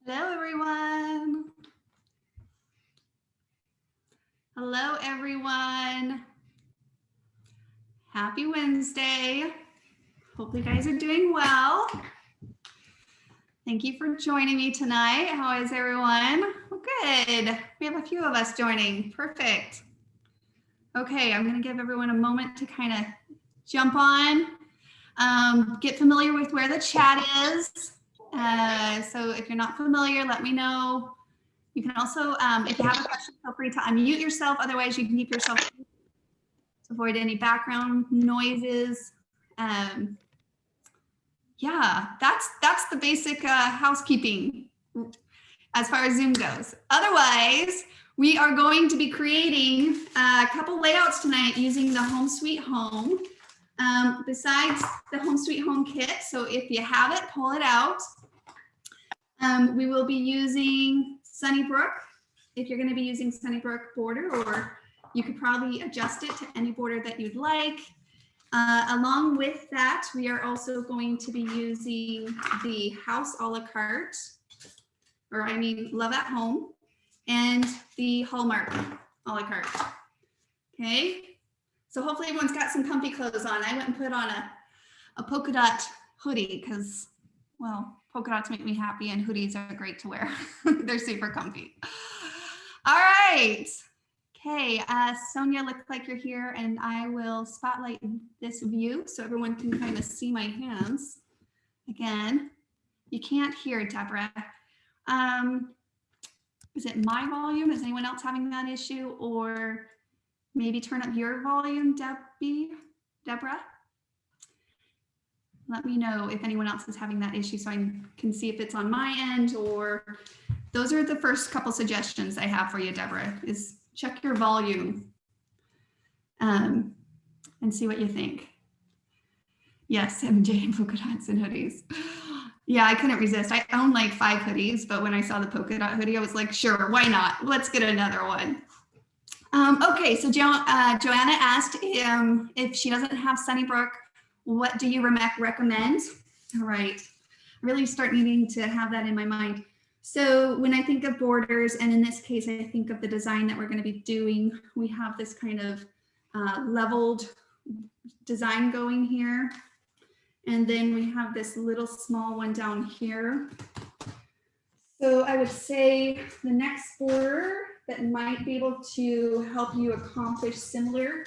Hello, everyone. Hello, everyone. Happy Wednesday. Hope you guys are doing well. Thank you for joining me tonight. How is everyone? Well, good. We have a few of us joining. Perfect. Okay, I'm going to give everyone a moment to kind of jump on, get familiar with where the chat is. So if you're not familiar, let me know. You can also, if you have a question, feel free to unmute yourself. Otherwise, you can keep yourself to avoid any background noises. Yeah, that's the basic housekeeping as far as Zoom goes. Otherwise, we are going to be creating a couple layouts tonight using the Home Sweet Home. Besides the Home Sweet Home kit, so if you have it, pull it out. We will be using Sunnybrook. If you're going to be using Sunnybrook border, or you could probably adjust it to any border that you'd like. Along with that, we are also going to be using the House a la carte, or I mean Love at Home, and the Hallmark a la carte. Okay, so hopefully everyone's got some comfy clothes on. I went and put on a polka dot hoodie because, well, polka dots make me happy and hoodies are great to wear. They're super comfy. All right. Okay, Sonia, look like you're here, and I will spotlight this view so everyone can kind of see my hands. Again, you can't hear Deborah. Is it my volume? Is anyone else having that issue? Or maybe turn up your volume, Deborah? Let me know if anyone else is having that issue so I can see if it's on my end, or those are the first couple suggestions I have for you, Deborah, is check your volume and see what you think. Yes, MJ and polka dots and hoodies. Yeah, I couldn't resist. I own like 5 hoodies, but when I saw the polka dot hoodie, I was like, sure, why not? Let's get another one. Okay, so Joanna asked if she doesn't have Sunnybrook, what do you recommend? All right, really start needing to have that in my mind. So when I think of borders, and in this case, I think of the design that we're going to be doing, we have this kind of leveled design going here. And then we have this little small one down here. So I would say the next border that might be able to help you accomplish similar.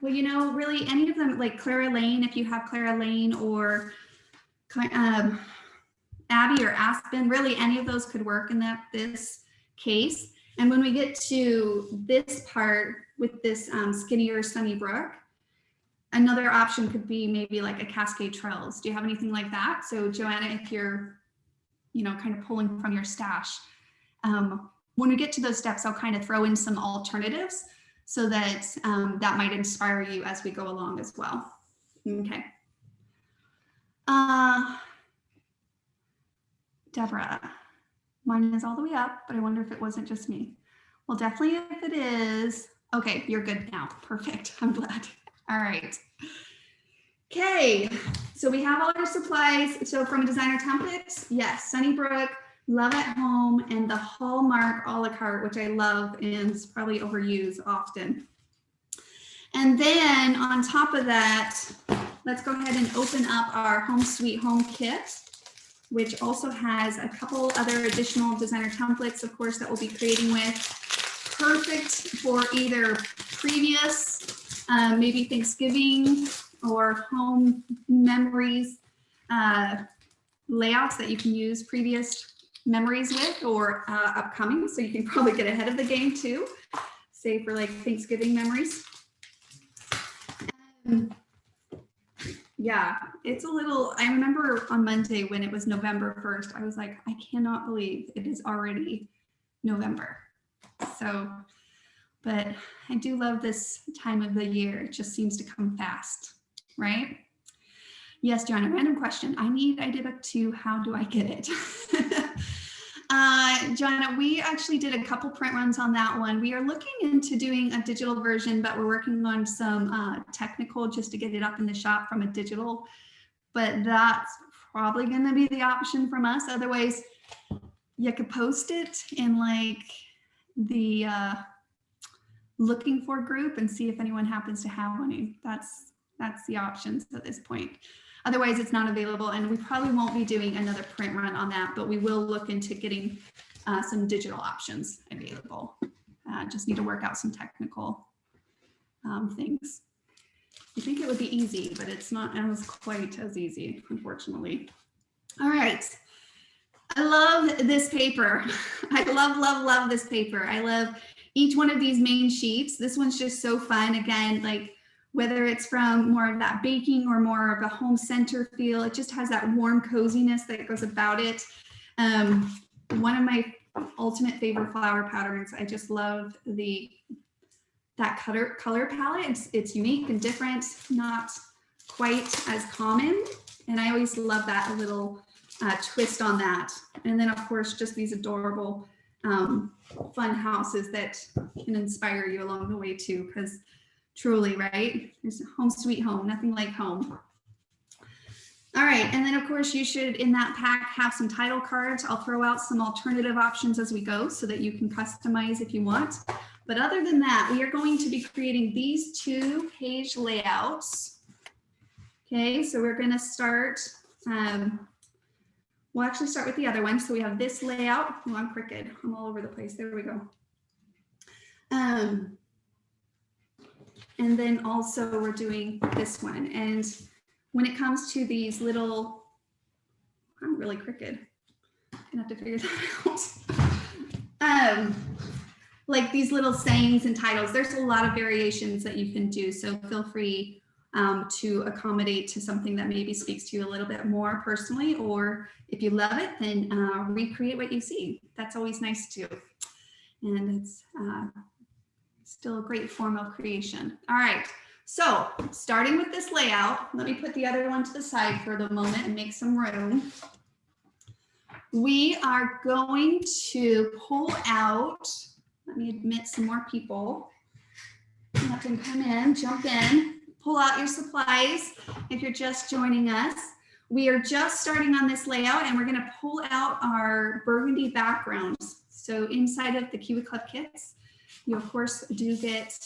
Well, you know, really any of them, like Clara Lane, if you have Clara Lane, or Abby or Aspen, really any of those could work in this case. And when we get to this part with this skinnier Sunnybrook, another option could be maybe like a Cascade Trails. Do you have anything like that? So Joanna, if you're, you know, kind of pulling from your stash, when we get to those steps, I'll kind of throw in some alternatives so that that might inspire you as we go along as well. Okay. Deborah, mine is all the way up, but I wonder if it wasn't just me. Well, definitely if it is. Okay, you're good now. Perfect. I'm glad. All right. Okay, so we have all our supplies. So from designer templates, yes, Sunnybrook, Love at Home, and the Hallmark a la carte, which I love and is probably overused often. And then on top of that, let's go ahead and open up our Home Sweet Home kit, which also has a couple other additional designer templates, of course, that we'll be creating with. Perfect for either previous, maybe Thanksgiving or home memories, layouts that you can use previous memories with, or upcoming, so you can probably get ahead of the game too, say for like Thanksgiving memories. Yeah, it's a little, I remember on Monday when it was November 1st, I was like, I cannot believe it is already November. So, but I do love this time of the year. It just seems to come fast, right? Yes, Joanna, random question. I need iDibook 2, how do I get it? Joanna, we actually did a couple print runs on that one. We are looking into doing a digital version, but we're working on some technical just to get it up in the shop from a digital but that's probably going to be the option from us. Otherwise, you could post it in like the looking for group and see if anyone happens to have one. That's the options at this point. Otherwise, it's not available, and we probably won't be doing another print run on that, but we will look into getting some digital options available. Just need to work out some technical things. You think it would be easy, but it's not as quite as easy, unfortunately. All right. I love this paper. I love this paper. I love each one of these main sheets. This one's just so fun. Again, like whether it's from more of that baking or more of a home center feel, it just has that warm coziness that goes about it. One of my ultimate favorite flower patterns. I just love that color palette. It's unique and different, not quite as common. And I always love that little twist on that. And then of course, just these adorable fun houses that can inspire you along the way too, because truly, right? There's home sweet home, nothing like home. All right, and then of course you should in that pack have some title cards. I'll throw out some alternative options as we go so that you can customize if you want. But other than that, we are going to be creating these 2-page layouts. Okay, so we're going to start, we'll actually start with the other one. So we have this layout. Oh, I'm crooked. I'm all over the place. There we go. And then also we're doing this one. And when it comes to these little, I'm really crooked. I'm gonna have to figure that out. Like these little sayings and titles, there's a lot of variations that you can do. So feel free to accommodate to something that maybe speaks to you a little bit more personally, or if you love it, then recreate what you see. That's always nice too. And it's still a great form of creation. All right, so starting with this layout, let me put the other one to the side for the moment and make some room. We are going to pull out, let me admit some more people. You can come in, jump in, pull out your supplies if you're just joining us. We are just starting on this layout and we're going to pull out our burgundy backgrounds. So inside of the Kiwi Club kits, you of course do get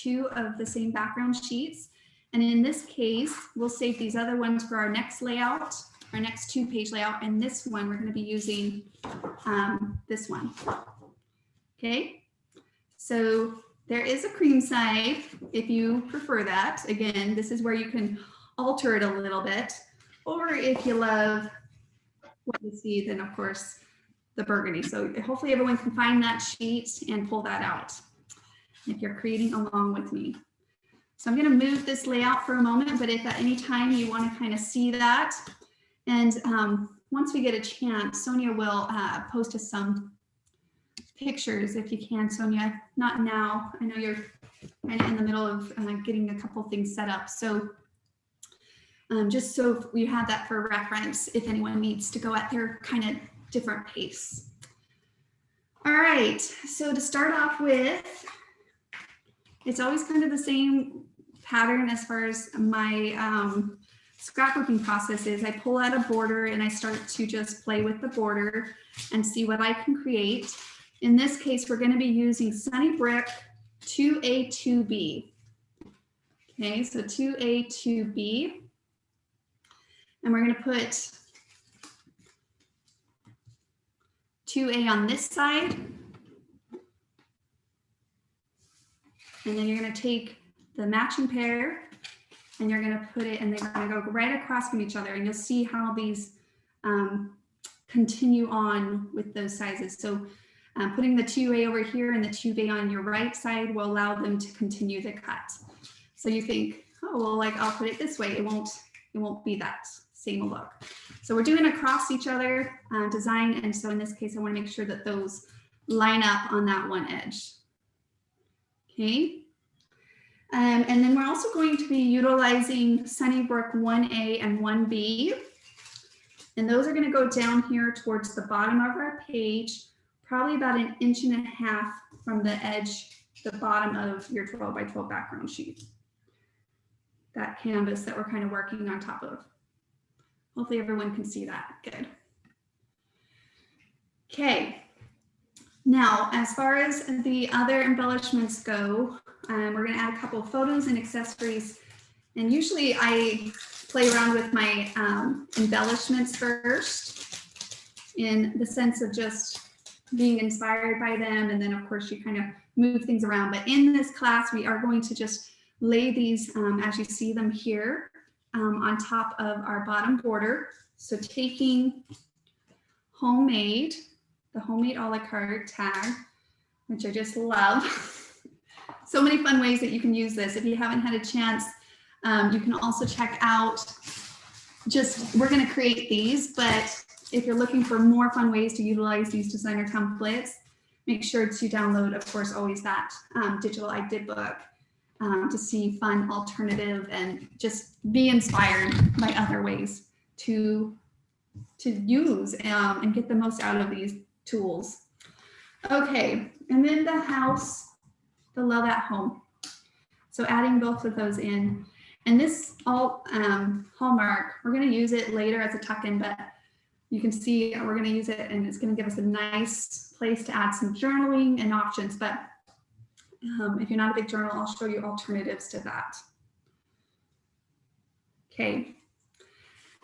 2 of the same background sheets. And in this case, we'll save these other ones for our next layout, our next 2-page layout. And this one, we're going to be using this one. Okay, so there is a cream side if you prefer that. Again, this is where you can alter it a little bit. Or if you love what you see, then of course, the burgundy. So hopefully everyone can find that sheet and pull that out if you're creating along with me. So I'm going to move this layout for a moment, but if at any time you want to kind of see that, and once we get a chance, Sonia will post us some pictures if you can, Sonia. Not now. I know you're kind of in the middle of getting a couple things set up. So just so we have that for reference if anyone needs to go at their kind of different pace. All right, so to start off with, it's always kind of the same pattern as far as my scrapbooking process is. I pull out a border and I start to just play with the border and see what I can create. In this case, we're going to be using Sunny Brick 2A, 2B. Okay, so 2A, 2B. And we're going to put 2A on this side. And then you're going to take the matching pair and you're going to put it, and they're going to go right across from each other. And you'll see how these continue on with those sizes. So putting the 2A over here and the 2B on your right side will allow them to continue to cut. So you think, oh, well, like I'll put it this way. It won't be that same look. So we're doing across each other design. And so in this case, I want to make sure that those line up on that one edge. Okay. And then we're also going to be utilizing Sunny Brick 1A and 1B. And those are going to go down here towards the bottom of our page, probably about 1.5 inches from the edge, the bottom of your 12 by 12 background sheet. That canvas that we're kind of working on top of. Hopefully everyone can see that. Good. Okay. Now, as far as the other embellishments go, we're going to add a couple of photos and accessories. And usually I play around with my embellishments first, in the sense of just being inspired by them. And then, of course, you kind of move things around. But in this class, we are going to just lay these, as you see them here, on top of our bottom border. So taking homemade, the homemade a la carte tag, which I just love. So many fun ways that you can use this. If you haven't had a chance, you can also check out, we're going to create these, but if you're looking for more fun ways to utilize these designer templates, make sure to download, of course, always that digital I did book to see fun alternative and just be inspired by other ways to use and get the most out of these tools. Okay, and then the house, the love at home. So adding both of those in. And this all Hallmark, we're going to use it later as a tuck-in, but you can see we're going to use it and it's going to give us a nice place to add some journaling and options. But if you're not a big journal, I'll show you alternatives to that. Okay.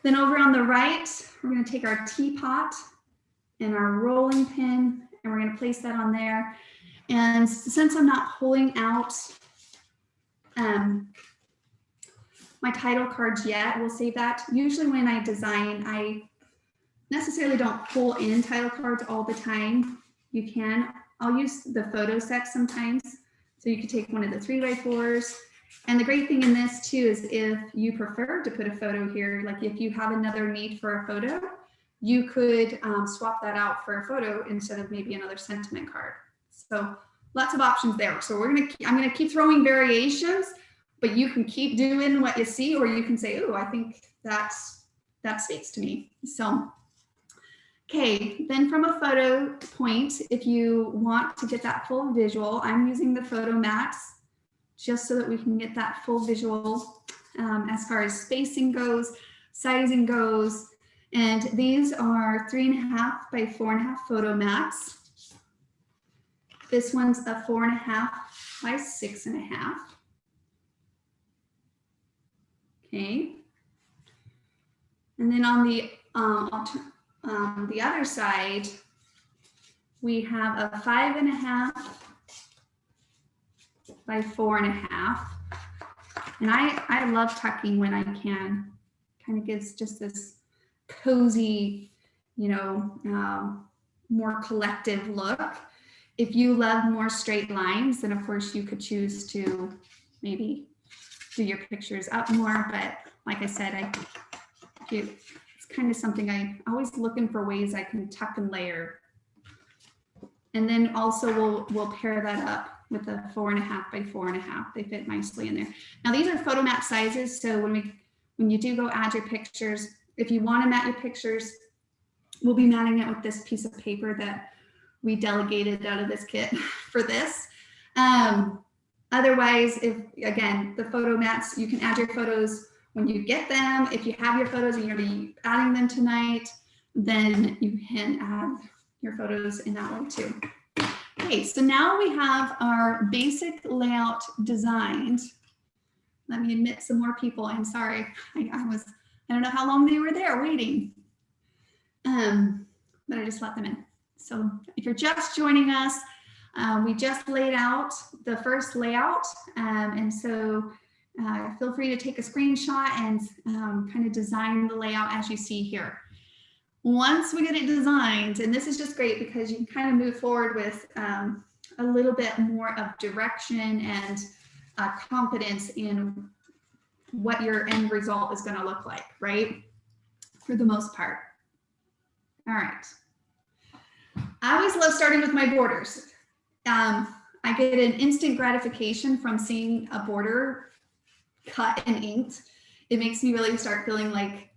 Then over on the right, we're going to take our teapot and our rolling pin, and we're going to place that on there. And since I'm not pulling out my title cards yet, we'll save that. Usually when I design, I necessarily don't pull in title cards all the time. You can. I'll use the photo set sometimes. So you could take one of the 3x4s. And the great thing in this too is if you prefer to put a photo here, like if you have another need for a photo, you could swap that out for a photo instead of maybe another sentiment card. So lots of options there. So I'm gonna keep throwing variations, but you can keep doing what you see, or you can say, oh, I think that speaks to me. So, okay, then from a photo point, if you want to get that full visual, I'm using the photo mats just so that we can get that full visual as far as spacing goes, sizing goes. And these are 3.5 by 4.5 photo mats. This one's a 4.5 by 6.5. Okay. And then on the other side, we have a 5.5 by 4.5. And I love tucking when I can. Kind of gives just this cozy, more collective look. If you love more straight lines, then of course you could choose to maybe do your pictures up more. But like I said, it's kind of something I'm always looking for ways I can tuck and layer. And then also we'll pair that up with a 4.5 by 4.5. They fit nicely in there. Now these are photo mat sizes. So when you do go add your pictures, if you want to mat your pictures, we'll be matting it with this piece of paper that we delegated out of this kit for this. Otherwise, again, the photo mats, you can add your photos when you get them. If you have your photos and you're going to be adding them tonight, then you can add your photos in that way too. Okay, so now we have our basic layout designed. Let me admit some more people. I'm sorry. I don't know how long they were there waiting, but I just let them in. So if you're just joining us, we just laid out the first layout. And so feel free to take a screenshot and kind of design the layout as you see here. Once we get it designed, and this is just great because you can kind of move forward with a little bit more of direction and confidence in what your end result is going to look like, right? For the most part. All right. I always love starting with my borders. I get an instant gratification from seeing a border cut and inked. It makes me really start feeling like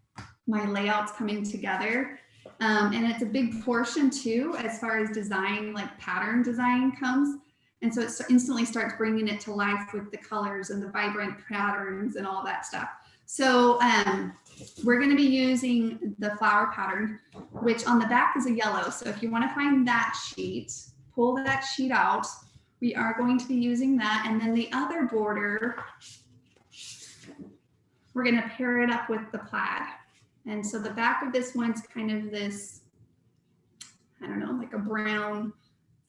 my layout's coming together. And it's a big portion too, as far as design, like pattern design comes. And so it instantly starts bringing it to life with the colors and the vibrant patterns and all that stuff. So we're going to be using the flower pattern, which on the back is a yellow. So if you want to find that sheet, pull that sheet out. We are going to be using that. And then the other border, we're going to pair it up with the plaid. And so the back of this one's kind of this, I don't know, like a brown,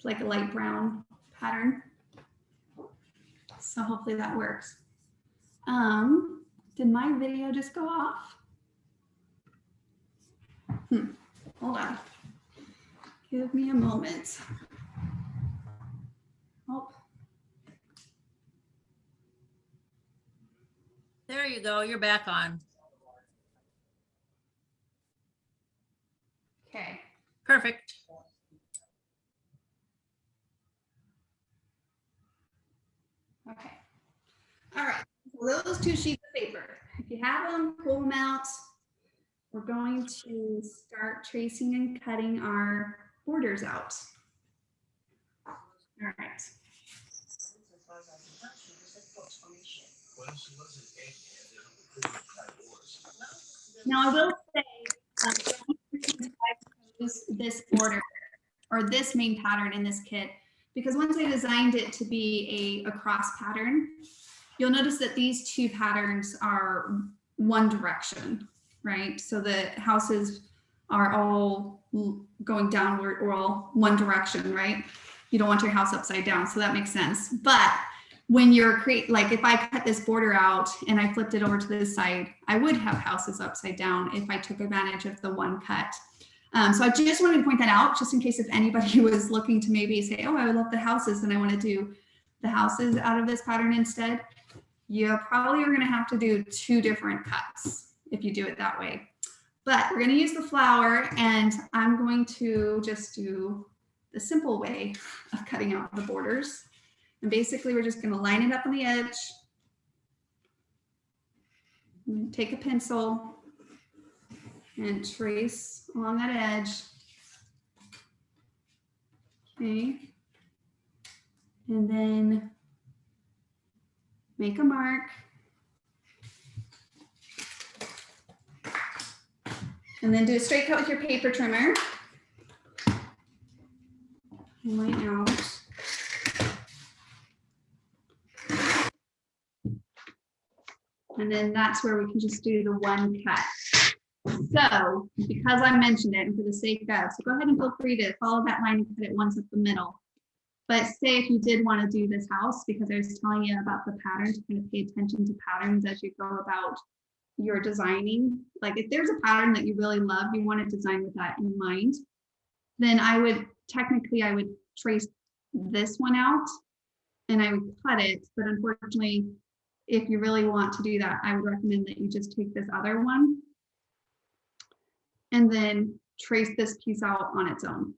like a light brown pattern. So hopefully that works. Did my video just go off? Hold on. Give me a moment. Oh. There you go. You're back on. Okay. Perfect. Okay. All right. So those two sheets of paper, if you have them, pull them out. We're going to start tracing and cutting our borders out. All right. Now I will say this border or this main pattern in this kit, because once I designed it to be a cross pattern, you'll notice that these two patterns are one direction, right? So the houses are all going downward or all one direction, right? You don't want your house upside down, so that makes sense. But when you're like if I cut this border out and I flipped it over to this side, I would have houses upside down if I took advantage of the one cut. So I just wanted to point that out, just in case if anybody was looking to maybe say, oh, I would love the houses and I want to do the houses out of this pattern instead. You probably are going to have to do two different cuts if you do it that way. But we're going to use the flower, and I'm going to just do the simple way of cutting out the borders. And basically, we're just going to line it up on the edge. Take a pencil and trace along that edge. Okay. And then make a mark. And then do a straight cut with your paper trimmer. Line out. And then that's where we can just do the one cut. So because I mentioned it and for the sake of, so go ahead and feel free to follow that line and cut it once up the middle. But say if you did want to do this house, because I was telling you about the pattern, to kind of pay attention to patterns as you go about your designing. Like if there's a pattern that you really love, you want to design with that in mind, then I would trace this one out and I would cut it. But unfortunately, if you really want to do that, I would recommend that you just take this other one and then trace this piece out on its own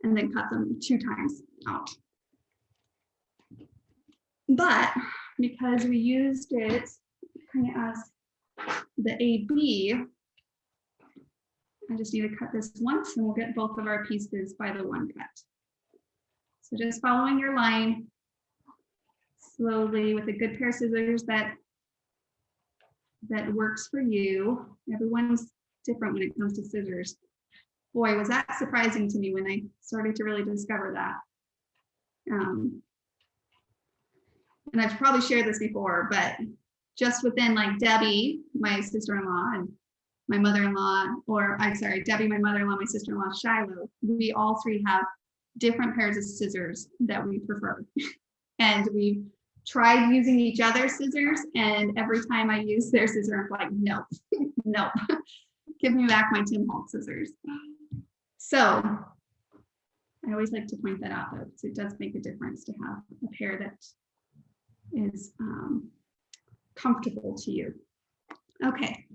and then cut them 2 times out. But because we used it kind of as the AB, I just need to cut this once and we'll get both of our pieces by the one cut. So just following your line slowly with a good pair of scissors that works for you. Everyone's different when it comes to scissors. Boy, was that surprising to me when I started to really discover that. And I've probably shared this before, but just within like Debbie, my sister-in-law, and my mother-in-law, or I'm sorry, Debbie, my mother-in-law, my sister-in-law, Shiloh, we all three have different pairs of scissors that we prefer. And we tried using each other's scissors, and every time I use their scissor, I'm like, no, no, give me back my Tim Holtz scissors. So I always like to point that out, though, because it does make a difference to have a pair that is comfortable to you. Okay.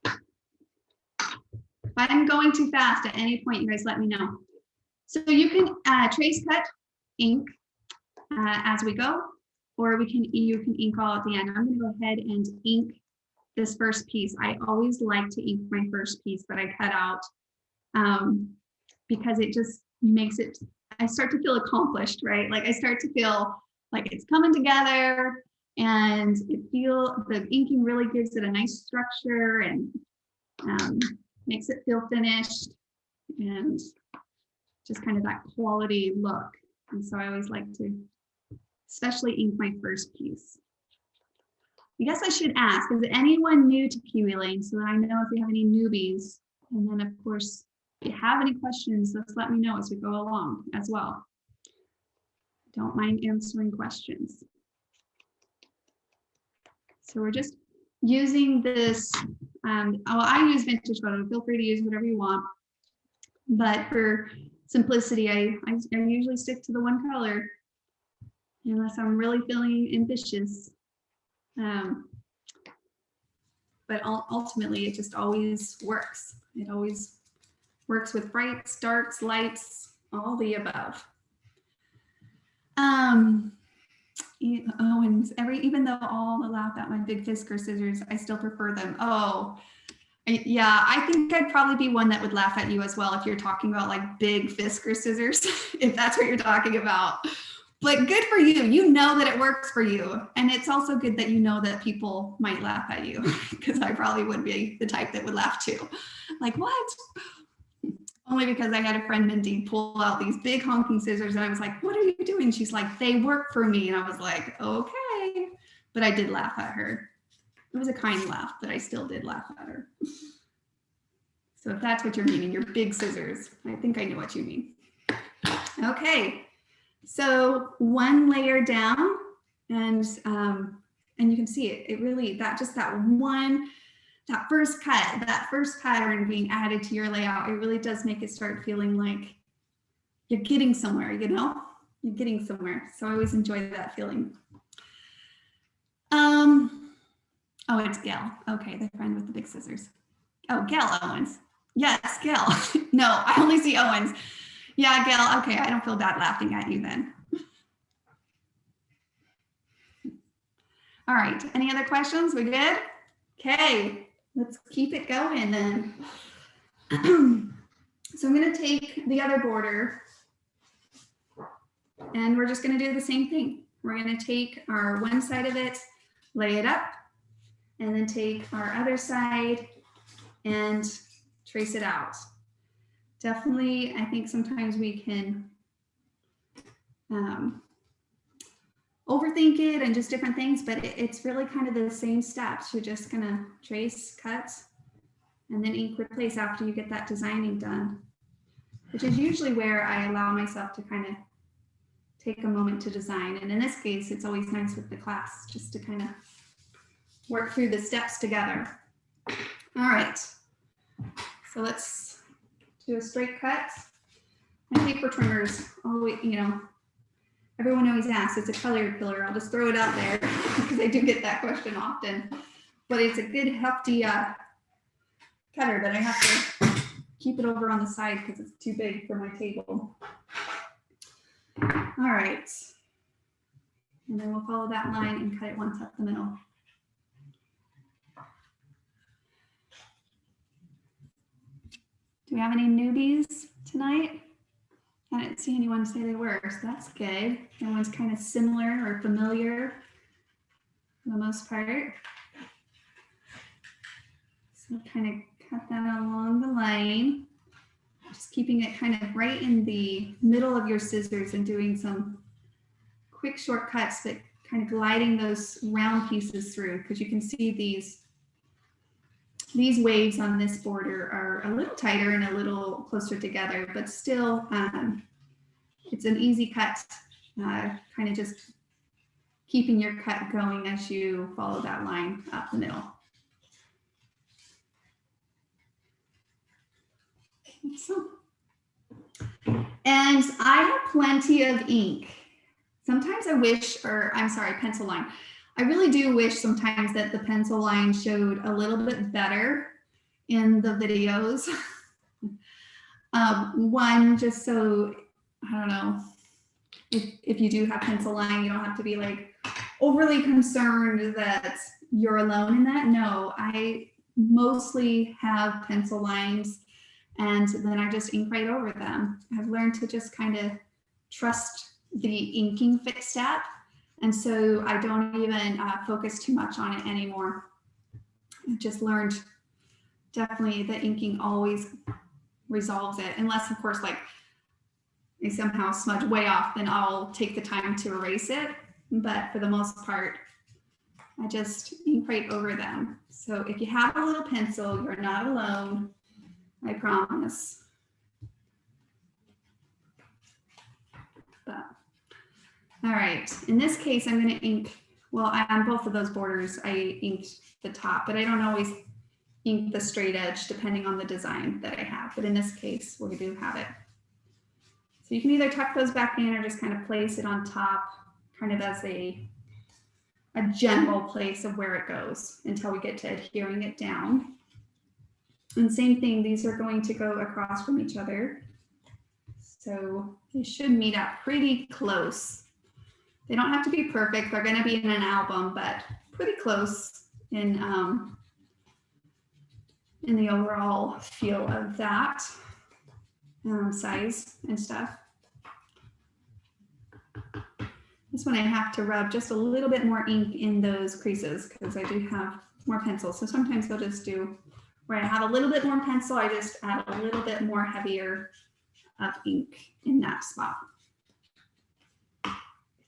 If I'm going too fast at any point, you guys let me know. So you can trace cut ink as we go, or you can ink all at the end. I'm going to go ahead and ink this first piece. I always like to ink my first piece that I cut out because it just makes it, I start to feel accomplished, right? Like I start to feel like it's coming together. And the inking really gives it a nice structure and makes it feel finished and just kind of that quality look. And so I always like to especially ink my first piece. I guess I should ask, is anyone new to Kiwi Lane so that I know if we have any newbies? And then of course, if you have any questions, just let me know as we go along as well. Don't mind answering questions. So we're just using this, I use vintage photo, feel free to use whatever you want. But for simplicity, I usually stick to the one color unless I'm really feeling ambitious. But ultimately, it just always works. It always works with brights, darks, lights, all the above. Owens, even though all laugh at my big Fisker scissors, I still prefer them. Oh, yeah, I think I'd probably be one that would laugh at you as well if you're talking about like big Fisker scissors, if that's what you're talking about. But good for you. You know that it works for you. And it's also good that you know that people might laugh at you, because I probably would be the type that would laugh too. Like, what? Only because I had a friend, Mindy, pull out these big honking scissors and I was like, what are you doing? She's like, they work for me. And I was like, okay. But I did laugh at her. It was a kind laugh, but I still did laugh at her. So if that's what you're meaning, your big scissors, I think I know what you mean. Okay. So one layer down, and you can see it really, that first cut, that first pattern being added to your layout, it really does make it start feeling like you're getting somewhere, you know? You're getting somewhere. So I always enjoy that feeling. Oh, it's Gail. Okay, the friend with the big scissors. Oh, Gail Owens. Yes, Gail. No, I only see Owens. Yeah, Gail. Okay, I don't feel bad laughing at you then. All right, any other questions? We good? Okay, let's keep it going then. So I'm going to take the other border and we're just going to do the same thing. We're going to take our one side of it, lay it up, and then take our other side and trace it out. Definitely, I think sometimes we can overthink it and just different things, but it's really kind of the same steps. You're just gonna trace, cut, and then ink replace after you get that designing done, which is usually where I allow myself to kind of take a moment to design. And in this case, it's always nice with the class just to kind of work through the steps together. All right, so let's do a straight cut. My paper trimmers, always, you know, everyone always asks, it's a color pillar. I'll just throw it out there because I do get that question often. But it's a good hefty cutter, but I have to keep it over on the side because it's too big for my table. All right. And then we'll follow that line and cut it once up the middle. Do we have any newbies tonight? I didn't see anyone say they were, so that's good. Everyone's kind of similar or familiar for the most part. So kind of cut that along the line, just keeping it kind of right in the middle of your scissors and doing some quick shortcuts, but kind of gliding those round pieces through, because you can see these waves on this border are a little tighter and a little closer together, but still it's an easy cut, kind of just keeping your cut going as you follow that line up the middle. So, and I have plenty of ink. Sometimes I wish, or I'm sorry, pencil line. I really do wish sometimes that the pencil line showed a little bit better in the videos. One, just so, I don't know, if you do have pencil line, you don't have to be like overly concerned that you're alone in that. No, I mostly have pencil lines and then I just ink right over them. I've learned to just kind of trust the inking fit step And so I don't even focus too much on it anymore. I just learned definitely that inking always resolves it, unless of course like they somehow smudge way off, then I'll take the time to erase it. But for the most part, I just ink right over them. So if you have a little pencil, you're not alone, I promise. But, all right, in this case, I'm going to ink, well, on both of those borders, I inked the top, but I don't always ink the straight edge depending on the design that I have. But in this case, we do have it. So you can either tuck those back in or just kind of place it on top, kind of as a general place of where it goes until we get to adhering it down. And same thing, these are going to go across from each other. So they should meet up pretty close. They don't have to be perfect. They're going to be in an album, but pretty close in the overall feel of that size and stuff. This one I have to rub just a little bit more ink in those creases because I do have more pencils. So sometimes I'll just do where I have a little bit more pencil, I just add a little bit more heavier of ink in that spot. I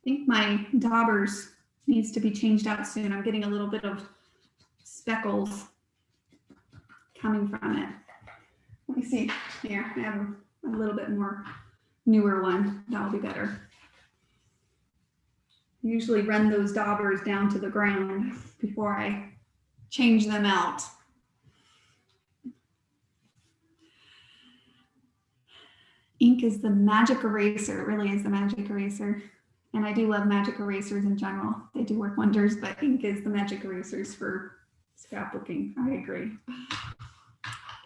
think my daubers needs to be changed out soon. I'm getting a little bit of speckles coming from it. Let me see here. I have a little bit more newer one. That'll be better. I usually run those daubers down to the ground before I change them out. Ink is the magic eraser. It really is the magic eraser. And I do love magic erasers in general. They do work wonders, but ink is the magic erasers for scrapbooking. I agree.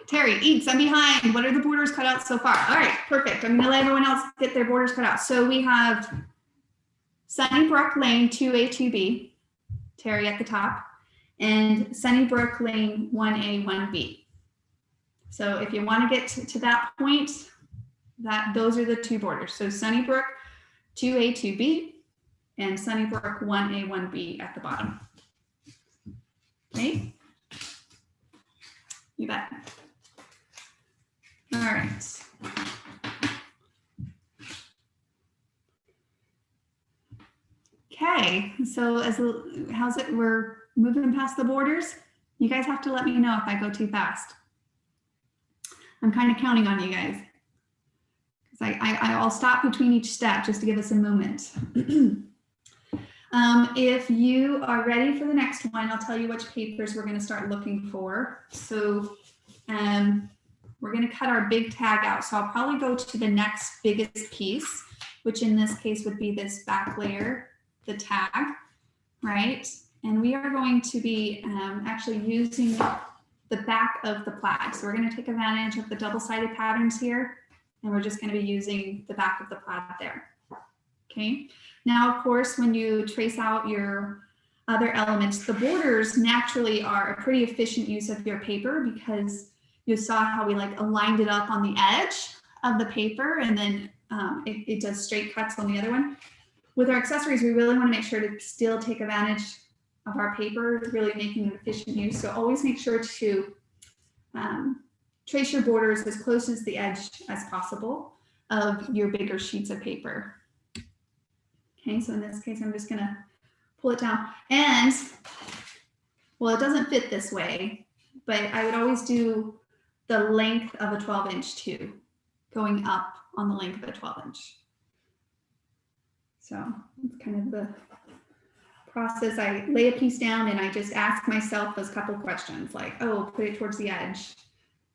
Terry, inks, I'm behind. What are the borders cut out so far? All right, perfect. I'm gonna let everyone else get their borders cut out. So we have Sunnybrook Lane 2A, 2B, Terry at the top, and Sunnybrook Lane 1A, 1B. So if you want to get to that point, those are the two borders. So Sunnybrook 2A, 2B, and Sunnybrook 1A, 1B at the bottom. Okay? You bet. All right. Okay, so how's it? We're moving past the borders. You guys have to let me know if I go too fast. I'm kind of counting on you guys. Because I'll stop between each step just to give us a moment. If you are ready for the next one, I'll tell you which papers we're going to start looking for. So we're going to cut our big tag out. So I'll probably go to the next biggest piece, which in this case would be this back layer, the tag, right? And we are going to be actually using the back of the plaid. So we're going to take advantage of the double-sided patterns here, and we're just going to be using the back of the plaid there. Okay. Now, of course, when you trace out your other elements, the borders naturally are a pretty efficient use of your paper because you saw how we like aligned it up on the edge of the paper, and then it does straight cuts on the other one. With our accessories, we really want to make sure to still take advantage of our paper, really making an efficient use. So always make sure to trace your borders as close as the edge as possible of your bigger sheets of paper. Okay, so in this case, I'm just gonna pull it down. And, well, it doesn't fit this way, but I would always do the length of a 12-inch too, going up on the length of a 12-inch. So it's kind of the process. I lay a piece down and I just ask myself those couple questions like, oh, put it towards the edge.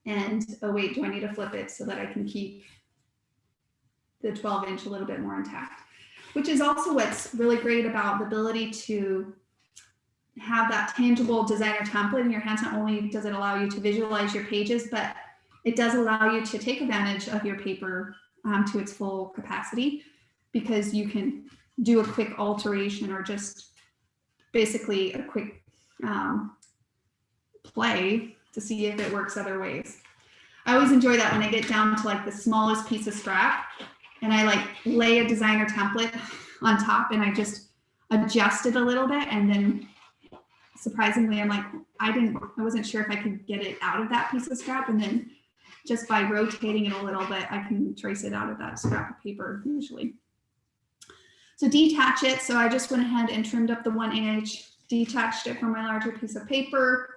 And, oh wait, do I need to flip it so that I can keep the 12-inch a little bit more intact? Which is also what's really great about the ability to have that tangible designer template in your hands. Not only does it allow you to visualize your pages, but it does allow you to take advantage of your paper to its full capacity, because you can do a quick alteration or just basically a quick play to see if it works other ways. I always enjoy that when I get down to like the smallest piece of scrap and I like lay a designer template on top and adjust it a little bit, and then surprisingly, I'm like, I wasn't sure if I could get it out of that piece of scrap, and then just by rotating it a little bit, I can trace it out of that scrap of paper usually. So detach it. So I just went ahead and trimmed up the 1 inch, detached it from my larger piece of paper,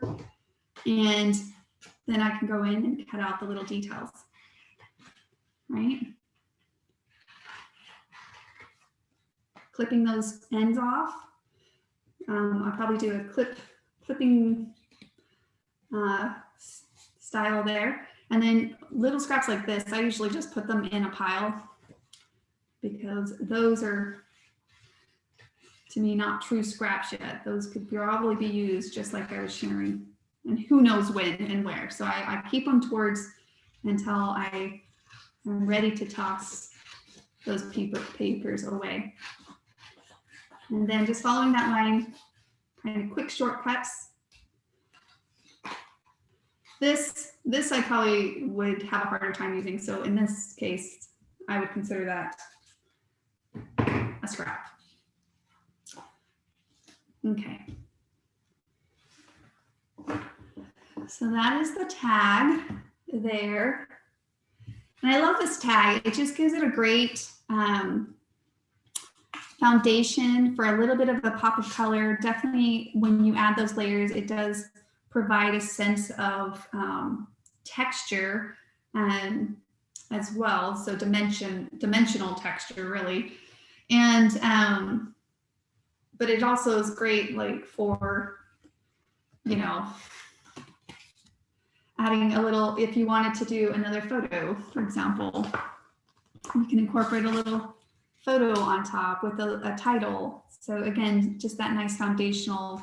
and then I can go in and cut out the little details, right? Clipping those ends off. I'll probably do a clipping style there. And then little scraps like this, I usually just put them in a pile because those are, to me, not true scraps yet. Those could probably be used just like I was sharing, and who knows when and where. So I keep them towards until I am ready to toss those papers away. And then just following that line, kind of quick shortcuts. This I probably would have a harder time using. So in this case, I would consider that a scrap. Okay. So that is the tag there. And I love this tag. It just gives it a great foundation for a little bit of a pop of color. Definitely when you add those layers, it does provide a sense of texture as well. So dimensional texture really. And, but it also is great like for, you know, adding a little, if you wanted to do another photo, for example, you can incorporate a little photo on top with a title. So again, just that nice foundational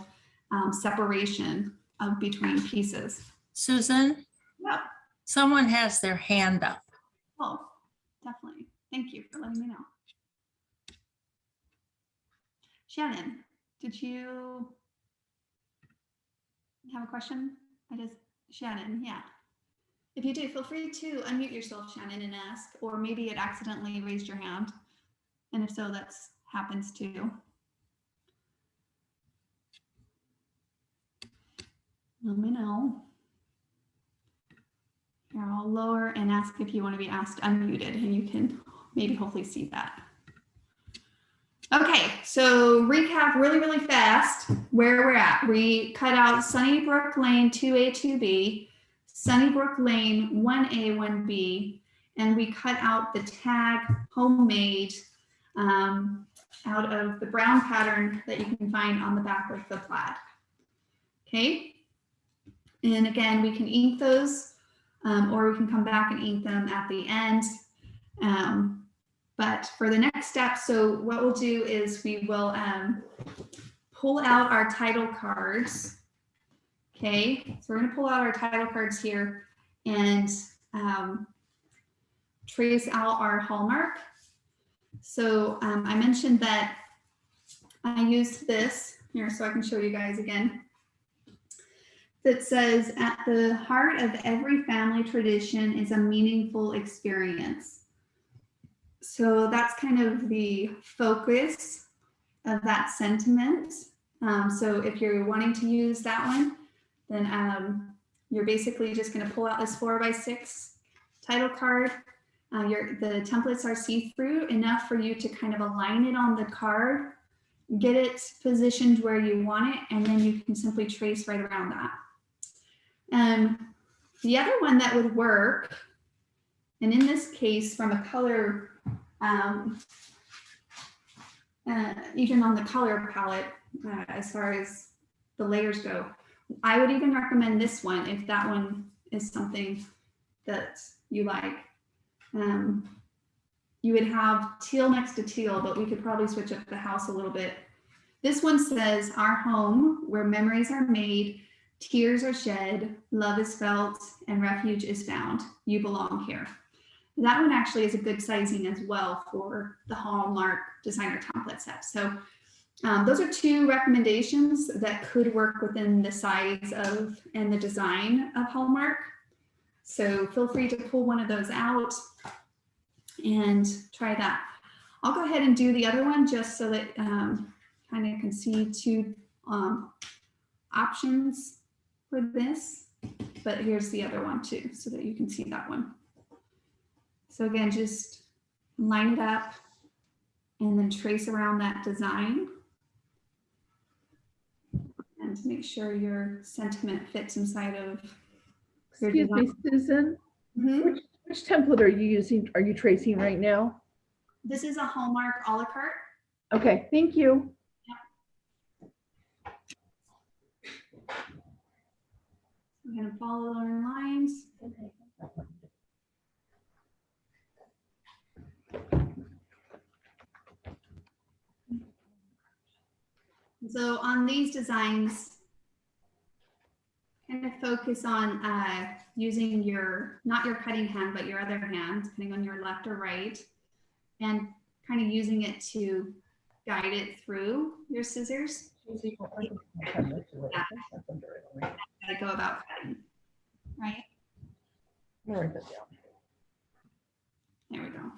separation between pieces. Susan? Yep. Someone has their hand up. Oh, definitely. Thank you for letting me know. Shannon, did you have a question? Shannon, yeah. If you do, feel free to unmute yourself, Shannon, and ask, or maybe it accidentally raised your hand. And if so, that happens too. Let me know. Here, I'll lower and ask if you want to be asked unmuted, and you can maybe hopefully see that. Okay, so recap really, really fast where we're at. We cut out Sunnybrook Lane 2A, 2B, Sunnybrook Lane 1A, 1B, and we cut out the tag homemade out of the brown pattern that you can find on the back of the plaid. Okay, and again, we can ink those or we can come back and ink them at the end. But for the next step, so what we'll do is we will pull out our title cards. Okay, so we're going to pull out our title cards here and trace out our hallmark. So I mentioned that I used this here so I can show you guys again. That says, at the heart of every family tradition is a meaningful experience. So that's kind of the focus of that sentiment. So if you're wanting to use that one, then you're basically just going to pull out this 4x6 title card. The templates are see-through enough for you to kind of align it on the card, get it positioned where you want it, and then you can simply trace right around that. The other one that would work, and in this case from a color, even on the color palette, as far as the layers go, I would even recommend this one if that one is something that you like. You would have teal next to teal, but we could probably switch up the house a little bit. This one says, our home where memories are made, tears are shed, love is felt, and refuge is found. You belong here. That one actually is a good sizing as well for the Hallmark designer template set. So those are two recommendations that could work within the size of and the design of Hallmark. So feel free to pull one of those out and try that. I'll go ahead and do the other one just so that kind of can see two options for this, but here's the other one too, so that you can see that one. So again, just line it up and then trace around that design. And to make sure your sentiment fits inside of your Excuse me, design. Susan, Mhm. which template are you using? Are you tracing right now? This is a Hallmark a la carte. Okay, thank you. We're going to follow our lines. So on these designs, kind of focus on using your, not your cutting hand, but your other hand, depending on your left or right, and kind of using it to guide it through your scissors. How to go about cutting, right? I'm gonna write that down. There we go.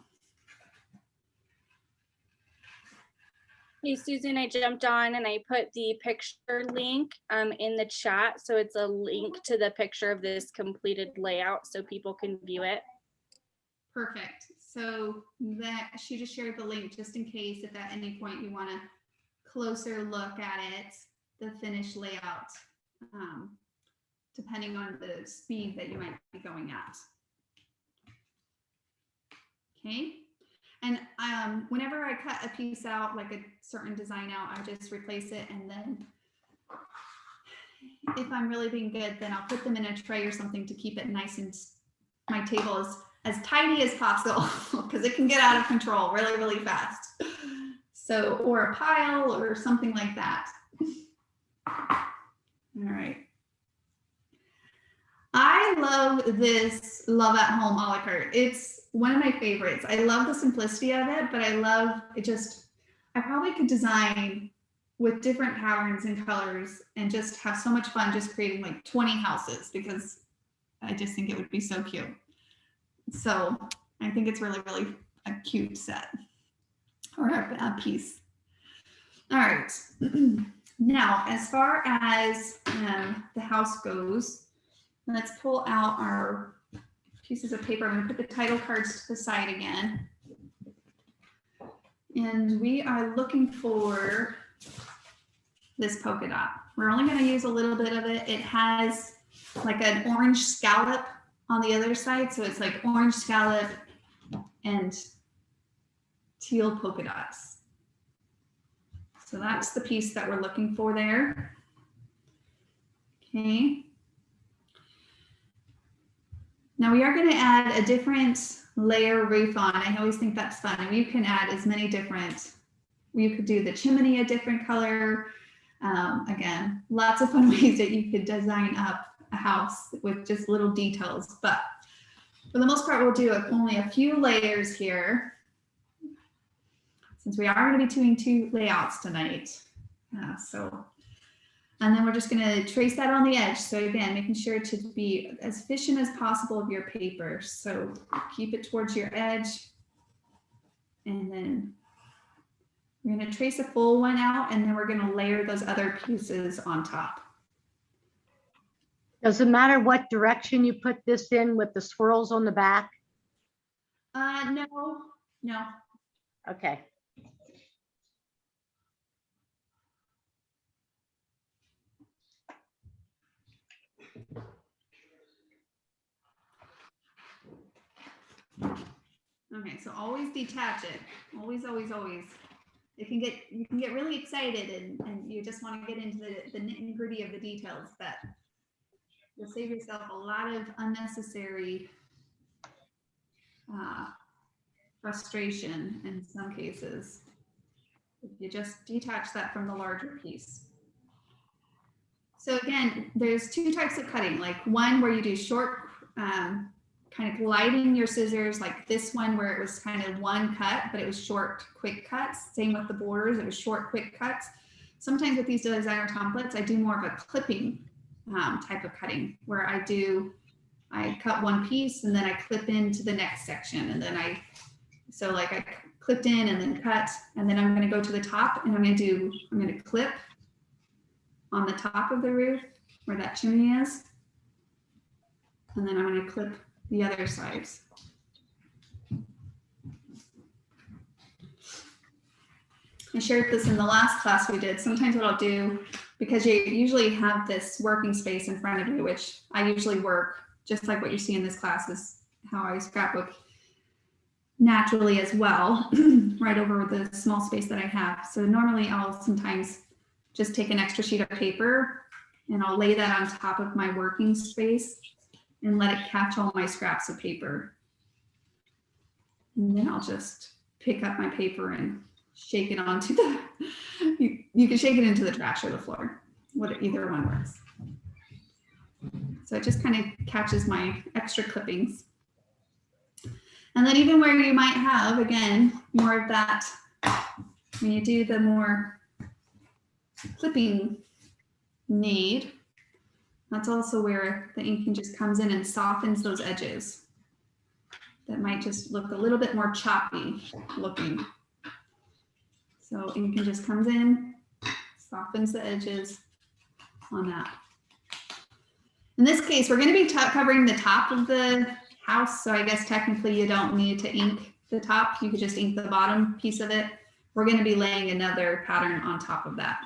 Hey, Susan, I jumped on and I put the picture link in the chat. So it's a link to the picture of this completed layout so people can view it. Perfect. So that she just shared the link just in case if at any point you want a closer look at it, the finished layout, depending on the speed that you might be going at. Okay. And whenever I cut a piece out, like a certain design out, I just replace it. And then if I'm really being good, then I'll put them in a tray or something to keep it nice and my table is as tidy as possible because it can get out of control really, really fast. So, or a pile or something like that. All right. I love this Love at Home a la carte. It's one of my favorites. I love the simplicity of it, but I love it just, I probably could design with different patterns and colors and just have so much fun just creating like 20 houses because I just think it would be so cute. So I think it's really, really a cute set or a piece. All right. Now, as far as the house goes, let's pull out our pieces of paper. I'm going to put the title cards to the side again. And we are looking for this polka dot. We're only going to use a little bit of it. It has like an orange scallop on the other side. So it's like orange scallop and teal polka dots. So that's the piece that we're looking for there. Okay. Now we are going to add a different layer roof on. I always think that's fun. And you can add as many different, you could do the chimney a different color. Again, lots of fun ways that you could design up a house with just little details. But for the most part, we'll do only a few layers here. Since we are going to be doing 2 layouts tonight. And then we're just going to trace that on the edge. So again, making sure to be as efficient as possible of your paper. So keep it towards your edge. And then we're going to trace a full one out and then we're going to layer those other pieces on top. Does it matter what direction you put this in with the swirls on the back? No. Okay. Okay, so always detach it. Always, always, always. You can get really excited and you just want to get into the nitty gritty of the details, but you'll save yourself a lot of unnecessary frustration in some cases if you just detach that from the larger piece. So again, there's 2 types of cutting, like one where you do short, kind of gliding your scissors, like this one where it was kind of one cut, but it was short, quick cuts. Same with the borders, it was short, quick cuts. Sometimes with these designer templates, I do more of a clipping type of cutting where I cut one piece and then I clip into the next section. And then I clipped in and then cut. And then I'm going to go to the top and I'm going to clip on the top of the roof where that chimney is. And then I'm going to clip the other sides. I shared this in the last class we did. Sometimes what I'll do, because you usually have this working space in front of you, which I usually work just like what you see in this class is how I scrapbook naturally as well, right over the small space that I have. So normally I'll sometimes just take an extra sheet of paper and I'll lay that on top of my working space and let it catch all my scraps of paper. And then I'll just pick up my paper and shake it onto the, you can shake it into the trash or the floor, either one works. So it just kind of catches my extra clippings. And then even where you might have, again, more of that, when you do the more clipping need, that's also where the inking just comes in and softens those edges that might just look a little bit more choppy looking. So inking just comes in, softens the edges on that. In this case, we're going to be covering the top of the house. So I guess technically you don't need to ink the top. You could just ink the bottom piece of it. We're going to be laying another pattern on top of that.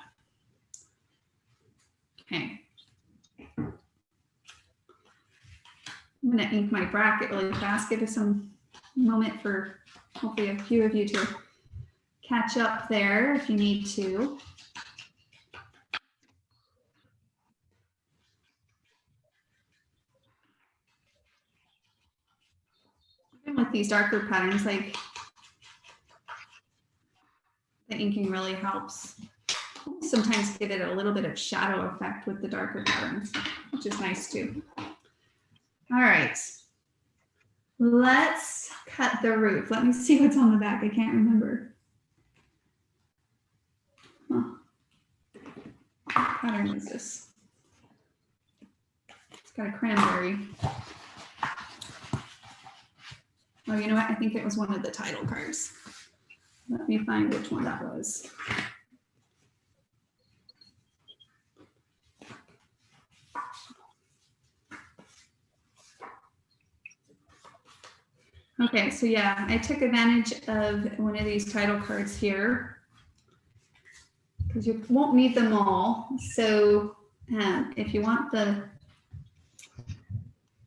Okay. I'm going to ink my bracket really fast. Give us some moment for hopefully a few of you to catch up there if you need to. Even with these darker patterns, like the inking really helps. Sometimes give it a little bit of shadow effect with the darker patterns, which is nice too. All right, let's cut the roof. Let me see what's on the back. I can't remember. Huh. What pattern is this? It's got a cranberry. Oh, you know what? I think it was one of the title cards. Let me find which one that was. Okay, so yeah, I took advantage of one of these title cards here because you won't need them all. So if you want the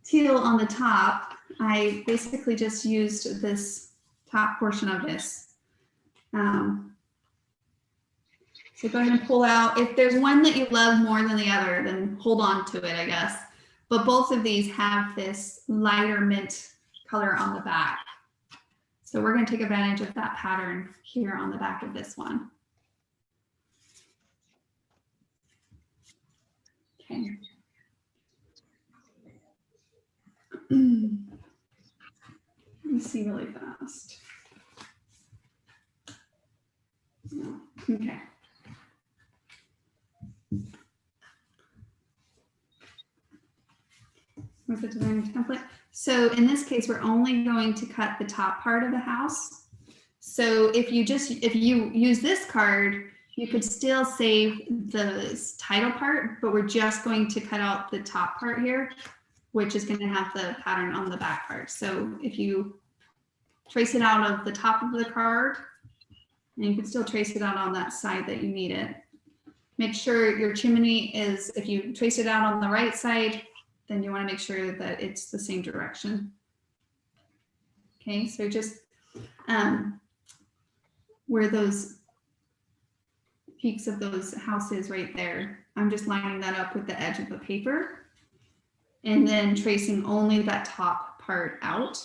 teal on the top, I basically just used this top portion of this. So go ahead and pull out. If there's one that you love more than the other, then hold on to it, I guess. But both of these have this lighter mint color on the back. So we're going to take advantage of that pattern here on the back of this one. Okay. Let me see really fast. Okay. With the designer template. So in this case, we're only going to cut the top part of the house. So if you use this card, you could still save the title part, but we're just going to cut out the top part here, which is going to have the pattern on the back part. So if you trace it out of the top of the card, and you can still trace it out on that side that you need it. Make sure your chimney is, if you trace it out on the right side, then you want to make sure that it's the same direction. Okay, so just where those peaks of those houses right there, I'm just lining that up with the edge of the paper and then tracing only that top part out.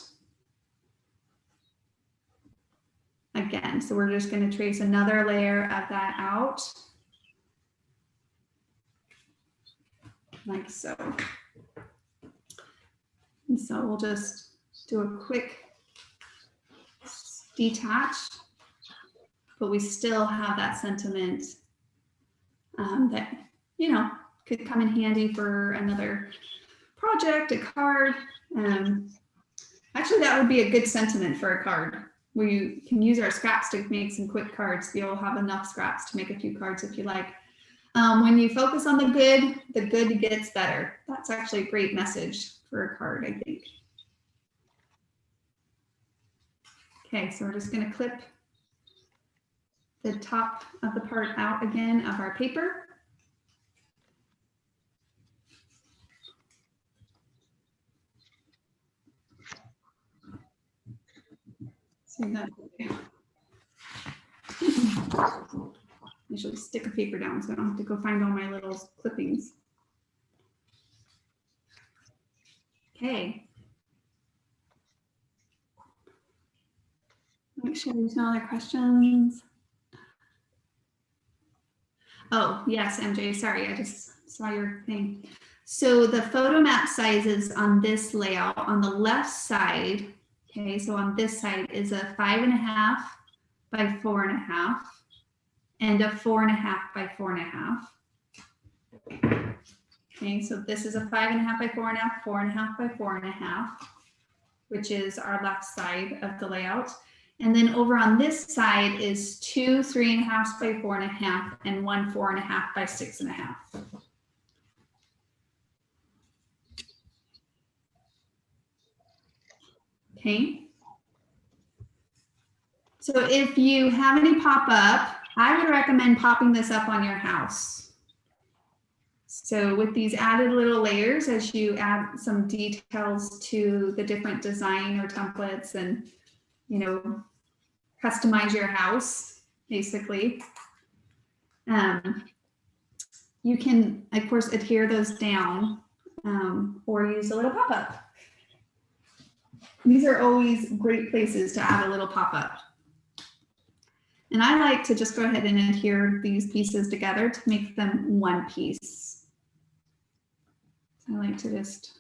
Again, so we're just going to trace another layer of that out. Like so. And so we'll just do a quick detach, but we still have that sentiment that, you know, could come in handy for another project, a card. Actually, that would be a good sentiment for a card. we can use our scraps to make some quick cards. You'll have enough scraps to make a few cards if you like. When you focus on the good gets better. That's actually a great message for a card, I think. Okay, so we're just going to clip the top of the part out again of our paper. So that usually stick a paper down so I don't have to go find all my little clippings. Okay. Make sure there's no other questions. Oh, yes, MJ, sorry, I just saw your thing. So the photo map sizes on this layout on the left side, okay, so on this side is a 5.5 by 4.5 and a 4.5 by 4.5. Okay, so this is a 5.5 by 4.5, 4.5 by 4.5, which is our left side of the layout. And then over on this side is 2 3.5 by 4.5 and 1 4.5 by 6.5. Okay. So if you have any pop up, I would recommend popping this up on your house. So with these added little layers, as you add some details to the different design or templates and, you know, customize your house, basically. You can, of course, adhere those down or use a little pop-up. These are always great places to add a little pop-up. And I like to just go ahead and adhere these pieces together to make them one piece. So I like to just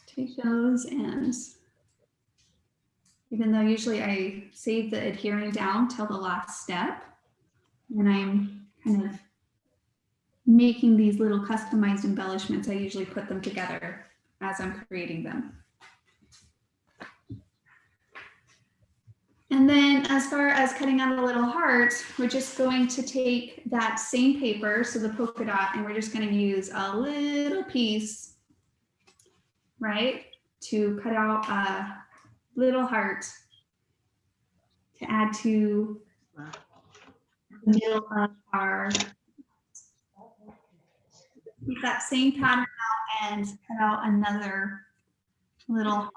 take those, and even though usually I save the adhering down till the last step, when I'm kind of making these little customized embellishments, I usually put them together as I'm creating them. And then as far as cutting out a little heart, we're just going to take that same paper, so the polka dot, and we're just going to use a little piece, right, to cut out a little heart to add to the middle of our, keep that same pattern out and cut out another little heart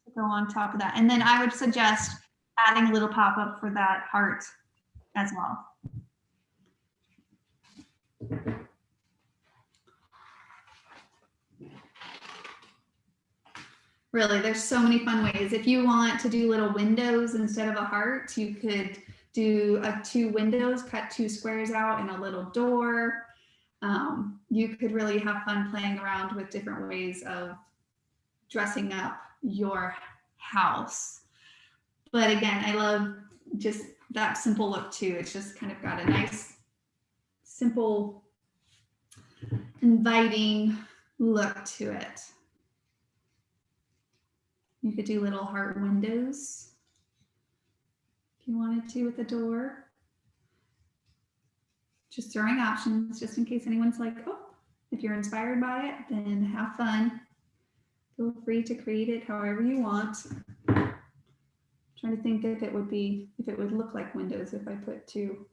to go on top of that. And then I would suggest adding a little pop-up for that heart as well. Really, there's so many fun ways. If you want to do little windows instead of a heart, you could do 2 windows, cut 2 squares out and a little door. You could really have fun playing around with different ways of dressing up your house. But again, I love just that simple look too. It's just kind of got a nice, simple, inviting look to it. You could do little heart windows if you wanted to with the door. Just throwing options just in case anyone's like, oh, if you're inspired by it, then have fun. Feel free to create it however you want. Trying to think if it would look like windows if I put 2.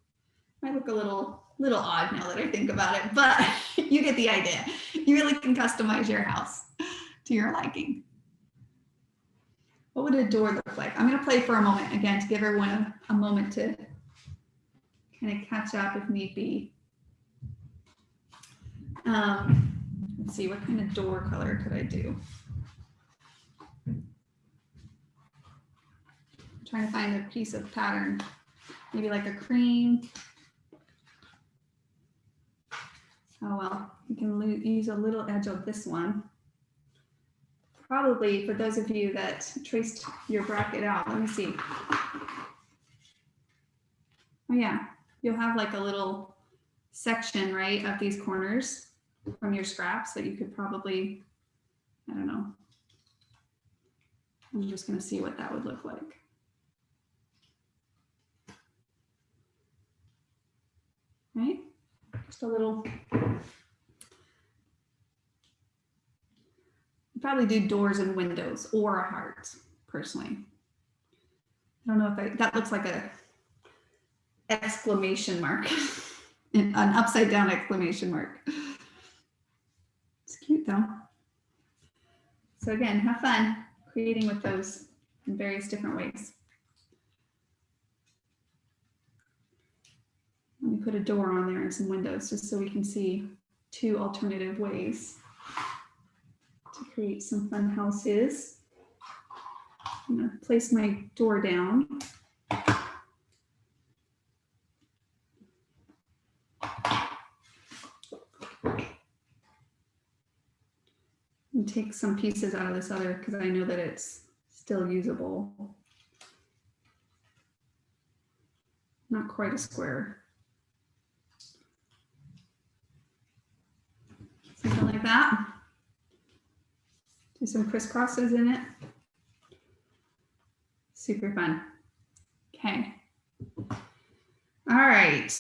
Might look a little odd now that I think about it, but you get the idea. You really can customize your house to your liking. What would a door look like? I'm going to play for a moment again to give everyone a moment to kind of catch up if need be. Let's see, what kind of door color could I do? Trying to find a piece of pattern, maybe like a cream. Oh well, you can use a little edge of this one. Probably for those of you that traced your bracket out, let me see. Oh yeah, you'll have like a little section, right, of these corners from your scraps that you could probably, I don't know, I'm just going to see what that would look like. Right? Just a little. Probably do doors and windows or a heart, personally. I don't know if that looks like a exclamation mark, an upside down exclamation mark. It's cute though. So again, have fun creating with those in various different ways. Let me put a door on there and some windows just so we can see two alternative ways to create some fun houses. I'm going to place my door down. And take some pieces out of this other because I know that it's still usable. Not quite a square. Something like that. Do some crisscrosses in it. Super fun. Okay. All right.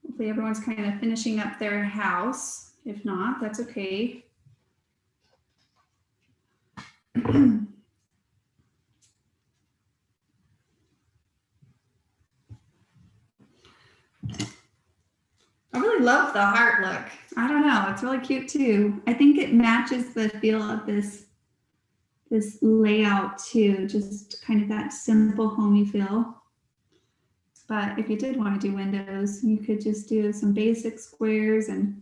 Hopefully everyone's kind of finishing up their house. If not, that's okay. I really love the heart look. I don't know, it's really cute too. I think it matches the feel of this layout too, just kind of that simple homey feel. But if you did want to do windows, you could just do some basic squares and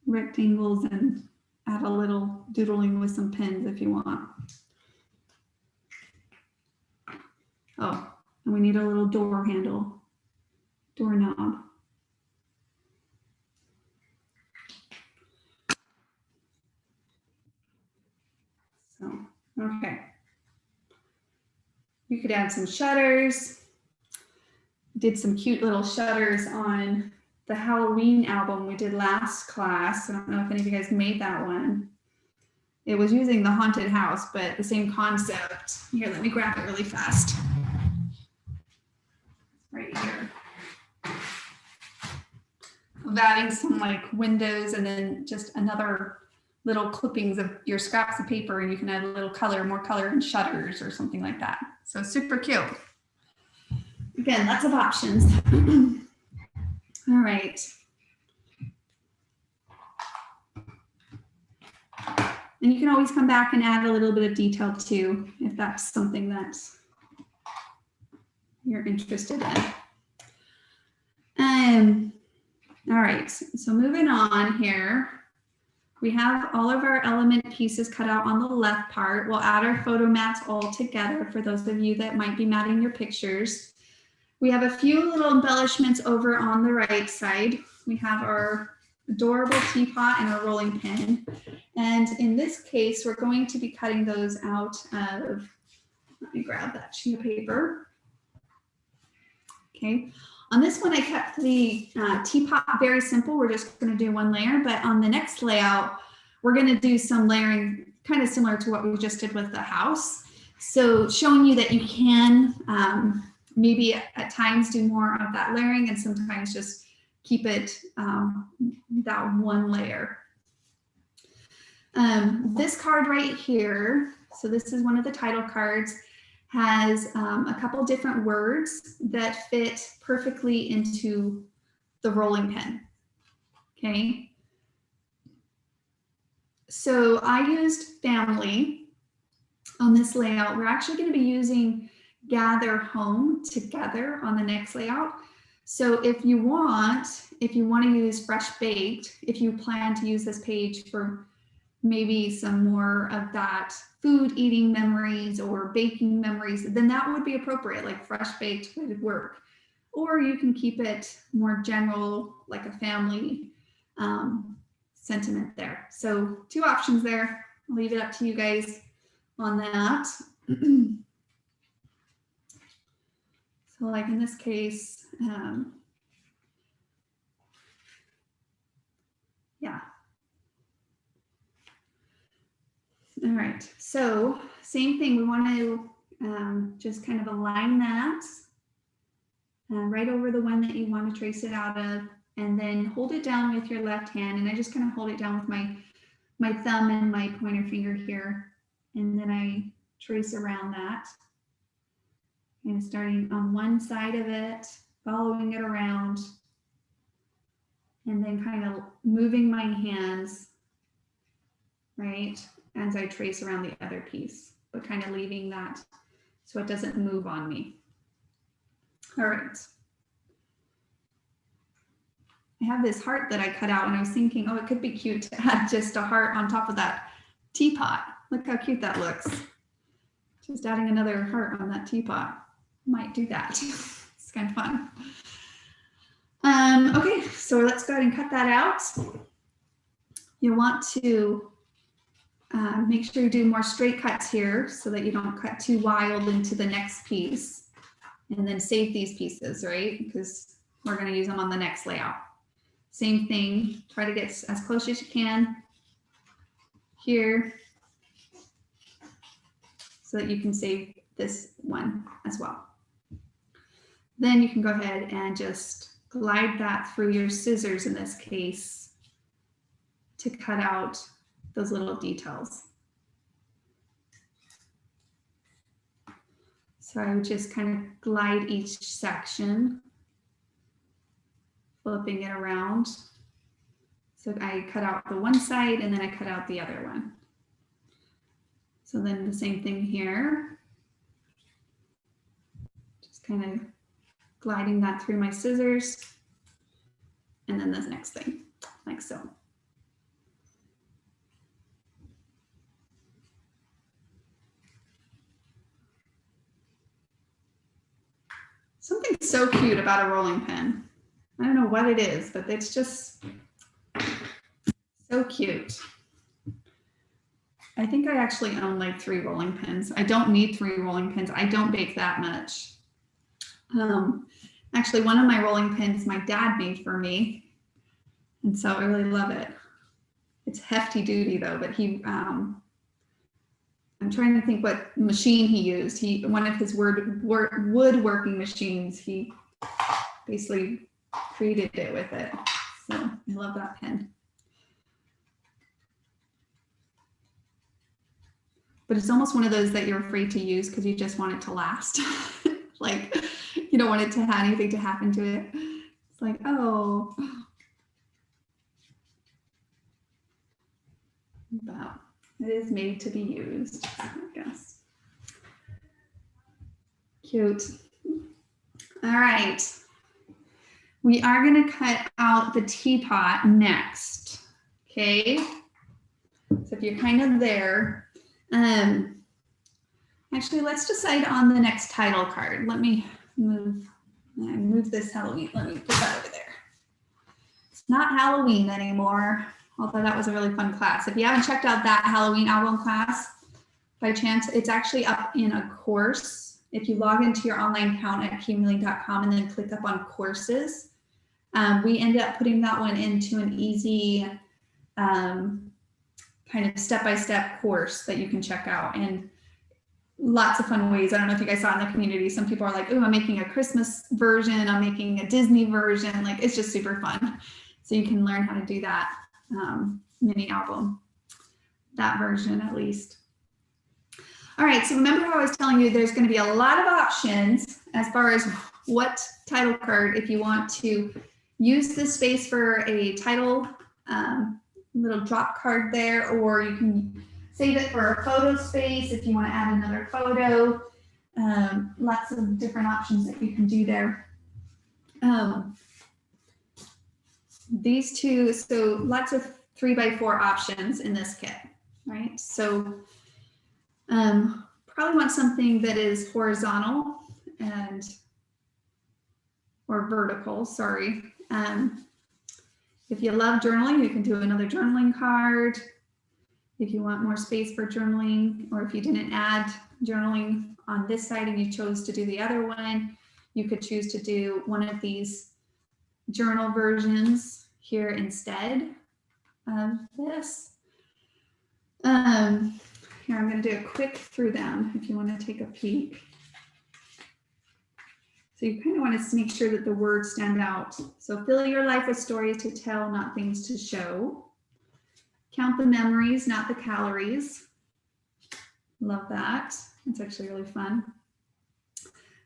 rectangles and add a little doodling with some pins if you want. Oh, and we need a little door handle, doorknob. So, okay. You could add some shutters. Did some cute little shutters on the Halloween album we did last class. I don't know if any of you guys made that one. It was using the haunted house, but the same concept. Here, let me grab it really fast. Right here. Of adding some like windows and then just another little clippings of your scraps of paper, and you can add a little color, more color and shutters or something like that. So super cute. Again, lots of options. All right. And you can always come back and add a little bit of detail too, if that's something that you're interested in. All right, so moving on here, we have all of our element pieces cut out on the left part. We'll add our photo mats all together for those of you that might be matting your pictures. We have a few little embellishments over on the right side. We have our adorable teapot and our rolling pin. And in this case, we're going to be cutting those out of, let me grab that sheet of paper. Okay, on this one, I kept the teapot very simple. We're just going to do one layer, but on the next layout, we're going to do some layering kind of similar to what we just did with the house. So showing you that you can maybe at times do more of that layering and sometimes just keep it that one layer. This card right here, so this is one of the title cards, has a couple different words that fit perfectly into the rolling pin. Okay. So I used family on this layout. We're actually going to be using gather home together on the next layout. So if you want to use fresh baked, if you plan to use this page for maybe some more of that food eating memories or baking memories, then that would be appropriate, like fresh baked would work. Or you can keep it more general, like a family sentiment there. So two options there. I'll leave it up to you guys on that. So like in this case, yeah. All All right, so same thing, we want to just kind of align that right over the one that you want to trace it out of, and then hold it down with your left hand. And I just kind of hold it down with my thumb and my pointer finger here. And then I trace around that. And starting on one side of it, following it around, and then kind of moving my hands, right, as I trace around the other piece, but kind of leaving that so it doesn't move on me. All right. I have this heart that I cut out, and I was thinking, oh, it could be cute to add just a heart on top of that teapot. Look how cute that looks. Just adding another heart on that teapot. Might do that. It's kind of fun. Okay, so let's go ahead and cut that out. You want to make sure you do more straight cuts here so that you don't cut too wild into the next piece, and then save these pieces, right? Because we're going to use them on the next layout. Same thing, try to get as close as you can here so that you can save this one as well. Then you can go ahead and just glide that through your scissors in this case to cut out those little details. So I would just kind of glide each section, flipping it around. So I cut out the one side and then I cut out the other one. So then the same thing here. Just kind of gliding that through my scissors. And then this next thing, like so. Something so cute about a rolling pin. I don't know what it is, but it's just so cute. I think I actually own like 3 rolling pins. I don't need 3 rolling pins. I don't bake that much. Actually, one of my rolling pins my dad made for me. And so I really love it. It's hefty duty though, but he, I'm trying to think what machine he used. One of his woodworking machines, he basically created it with it. So I love that pen. But it's almost one of those that you're afraid to use because you just want it to last. Like you don't want it to have anything to happen to it. It's like, oh. But it is made to be used, I guess. Cute. All right. We are going to cut out the teapot next. Okay. So if you're kind of there, actually, let's decide on the next title card. Let me move this Halloween. Let me put that over there. It's not Halloween anymore, although that was a really fun class. If you haven't checked out that Halloween album class, by chance, it's actually up in a course. If you log into your online account at keymealing.com and then click up on courses, we ended up putting that one into an easy kind of step-by-step course that you can check out, and lots of fun ways. I don't know if you guys saw in the community, some people are like, oh, I'm making a Christmas version, I'm making a Disney version. Like, it's just super fun. So you can learn how to do that mini album, that version at least. All right, so remember how I was telling you there's going to be a lot of options as far as what title card, if you want to use this space for a title little drop card there, or you can save it for a photo space if you want to add another photo. Lots of different options that you can do there. These two, so lots of 3x4 options in this kit, right? So probably want something that is horizontal or vertical, sorry. If you love journaling, you can do another journaling card. If you want more space for journaling, or if you didn't add journaling on this side and you chose to do the other one, you could choose to do one of these journal versions here instead of this. here, I'm going to do a quick through them if you want to take a peek. So you kind of want to make sure that the words stand out. So fill your life with stories to tell, not things to show. Count the memories, not the calories. Love that. It's actually really fun.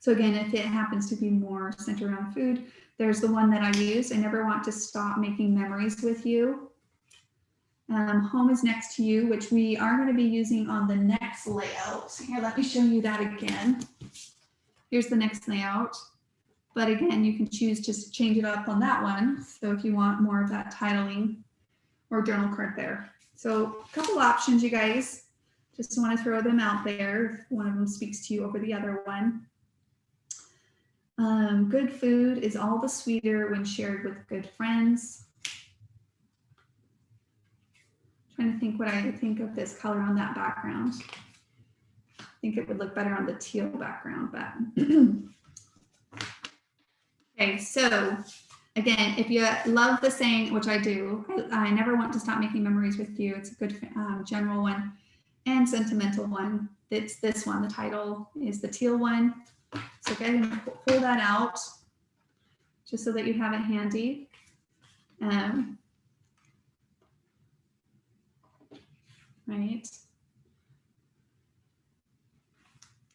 So again, if it happens to be more centered around food, there's the one that I use. I never want to stop making memories with you. Home is next to you, which we are going to be using on the next layout. Here, let me show you that again. Here's the next layout. But again, you can choose to change it up on that one. So if you want more of that titling or journal card there. So a couple options, you guys. Just want to throw them out there. If one of them speaks to you over the other one. Good food is all the sweeter when shared with good friends. Trying to think what I think of this color on that background. I think it would look better on the teal background, but okay, so again, if you love the saying, which I do, I never want to stop making memories with you. It's a good general one and sentimental one. It's this one. The title is the teal one. So go ahead and pull that out just so that you have it handy. Right.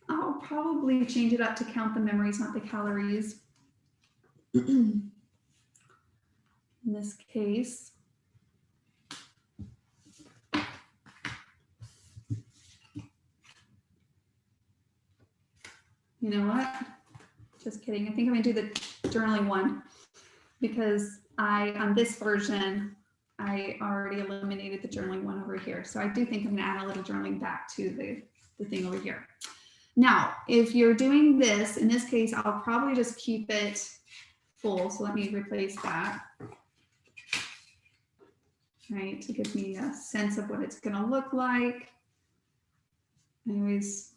I'll probably change it up to count the memories, not the calories. In this case. You know what? Just kidding. I think I'm gonna do the journaling one because on this version, I already eliminated the journaling one over here. So I do think I'm gonna add a little journaling back to the thing over here. Now, if you're doing this, in this case, I'll probably just keep it full. So let me replace that. Right, to give me a sense of what it's gonna look like. I always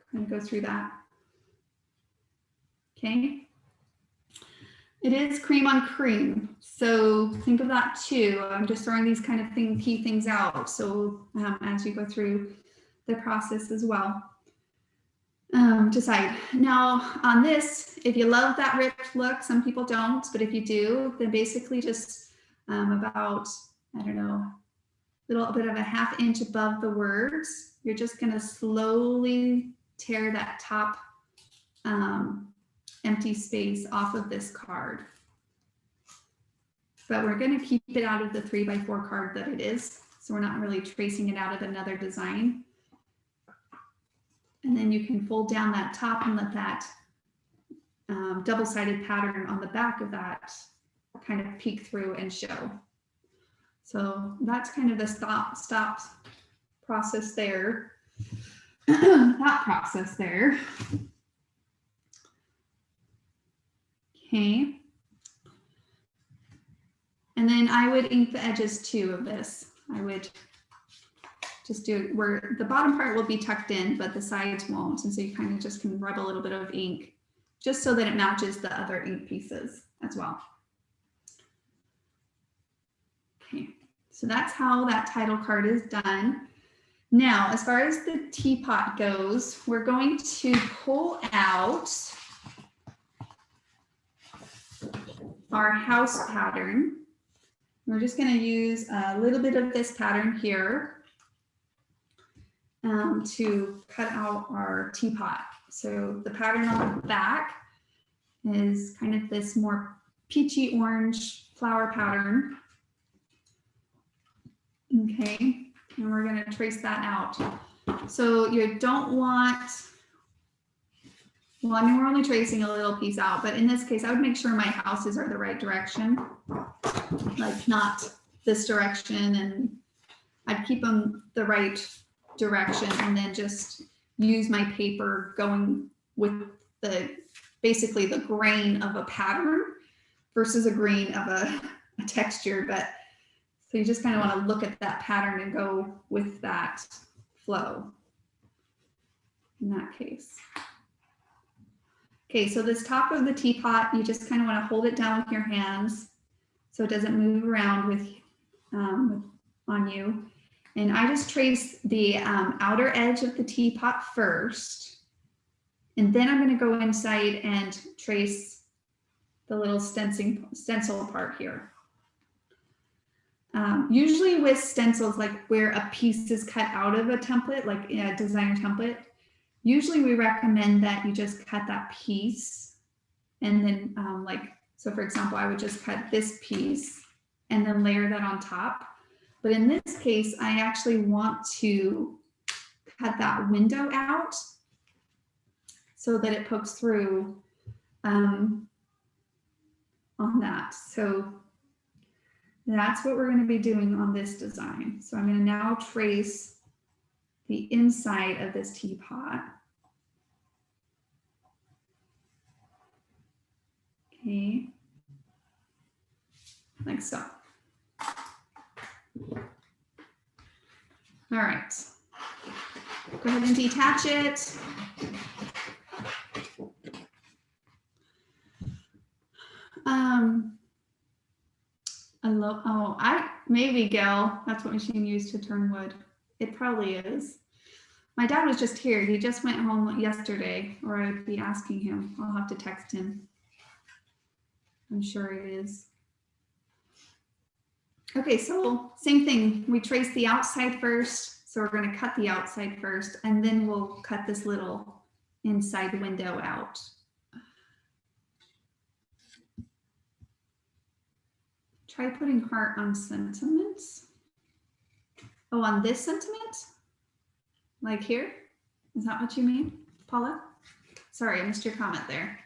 kind of go through that. Okay. It is cream on cream. So think of that too. I'm just throwing these kind of key things out. So as you go through the process as well, decide. Now on this, if you love that ripped look, some people don't, but if you do, then basically just about, I don't know, a little bit of a ½ inch above the words, you're just gonna slowly tear that top empty space off of this card. But we're going to keep it out of the 3x4 card that it is. So we're not really tracing it out of another design. And then you can fold down that top and let that double-sided pattern on the back of that kind of peek through and show. So that's kind of the stop process there. That process there. Okay. And then I would ink the edges too of this. I would just do it where the bottom part will be tucked in, but the sides won't. And so you kind of just can rub a little bit of ink just so that it matches the other ink pieces as well. Okay, so that's how that title card is done. Now, as far as the teapot goes, we're going to pull out our house pattern. We're just going to use a little bit of this pattern here to cut out our teapot. So the pattern on the back is kind of this more peachy orange flower pattern. Okay, and we're going to trace that out. So you don't want, well, I mean, we're only tracing a little piece out, but in this case, I would make sure my houses are the right direction, like not this direction, and I'd keep them the right direction and then just use my paper going with basically the grain of a pattern versus a grain of a texture. But so you just kind of want to look at that pattern and go with that flow in that case. Okay, so this top of the teapot, you just kind of want to hold it down with your hands so it doesn't move around on you. And I just trace the outer edge of the teapot first. And then I'm going to go inside and trace the little stencil part here. Usually with stencils, like where a piece is cut out of a template, like a designer template, usually we recommend that you just cut that piece. And then so for example, I would just cut this piece and then layer that on top. But in this case, I actually want to cut that window out so that it pokes through on that. So that's what we're going to be doing on this design. So I'm going to now trace the inside of this teapot. Okay, like so. All right, go ahead and detach it. Maybe Gail, that's what machine used to turn wood. It probably is. My dad was just here. He just went home yesterday, or I'd be asking him. I'll have to text him. I'm sure it is. Okay, so same thing. We trace the outside first. So we're going to cut the outside first, and then we'll cut this little inside window out. Try putting heart on sentiments. Oh, on this sentiment? Like here? Is that what you mean, Paula? Sorry, I missed your comment there.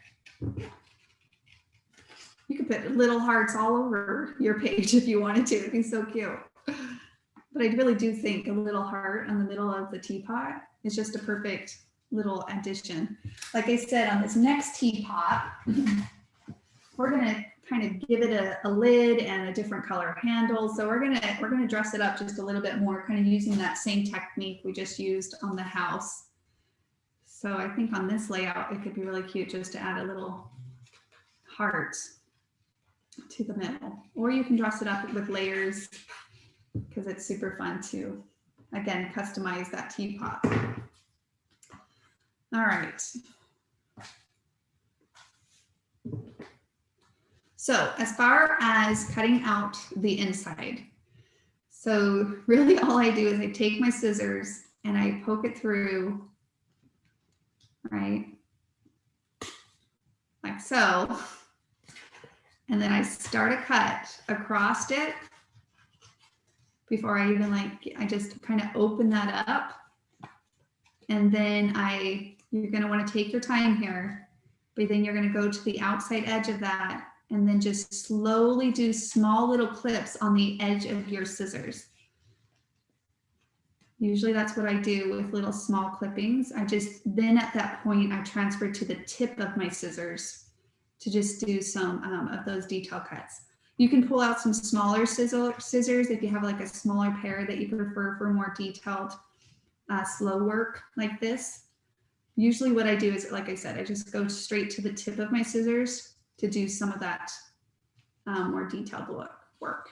You could put little hearts all over your page if you wanted to. It'd be so cute. But I really do think a little heart in the middle of the teapot is just a perfect little addition. Like I said, on this next teapot, we're gonna kind of give it a lid and a different color handle. So we're gonna dress it up just a little bit more, kind of using that same technique we just used on the house. So I think on this layout, it could be really cute just to add a little heart to the middle. Or you can dress it up with layers because it's super fun to, again, customize that teapot. All right. So as far as cutting out the inside, so really all I do is I take my scissors and I poke it through, right? Like so. And then I start a cut across it before I even I just kind of open that up. And then you're gonna wanna take your time here, but then you're gonna go to the outside edge of that and then just slowly do small little clips on the edge of your scissors. Usually that's what I do with little small clippings. Then at that point, I transfer to the tip of my scissors to just do some of those detail cuts. You can pull out some smaller scissors if you have like a smaller pair that you prefer for more detailed slow work like this. Usually what I do is, like I said, I just go straight to the tip of my scissors to do some of that more detailed work.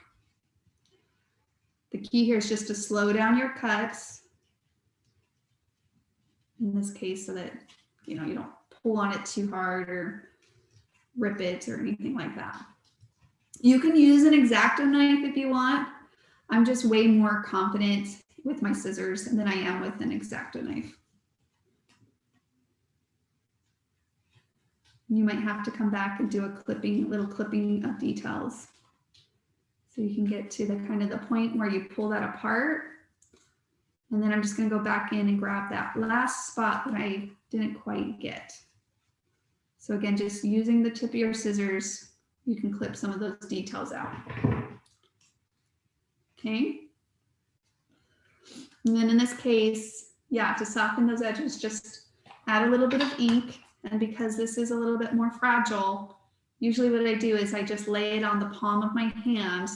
The key here is just to slow down your cuts in this case so that you don't pull on it too hard or rip it or anything like that. You can use an X-Acto knife if you want. I'm just way more confident with my scissors than I am with an X-Acto knife. You might have to come back and do a little clipping of details. So you can get to the kind of the point where you pull that apart. And then I'm just gonna go back in and grab that last spot that I didn't quite get. So again, just using the tip of your scissors, you can clip some of those details out. Okay. And then in this case, yeah, to soften those edges, just add a little bit of ink. And because this is a little bit more fragile, usually what I do is I just lay it on the palm of my hand,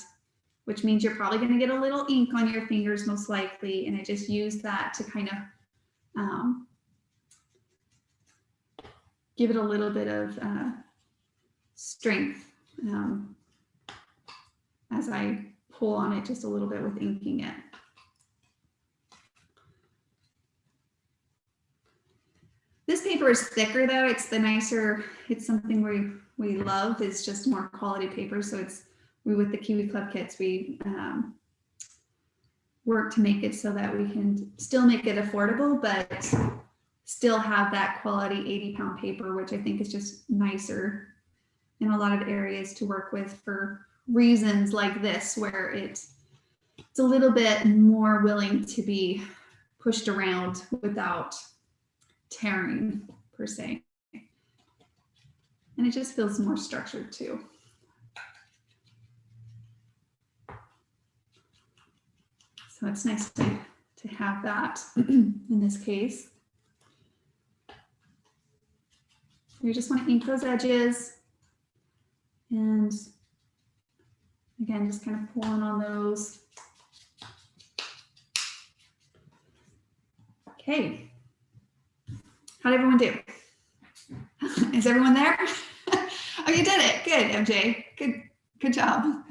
which means you're probably going to get a little ink on your fingers most likely. And I just use that to kind of give it a little bit of strength as I pull on it just a little bit with inking it. paper is thicker though, it's the nicer, it's something we love. It's just more quality paper. So with the Kiwi Club kits, we work to make it so that we can still make it affordable, but still have that quality 80-pound paper, which I think is just nicer in a lot of areas to work with for reasons like this, where it's a little bit more willing to be pushed around without tearing per se. And it just feels more structured too. So it's nice to have that in this case. You just want to ink those edges. And again, just kind of pulling on those. Okay. How did everyone do? Is everyone there? Oh, you did it. Good, MJ. Good job.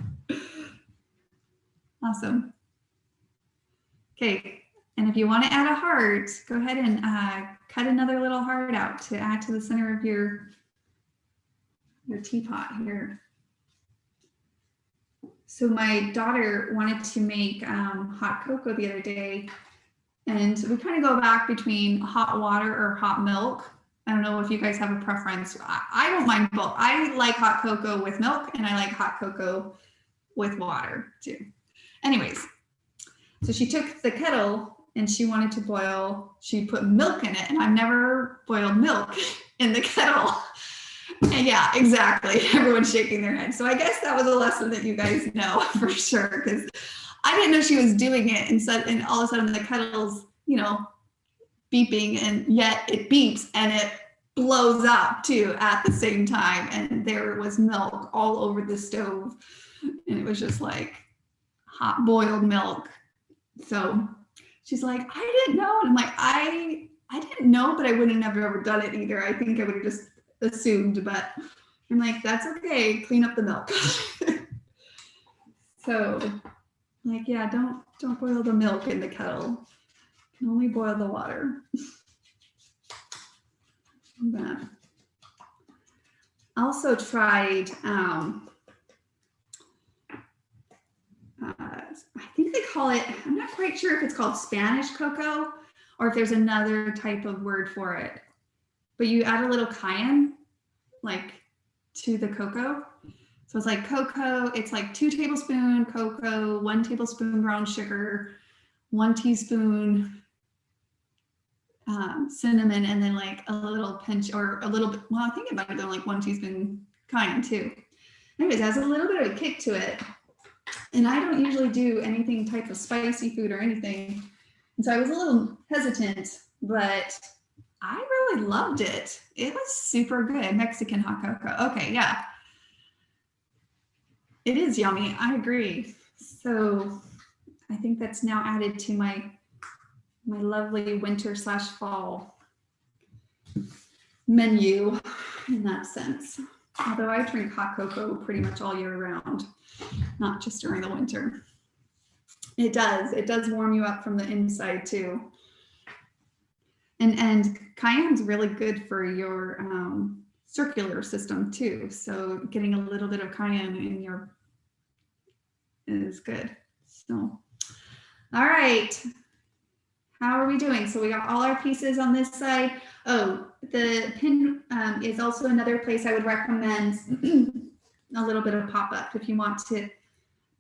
Awesome. Okay, and if you want to add a heart, go ahead and cut another little heart out to add to the center of your teapot here. So my daughter wanted to make hot cocoa the other day, and we kind of go back between hot water or hot milk. I don't know if you guys have a preference. I don't mind both. I like hot cocoa with milk, and I like hot cocoa with water too. Anyways, so she took the kettle and she wanted to boil, she put milk in it, and I've never boiled milk in the kettle. And yeah, exactly. Everyone's shaking their head. So I guess that was a lesson that you guys know for sure, because I didn't know she was doing it. And all of a sudden the kettle's, you know, beeping, and yet it beeps and it blows up too at the same time. And there was milk all over the stove. And it was just like hot boiled milk. So she's like, I didn't know. And I'm like, I didn't know, but I would have never ever done it either. I think I would have just assumed, but I'm like, that's okay. Clean up the milk. So like, yeah, don't boil the milk in the kettle. You can only boil the water. But also tried, I think they call it, I'm not quite sure if it's called Spanish cocoa or if there's another type of word for it, but you add a little cayenne like to the cocoa. So it's like cocoa, it's like 2 tablespoons cocoa, 1 tablespoon brown sugar, 1 teaspoon cinnamon, and then like a little pinch or a little bit, well, I think it might have been like 1 teaspoon cayenne too. Anyways, it has a little bit of a kick to it. And I don't usually do anything type of spicy food or anything. And so I was a little hesitant, but I really loved it. It was super good. Mexican hot cocoa. Okay, yeah. It is yummy. I agree. So I think that's now added to my lovely winter/fall menu in that sense. Although I drink hot cocoa pretty much all year round, not just during the winter. It does warm you up from the inside too. And cayenne's really good for your circular system too. So getting a little bit of cayenne in your is good. So, all right. How are we doing? So we got all our pieces on this side. Oh, the pin is also another place I would recommend a little bit of pop-up if you want to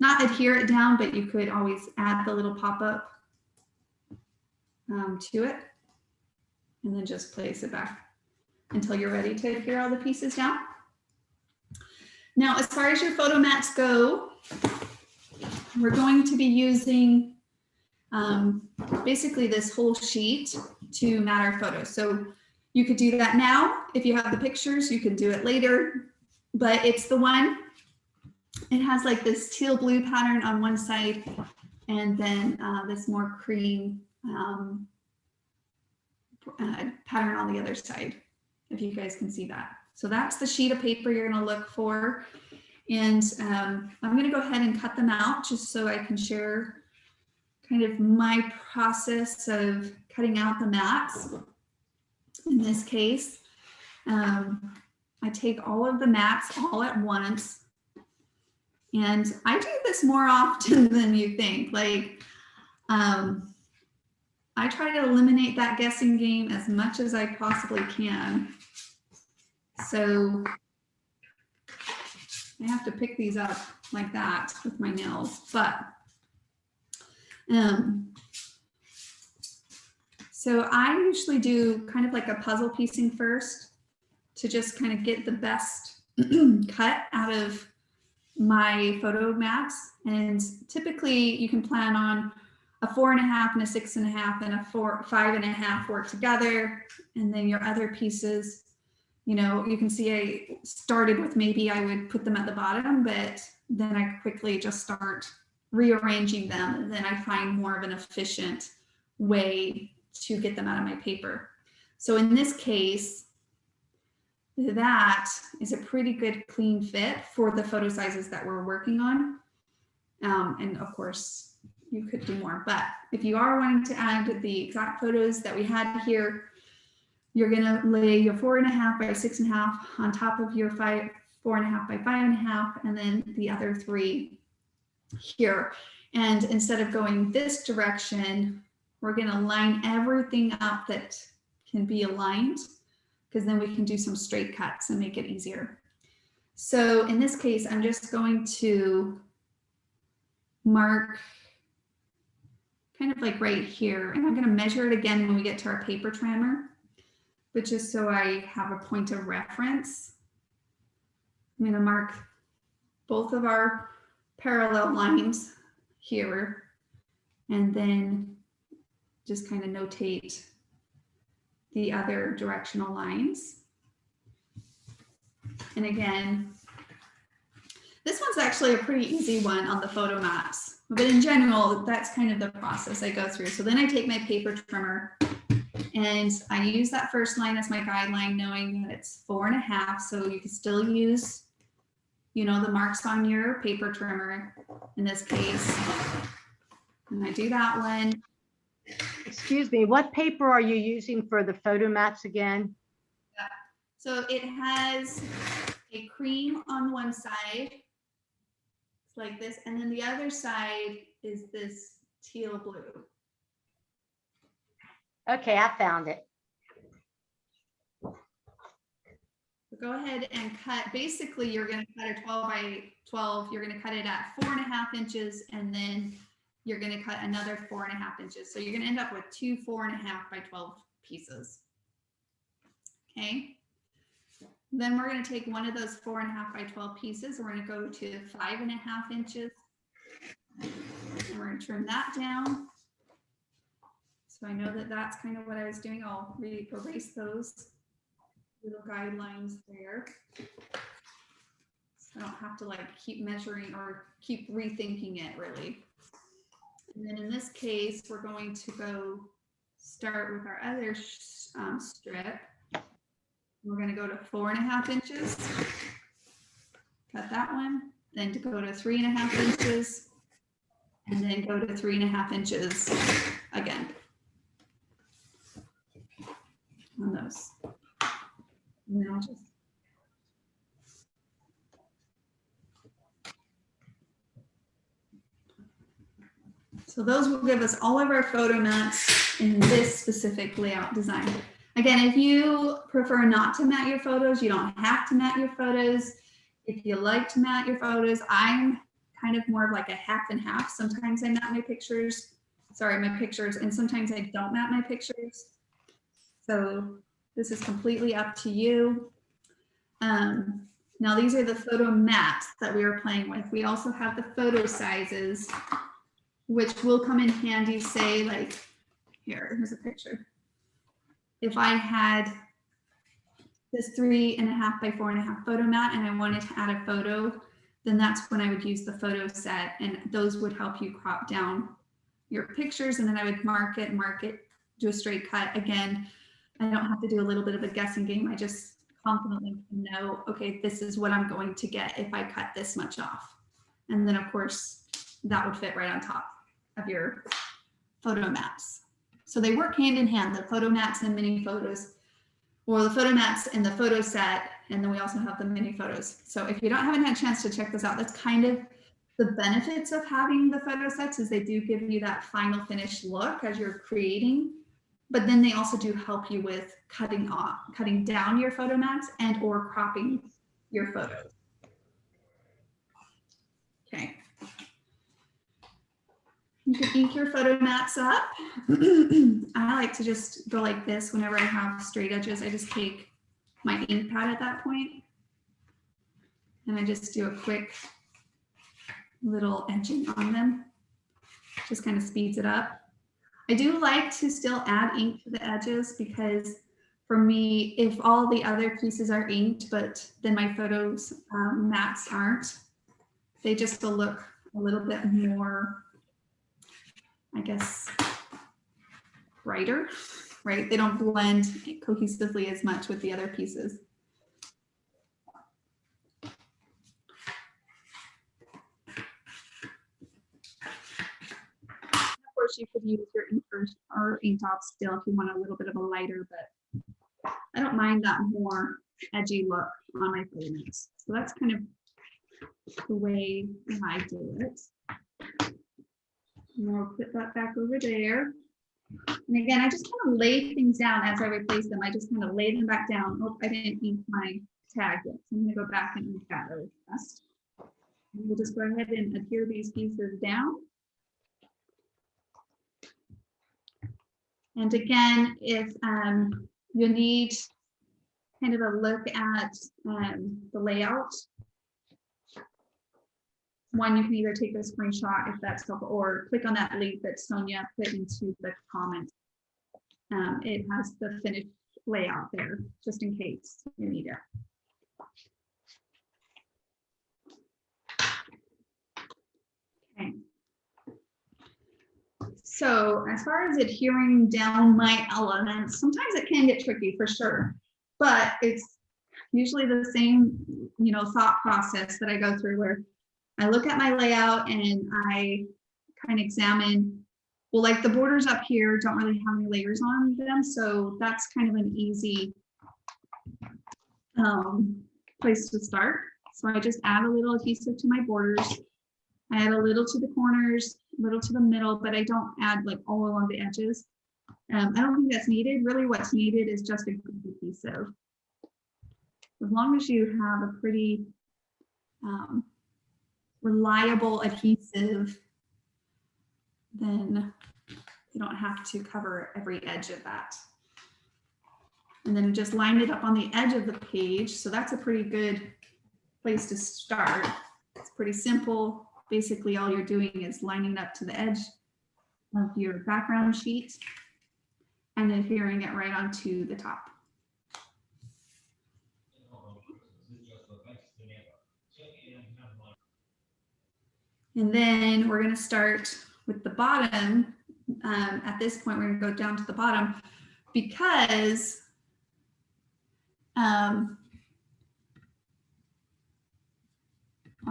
not adhere it down, but you could always add the little pop-up to it and then just place it back until you're ready to adhere all the pieces down. Now, as far as your photo mats go, we're going to be using basically this whole sheet to mat our photos. So you could do that now. If you have the pictures, you can do it later, but it's the one, it has like this teal blue pattern on one side and then this more cream pattern on the other side, if you guys can see that. So that's the sheet of paper you're going to look for. And I'm going to go ahead and cut them out just so I can share kind of my process of cutting out the mats. In this case, I take all of the mats all at once. And I do this more often than you think. Like, I try to eliminate that guessing game as much as I possibly can. So I have to pick these up like that with my nails, but so I usually do kind of like a puzzle piecing first to just kind of get the best cut out of my photo mats. And typically you can plan on a 4.5 and a 6.5 and a 5.5 work together. And then your other pieces, you know, you can see I started with maybe I would put them at the bottom, but then I quickly just start rearranging them. And then I find more of an efficient way to get them out of my paper. So in this case, that is a pretty good clean fit for the photo sizes that we're working on. And of course, you could do more, but if you are wanting to add the exact photos that we had here, you're gonna lay your 4.5 by 6.5 on top of your 4.5 by 5.5, and then the other 3 here. And instead of going this direction, we're gonna line everything up that can be aligned, because then we can do some straight cuts and make it easier. So in this case, I'm just going to mark kind of like right here, and I'm going to measure it again when we get to our paper trimmer, but just so I have a point of reference, I'm going to mark both of our parallel lines here, and then just kind of notate the other directional lines. And again, this one's actually a pretty easy one on the photo mats, but in general, that's kind of the process I go through. So then I take my paper trimmer and I use that first line as my guideline, knowing that it's 4.5. So you can still use, you know, the marks on your paper trimmer in this case. And I do that one. Excuse me, what paper are you using for the photo mats again? So it has a cream on one side, it's like this, and then the other side is this teal blue. Okay, I found it. So go ahead and cut. Basically, you're going to cut a 12 by 12. You're going to cut it at 4.5 inches, and then you're going to cut another 4.5 inches. So you're going to end up with 2 4.5 by 12 pieces. Okay. Then we're going to take one of those 4.5 by 12 pieces. We're going to go to 5.5 inches. And we're going to trim that down. So I know that that's kind of what I was doing. I'll erase those little guidelines there. So I don't have to like keep measuring or keep rethinking it really. And then in this case, we're going to go start with our other strip. We're going to go to 4.5 inches, cut that one, then to go to 3.5 inches, and then go to 3.5 inches again on those. And then I'll just so those will give us all of our photo mats in this specific layout design. Again, if you prefer not to mat your photos, you don't have to mat your photos. If you like to mat your photos, I'm kind of more of like a half and half. Sometimes I mat my pictures, and sometimes I don't mat my pictures. So this is completely up to you. Now these are the photo mats that we are playing with. We also have the photo sizes, which will come in handy, say like, here's a picture. If I had this 3.5 by 4.5 photo mat and I wanted to add a photo, then that's when I would use the photo set, and those would help you crop down your pictures. And then I would mark it, do a straight cut. Again, I don't have to do a little bit of a guessing game. I just confidently know, okay, this is what I'm going to get if I cut this much off. And then of course that would fit right on top of your photo mats. So they work hand in hand, the photo mats and mini photos. or the photo mats and the photo set. And then we also have the mini photos. So if you haven't had a chance to check this out, that's kind of the benefits of having the photo sets, is they do give you that final finished look as you're creating, but then they also do help you with cutting down your photo mats and or cropping your photos. Okay. You can ink your photo mats up. I like to just go like this whenever I have straight edges. I just take my ink pad at that point and I just do a quick little edging on them. Just kind of speeds it up. I do like to still add ink to the edges because for me, if all the other pieces are inked, but then my photos mats aren't, they just will look a little bit more, I guess, brighter, right? They don't blend cohesively as much with the other pieces. Of course, you could use your inkers or ink dots still if you want a little bit of a lighter, but I don't mind that more edgy look on my photo mats. So that's kind of the way I do it. And I'll put that back over there. And again, I just kind of lay things down as I replace them. I just kind of lay them back down. Oh, I didn't ink my tag yet. So I'm going to go back and ink that really fast. And we'll just go ahead and adhere these pieces down. And again, if you need kind of a look at the layout, one, you can either take a screenshot if that's helpful, or click on that link that Sonia put into the comments. It has the finished layout there, just in case you need it. Okay. So as far as adhering down my elements, sometimes it can get tricky for sure, but it's usually the same, thought process that I go through, where I look at my layout and I kind of examine, well, like the borders up here don't really have any layers on them. So that's kind of an easy place to start. So I just add a little adhesive to my borders. I add a little to the corners, a little to the middle, but I don't add like all along the edges. I don't think that's needed. Really what's needed is just a good adhesive. As long as you have a pretty reliable adhesive, then you don't have to cover every edge of that. And then just line it up on the edge of the page. So that's a pretty good place to start. It's pretty simple. Basically, all you're doing is lining up to the edge of your background sheet and adhering it right onto the top. And then we're going to start with the bottom. At this point, we're going to go down to the bottom because I'm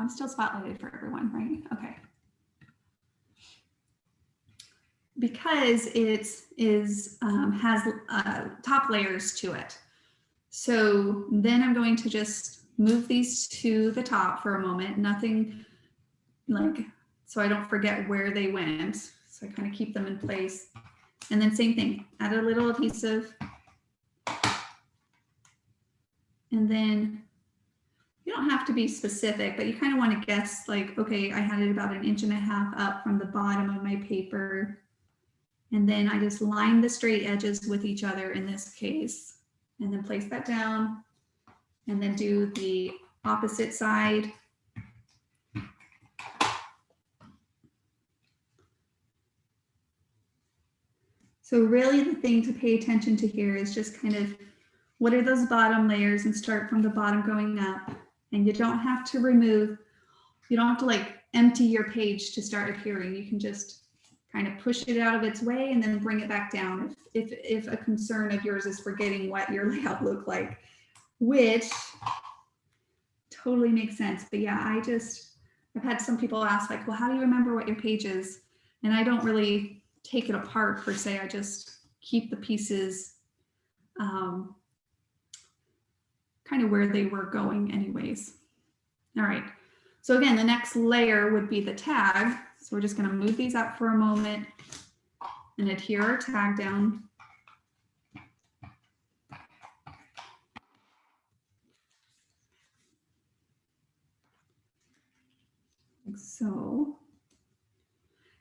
still spotlighted for everyone, right? Okay. Because it has top layers to it. So then I'm going to just move these to the top for a moment. Nothing so I don't forget where they went. So I kind of keep them in place. And then same thing, add a little adhesive. And then you don't have to be specific, but you kind of want to guess like, okay, I had it about 1.5 inches up from the bottom of my paper. And then I just line the straight edges with each other in this case, and then place that down and then do the opposite side. So really the thing to pay attention to here is just kind of what are those bottom layers, and start from the bottom going up. And you don't have to like empty your page to start adhering. You can just kind of push it out of its way and then bring it back down if a concern of yours is forgetting what your layout looked like, which totally makes sense. But yeah, I've had some people ask like, well, how do you remember what your page is? And I don't really take it apart per se. I just keep the pieces kind of where they were going anyways. All right. So again, the next layer would be the tag. So we're just going to move these up for a moment and adhere our tag down. Like so.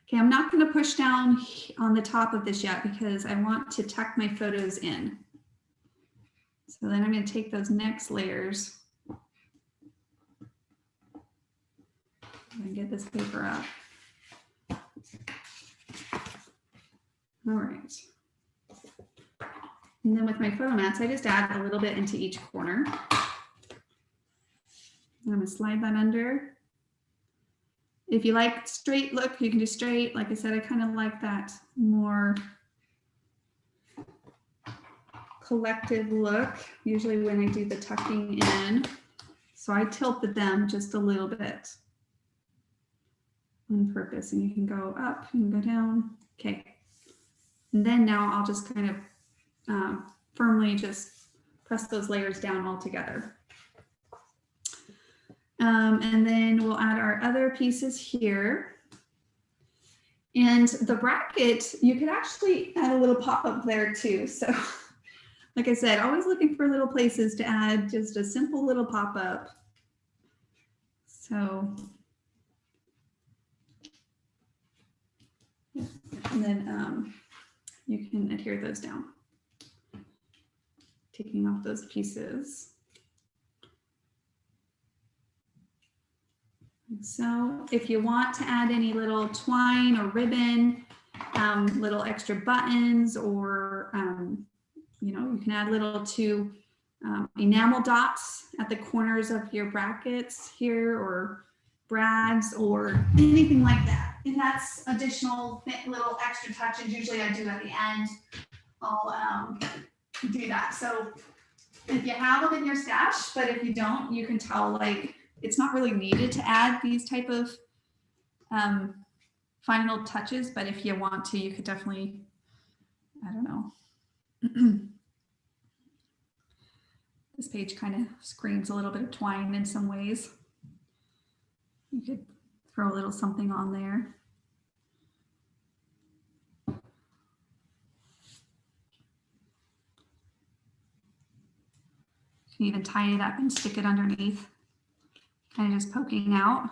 Okay, I'm not going to push down on the top of this yet because I want to tuck my photos in. So then I'm going to take those next layers and get this paper up. All right. And then with my photo mats, I just add a little bit into each corner. I'm going to slide that under. If you like straight look, you can do straight. Like I said, I kind of like that more collective look, usually when I do the tucking in. So I tilted them just a little bit on purpose, and you can go up, you can go down. Okay. And then now I'll just kind of firmly just press those layers down all together. And then we'll add our other pieces here. And the bracket, you could actually add a little pop-up there too. So like I said, always looking for little places to add just a simple little pop-up. So, and then you can adhere those down, taking off those pieces. So if you want to add any little twine or ribbon, little extra buttons, or you know, you can add little two enamel dots at the corners of your brackets here, or brads, or anything like that. And that's additional little extra touches. Usually I do at the end. I'll do that. So if you have them in your stash, but if you don't, you can tell like it's not really needed to add these type of final touches, but if you want to, you could definitely, I don't know. This page kind of screams a little bit of twine in some ways. You could throw a little something on there. You can even tie it up and stick it underneath, kind of just poking out.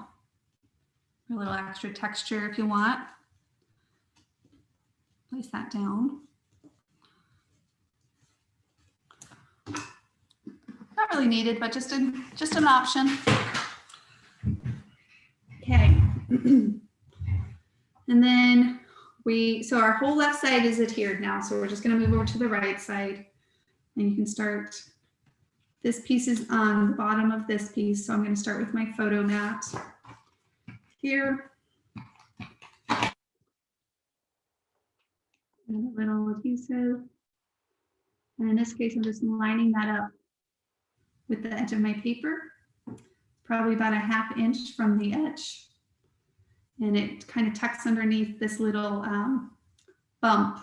A little extra texture if you want. Place that down. Not really needed, but just an option. Okay. And then so our whole left side is adhered now. So we're just going to move over to the right side, and you can start. This piece is on the bottom of this piece. So I'm going to start with my photo mat here. And a little adhesive. And in this case, I'm just lining that up with the edge of my paper, probably about a ½ inch from the edge. And it kind of tucks underneath this little bump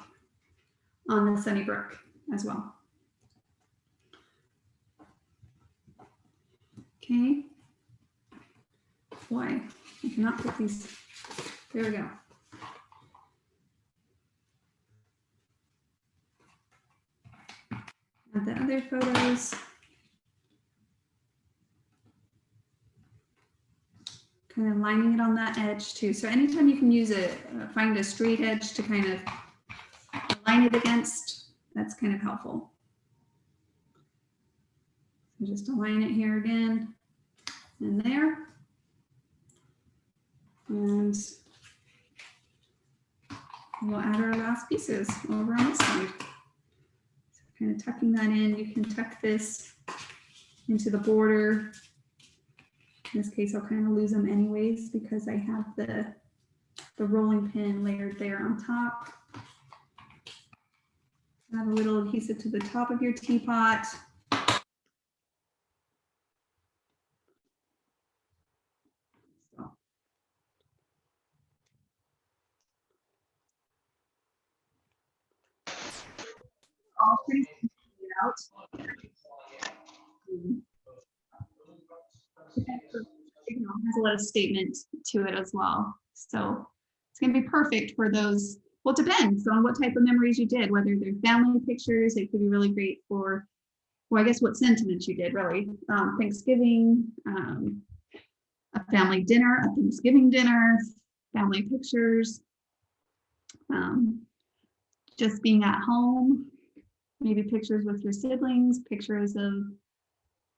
on the Sunnybrook as well. Okay. Boy, I cannot put these. There we go. Add the other photos. Kind of lining it on that edge too. So anytime you can use find a straight edge to kind of line it against, that's kind of helpful. So just align it here again and there. And we'll add our last pieces over on this side. So kind of tucking that in. You can tuck this into the border. In this case, I'll kind of lose them anyways because I have the rolling pin layered there on top. Add a little adhesive to the top of your teapot. So. All pretty out. Has a lot of statement to it as well. So it's going to be perfect for those. Well, it depends on what type of memories you did, whether they're family pictures. It could be really great for, well, I guess what sentiments you did, really. Thanksgiving, a family dinner, a Thanksgiving dinner, family pictures, just being at home, maybe pictures with your siblings, pictures of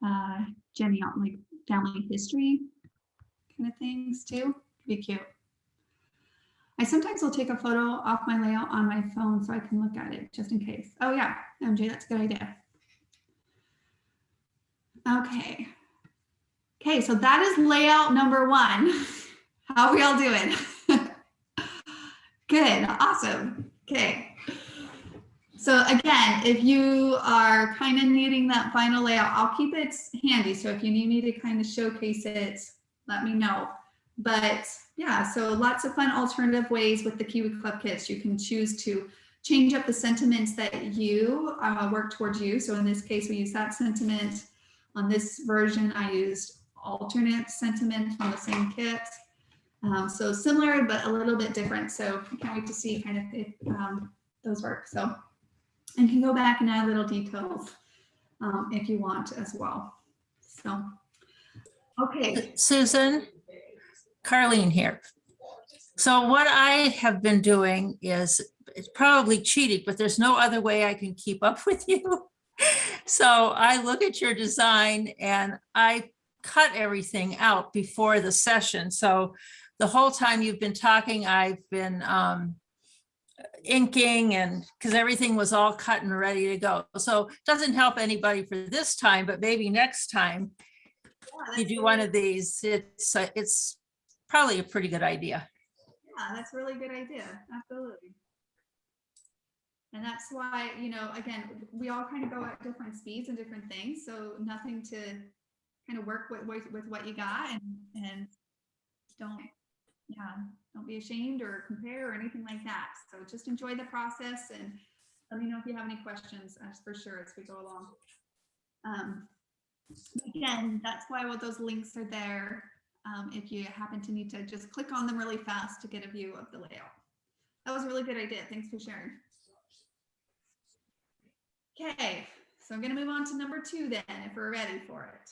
like family history kind of things too. Be cute. I sometimes will take a photo off my layout on my phone so I can look at it just in case. Oh yeah, MJ, that's a good idea. Okay. Okay, so that is layout number 1. How are we all doing? Good, awesome. Okay. So again, if you are kind of needing that final layout, I'll keep it handy. So if you need me to kind of showcase it, let me know. But yeah, so lots of fun alternative ways with the Kiwi Club kits. You can choose to change up the sentiments that you work towards you. So in this case, we use that sentiment. On this version, I used alternate sentiment from the same kit. So similar, but a little bit different. So I can't wait to see kind of if those work. So, and can go back and add little details if you want as well. So, okay. Susan, Carlene here. So what I have been doing is, it's probably cheating, but there's no other way I can keep up with you. So I look at your design and I cut everything out before the session. So the whole time you've been talking, I've been inking, and because everything was all cut and ready to go. So it doesn't help anybody for this time, but maybe next time you do one of these, it's probably a pretty good idea. Yeah, that's a really good idea. Absolutely. And that's why, you know, again, we all kind of go at different speeds and different things. So nothing to kind of work with what you got, and don't be ashamed or compare or anything like that. So just enjoy the process and let me know if you have any questions, for sure, as we go along. Again, that's why those links are there. If you happen to need to just click on them really fast to get a view of the layout. That was a really good idea. Thanks for sharing. Okay, so I'm going to move on to number 2 then, if we're ready for it.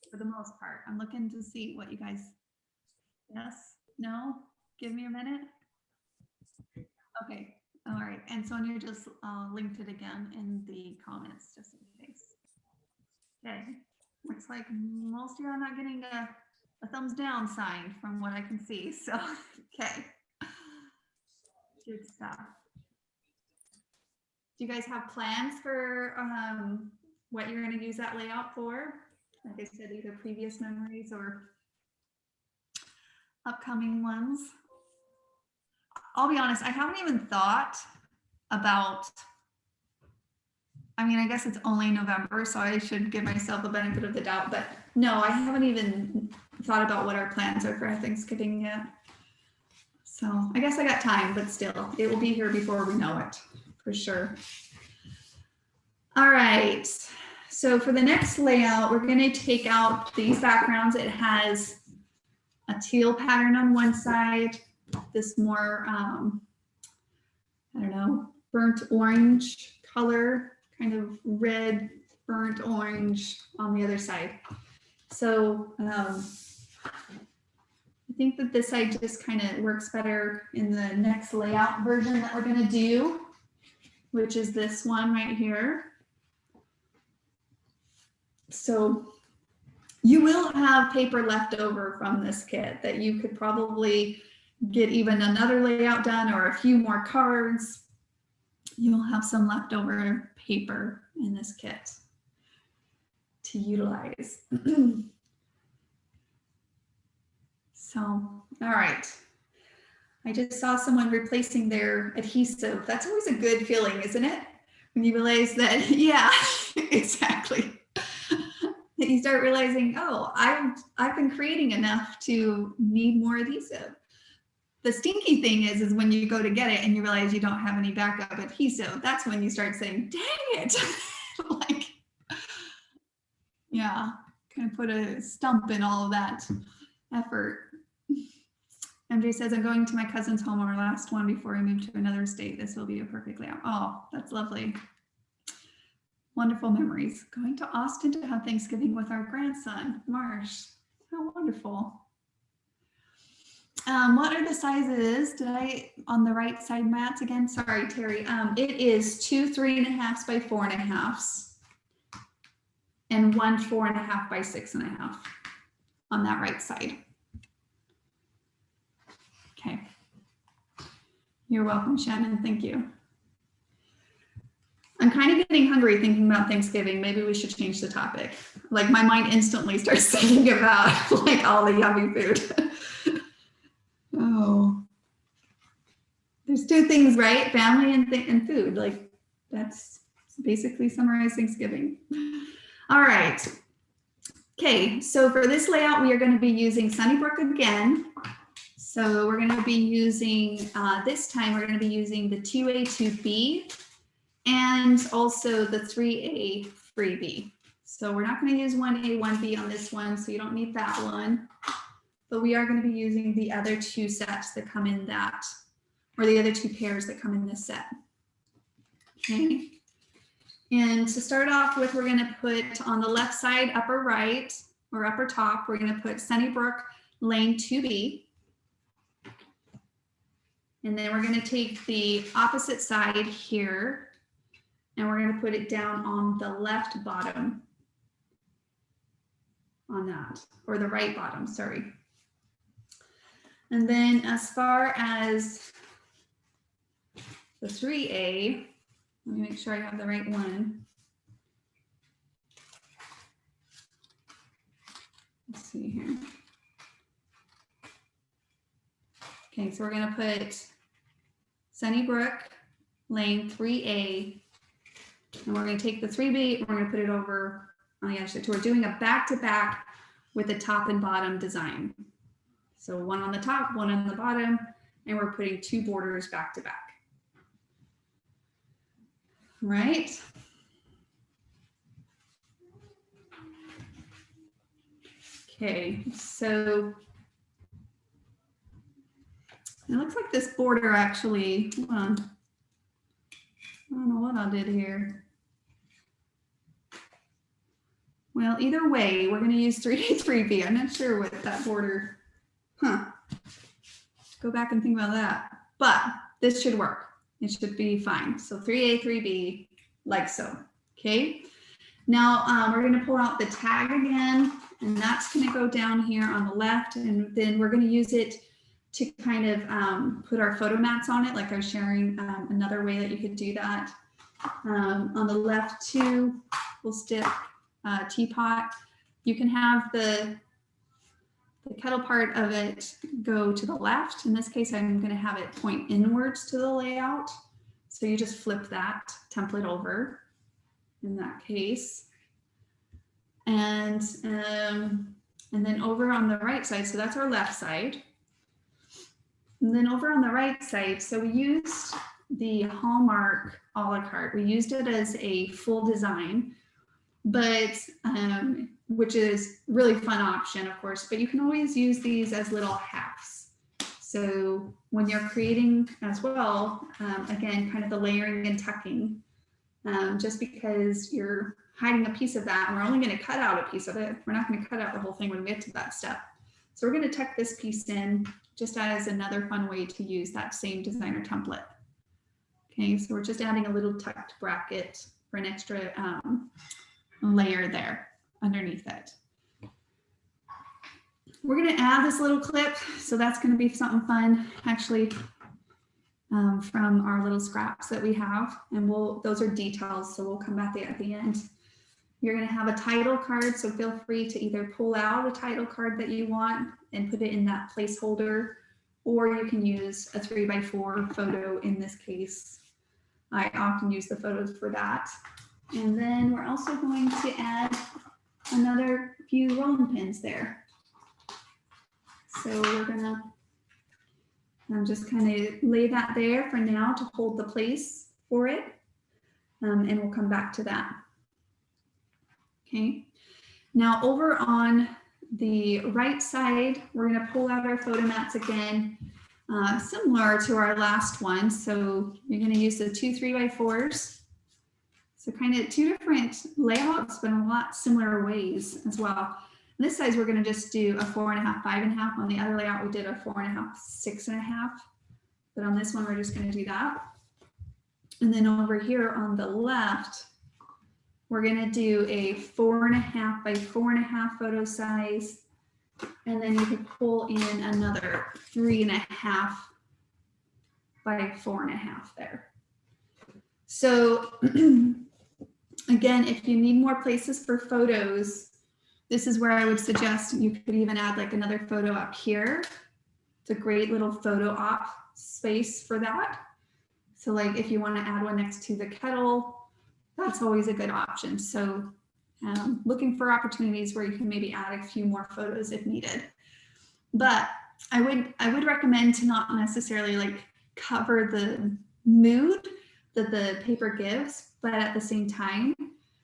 For the most part, I'm looking to see what you guys. Yes, no, give me a minute. Okay, all right. And Sonia just linked it again in the comments just in case. Okay, looks like most of you are not getting a thumbs down sign from what I can see. So, okay, good stuff. Do you guys have plans for what you're going to use that layout for? Like I said, either previous memories or upcoming ones. I'll be honest, I haven't even thought about, I mean, I guess it's only November, so I should give myself the benefit of the doubt, but no, I haven't even thought about what our plans are for Thanksgiving yet. So I guess I got time, but still, it will be here before we know it, for sure. All right, so for the next layout, we're going to take out these backgrounds. It has a teal pattern on one side, this more, I don't know, burnt orange color, kind of red, burnt orange on the other side. So I think that this side just kind of works better in the next layout version that we're going to do, which is this one right here. So you will have paper left over from this kit that you could probably get even another layout done or a few more cards. You'll have some leftover paper in this kit to utilize. So, all right. I just saw someone replacing their adhesive. That's always a good feeling, isn't it? When you realize that, yeah, exactly. That you start realizing, oh, I've been creating enough to need more adhesive. The stinky thing is when you go to get it and you realize you don't have any backup adhesive. That's when you start saying, dang it. Like, Yeah, kind of put a stump in all of that effort. MJ says, I'm going to my cousin's home, our last one before I move to another state. This will be a perfect layout. Oh, that's lovely. Wonderful memories. Going to Austin to have Thanksgiving with our grandson, Marsh. How wonderful. What are the sizes? Did I, on the right side, mats again? Sorry, Terry. It is 2 3.5s by 4.5s and 1 4.5 by 6.5 on that right side. Okay. You're welcome, Shannon. Thank you. I'm kind of getting hungry thinking about Thanksgiving. Maybe we should change the topic. Like my mind instantly starts thinking about like all the yummy food. Oh, there's two things, right? Family and food. Like that's basically summarize Thanksgiving. All right. Okay, so for this layout, we are going to be using Sunnybrook again. So we're going to be using, this time we're going to be using the 2A, 2B, and also the 3A, 3B. So we're not going to use 1A, 1B on this one, so you don't need that one. But we are going to be using the other two sets that come in that, or the other two pairs that come in this set. Okay. And to start off with, we're going to put on the left side, upper right, or upper top, we're going to put Sunnybrook Lane 2B. And then we're going to take the opposite side here, and we're going to put it down on the left bottom on that, or the right bottom, sorry. And then as far as the 3A, let me make sure I have the right one. Let's see here. Okay, so we're going to put Sunnybrook Lane 3A, and we're going to take the 3B, and we're going to put it over on the other side. So we're doing a back-to-back with a top and bottom design. So one on the top, one on the bottom, and we're putting two borders back to back. Right? Okay, so it looks like this border actually, hold on. I don't know what I did here. Well, either way, we're going to use 3A, 3B. I'm not sure what that border, go back and think about that. But this should work. It should be fine. So 3A, 3B, like so. Okay. Now we're going to pull out the tag again, and that's going to go down here on the left, and then we're going to use it to kind of put our photo mats on it, like I was sharing another way that you could do that. On the left too, we'll stick Teapot. You can have the kettle part of it go to the left. In this case, I'm going to have it point inwards to the layout. So you just flip that template over in that case. And then over on the right side, so that's our left side. And then over on the right side, so we used the Hallmark a la carte. We used it as a full design, but which is really fun option, of course, but you can always use these as little halves. So when you're creating as well, again, kind of the layering and tucking, just because you're hiding a piece of that, and we're only going to cut out a piece of it. We're not going to cut out the whole thing when we get to that step. So we're going to tuck this piece in just as another fun way to use that same designer template. Okay, so we're just adding a little tucked bracket for an extra layer there underneath it. We're going to add this little clip, so that's going to be something fun, actually, from our little scraps that we have, and those are details, so we'll come back at the end. You're going to have a title card, so feel free to either pull out a title card that you want and put it in that placeholder, or you can use a 3x4 photo in this case. I often use the photos for that. And then we're also going to add another few rolling pins there. So we're gonna just kind of lay that there for now to hold the place for it. And we'll come back to that. Okay. Now over on the right side, we're going to pull out our photo mats again, similar to our last one. So you're going to use the 2 3x4s. So kind of two different layouts, but in a lot similar ways as well. This size, we're going to just do a 4.5, 5.5. On the other layout, we did a 4.5, 6.5. But on this one, we're just going to do that. And then over here on the left, we're going to do a 4.5 by 4.5 photo size. And then you can pull in another 3.5 by 4.5 there. So again, if you need more places for photos, this is where I would suggest you could even add like another photo up here. It's a great little photo op space for that. So like if you want to add one next to the kettle, that's always a good option. So looking for opportunities where you can maybe add a few more photos if needed. But I would recommend to not necessarily like cover the mood that the paper gives, but at the same time,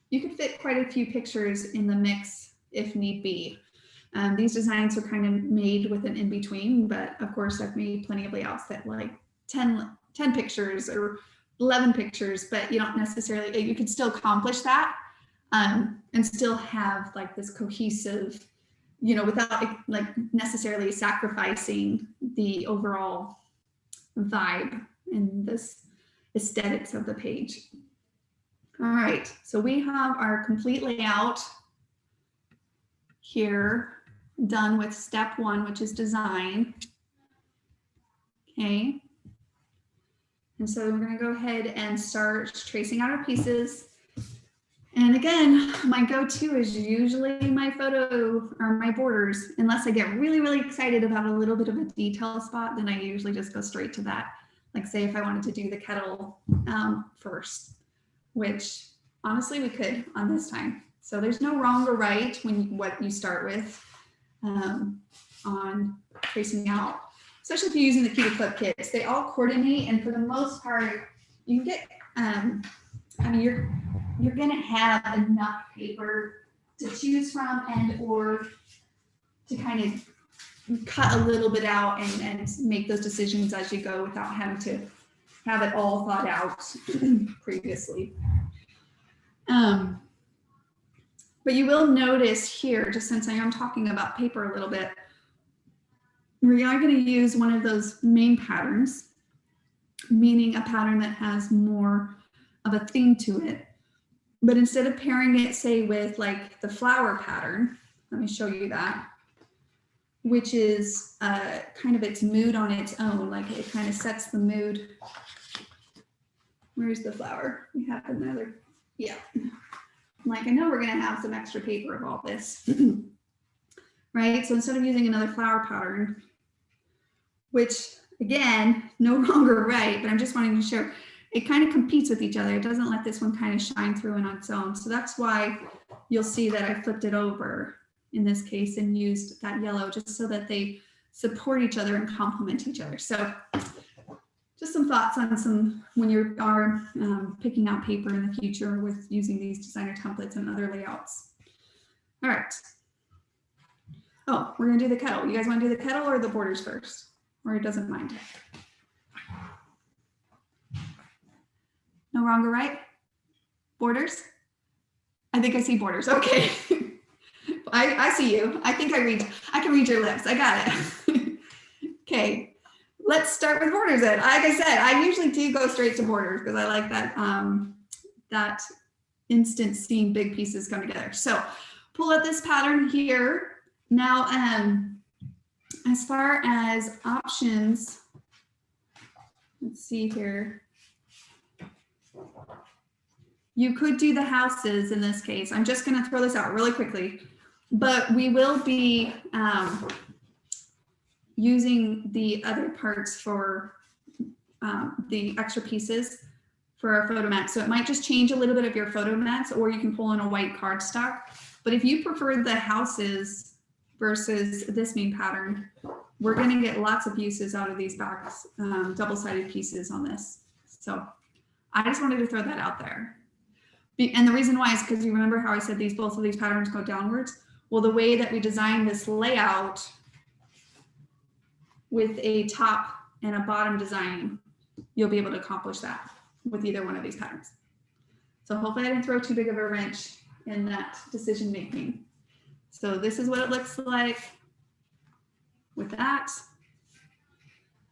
you could fit quite a few pictures in the mix if need be. These designs are kind of made with an in-between, but of course I've made plenty of layouts that like 10 pictures or 11 pictures, but you don't necessarily, you could still accomplish that and still have like this cohesive, you know, without like necessarily sacrificing the overall vibe and this aesthetics of the page. All right, so we have our complete layout here done with step 1, which is design. Okay. And so we're going to go ahead and start tracing out our pieces. And again, my go-to is usually my photo or my borders. Unless I get really, really excited about a little bit of a detail spot, then I usually just go straight to that. Like say if I wanted to do the kettle first, which honestly we could on this time. So there's no wrong or right when what you start with on tracing out, especially if you're using the Cutie Clip kits. They all coordinate, and for the most part, you can get. I mean, you're gonna have enough paper to choose from, and or to kind of cut a little bit out and make those decisions as you go without having to have it all thought out previously. But you will notice here, just since I am talking about paper a little bit, we are going to use one of those main patterns, meaning a pattern that has more of a theme to it. But instead of pairing it, say, with like the flower pattern, let me show you that, which is kind of its mood on its own, like it kind of sets the mood. Where's the flower? We have another, yeah. Like, I know we're going to have some extra paper of all this, right? So instead of using another flower pattern, which again, no longer right, but I'm just wanting to show, it kind of competes with each other. It doesn't let this one kind of shine through on its own. So that's why you'll see that I flipped it over in this case and used that yellow just so that they support each other and complement each other. So just some thoughts on some when you are picking out paper in the future with using these designer templates and other layouts. All right. Oh, we're gonna do the kettle. You guys wanna do the kettle or the borders first? Or it doesn't mind? No wrong or right? Borders? I think I see borders, okay. I see you. I think I can read your lips. I got it. Okay. Let's start with borders then. Like I said, I usually do go straight to borders because I like that that instant seeing big pieces come together. So pull up this pattern here. Now, as far as options, let's see here. You could do the houses in this case. I'm just going to throw this out really quickly, but we will be using the other parts for the extra pieces for our photo mat. So it might just change a little bit of your photo mats, or you can pull in a white cardstock. But if you prefer the houses versus this main pattern, we're going to get lots of uses out of these backs, double-sided pieces on this. So I just wanted to throw that out there. And the reason why is because you remember how I said both of these patterns go downwards? Well, the way that we design this layout with a top and a bottom design, you'll be able to accomplish that with either one of these patterns. So hopefully I didn't throw too big of a wrench in that decision making. So this is what it looks like with that.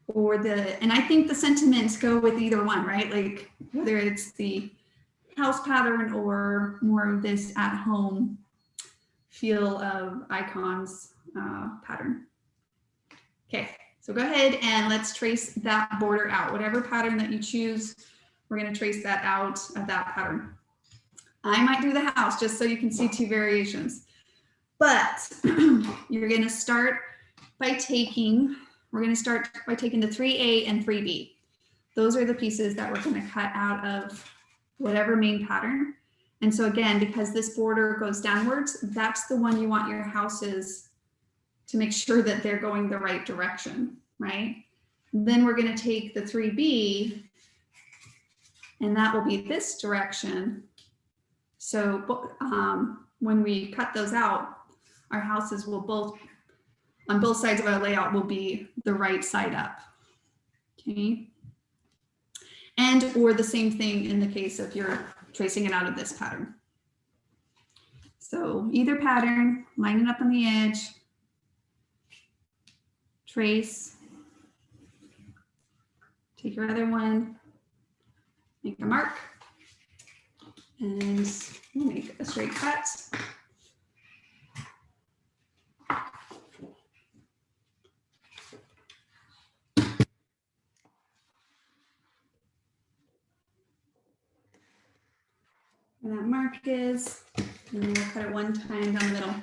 And I think the sentiments go with either one, right? Like whether it's the house pattern or more of this at home feel of icons pattern. Okay, so go ahead and let's trace that border out. Whatever pattern that you choose, we're going to trace that out of that pattern. I might do the house just so you can see two variations, but you're going to start by taking, the 3A and 3B. Those are the pieces that we're going to cut out of whatever main pattern. And so again, because this border goes downwards, that's the one you want your houses to make sure that they're going the right direction, right? Then we're going to take the 3B and that will be this direction. So when we cut those out, our houses will on both sides of our layout will be the right side up, okay? Or the same thing in the case if you're tracing it out of this pattern. So either pattern, line it up on the edge, trace, take your other one, make a mark, and make a straight cut. And that mark is, and then we'll cut it one time down the middle.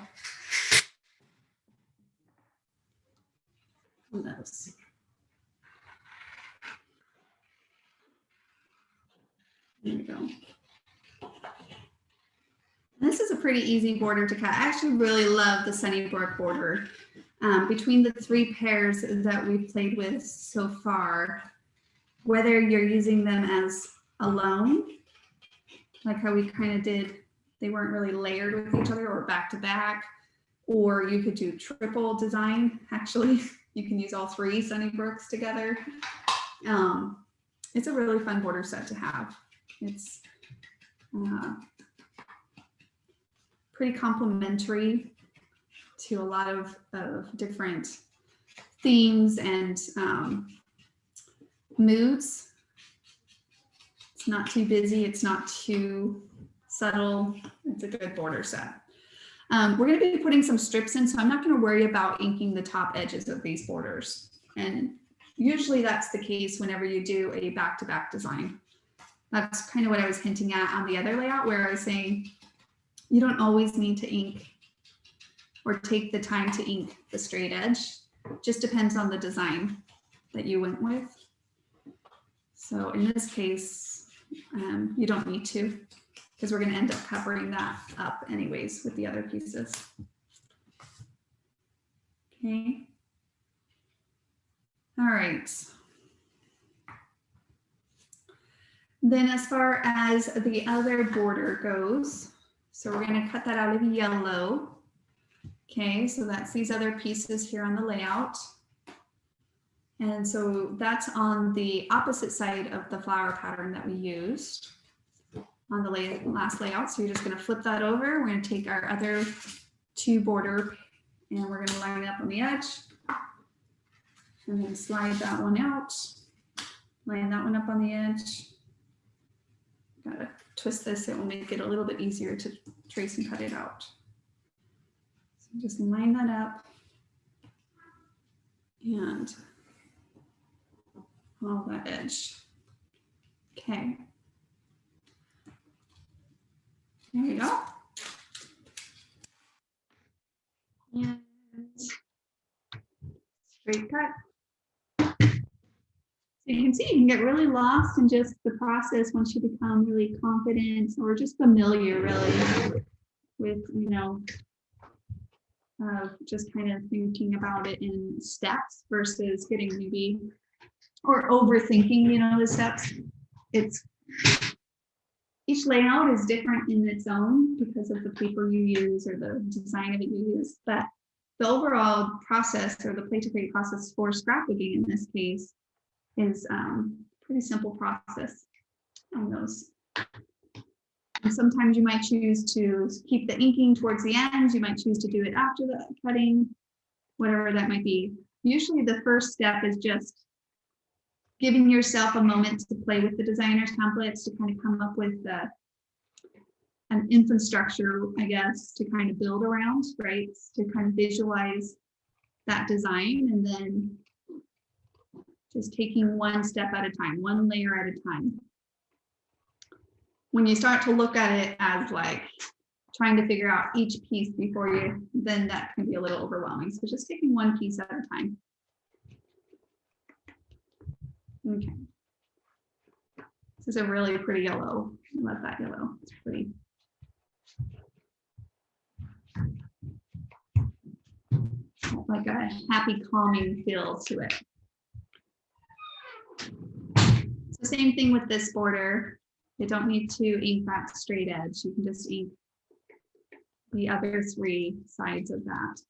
On those. There we go. This is a pretty easy border to cut. I actually really love the Sunnybrook border. Between the 3 pairs that we've played with so far, whether you're using them as alone, like how we kind of did, they weren't really layered with each other or back to back, or you could do triple design. Actually, you can use all 3 Sunnybrooks together. It's a really fun border set to have. It's pretty complementary to a lot of different themes and moods. It's not too busy, it's not too subtle. It's a good border set. We're going to be putting some strips in, so I'm not going to worry about inking the top edges of these borders. And usually that's the case whenever you do a back-to-back design. That's kind of what I was hinting at on the other layout, where I was saying you don't always need to ink or take the time to ink the straight edge. Just depends on the design that you went with. So in this case, you don't need to, because we're going to end up covering that up anyways with the other pieces. Okay. All right. Then as far as the other border goes, so we're going to cut that out of yellow. Okay, so that's these other pieces here on the layout. And so that's on the opposite side of the flower pattern that we used on the last layout. So you're just going to flip that over. We're going to take our other 2 border and we're going to line it up on the edge and then slide that one out, line that one up on the edge. Gotta twist this, it will make it a little bit easier to trace and cut it out. So just line that up and all that edge. Okay. There we go. And straight cut. So you can see you can get really lost in just the process once you become really confident or just familiar really with, you know, just kind of thinking about it in steps versus getting maybe or overthinking, you know, the steps. It's each layout is different in its own because of the paper you use or the design of it you use, but the overall process or the play to create process for scrapbooking in this case is pretty simple process on those. And sometimes you might choose to keep the inking towards the ends. You might choose to do it after the cutting, whatever that might be. Usually the first step is just giving yourself a moment to play with the designer's templates to kind of come up with an infrastructure, I guess, to kind of build around, right? To kind of visualize that design, and then just taking one step at a time, one layer at a time. When you start to look at it as like trying to figure out each piece before you, then that can be a little overwhelming. So just taking one piece at a time. Okay. This is a really pretty yellow. I love that yellow. It's pretty. Like a happy, calming feel to it. So same thing with this border. You don't need to ink that straight edge. You can just ink the other three sides of that.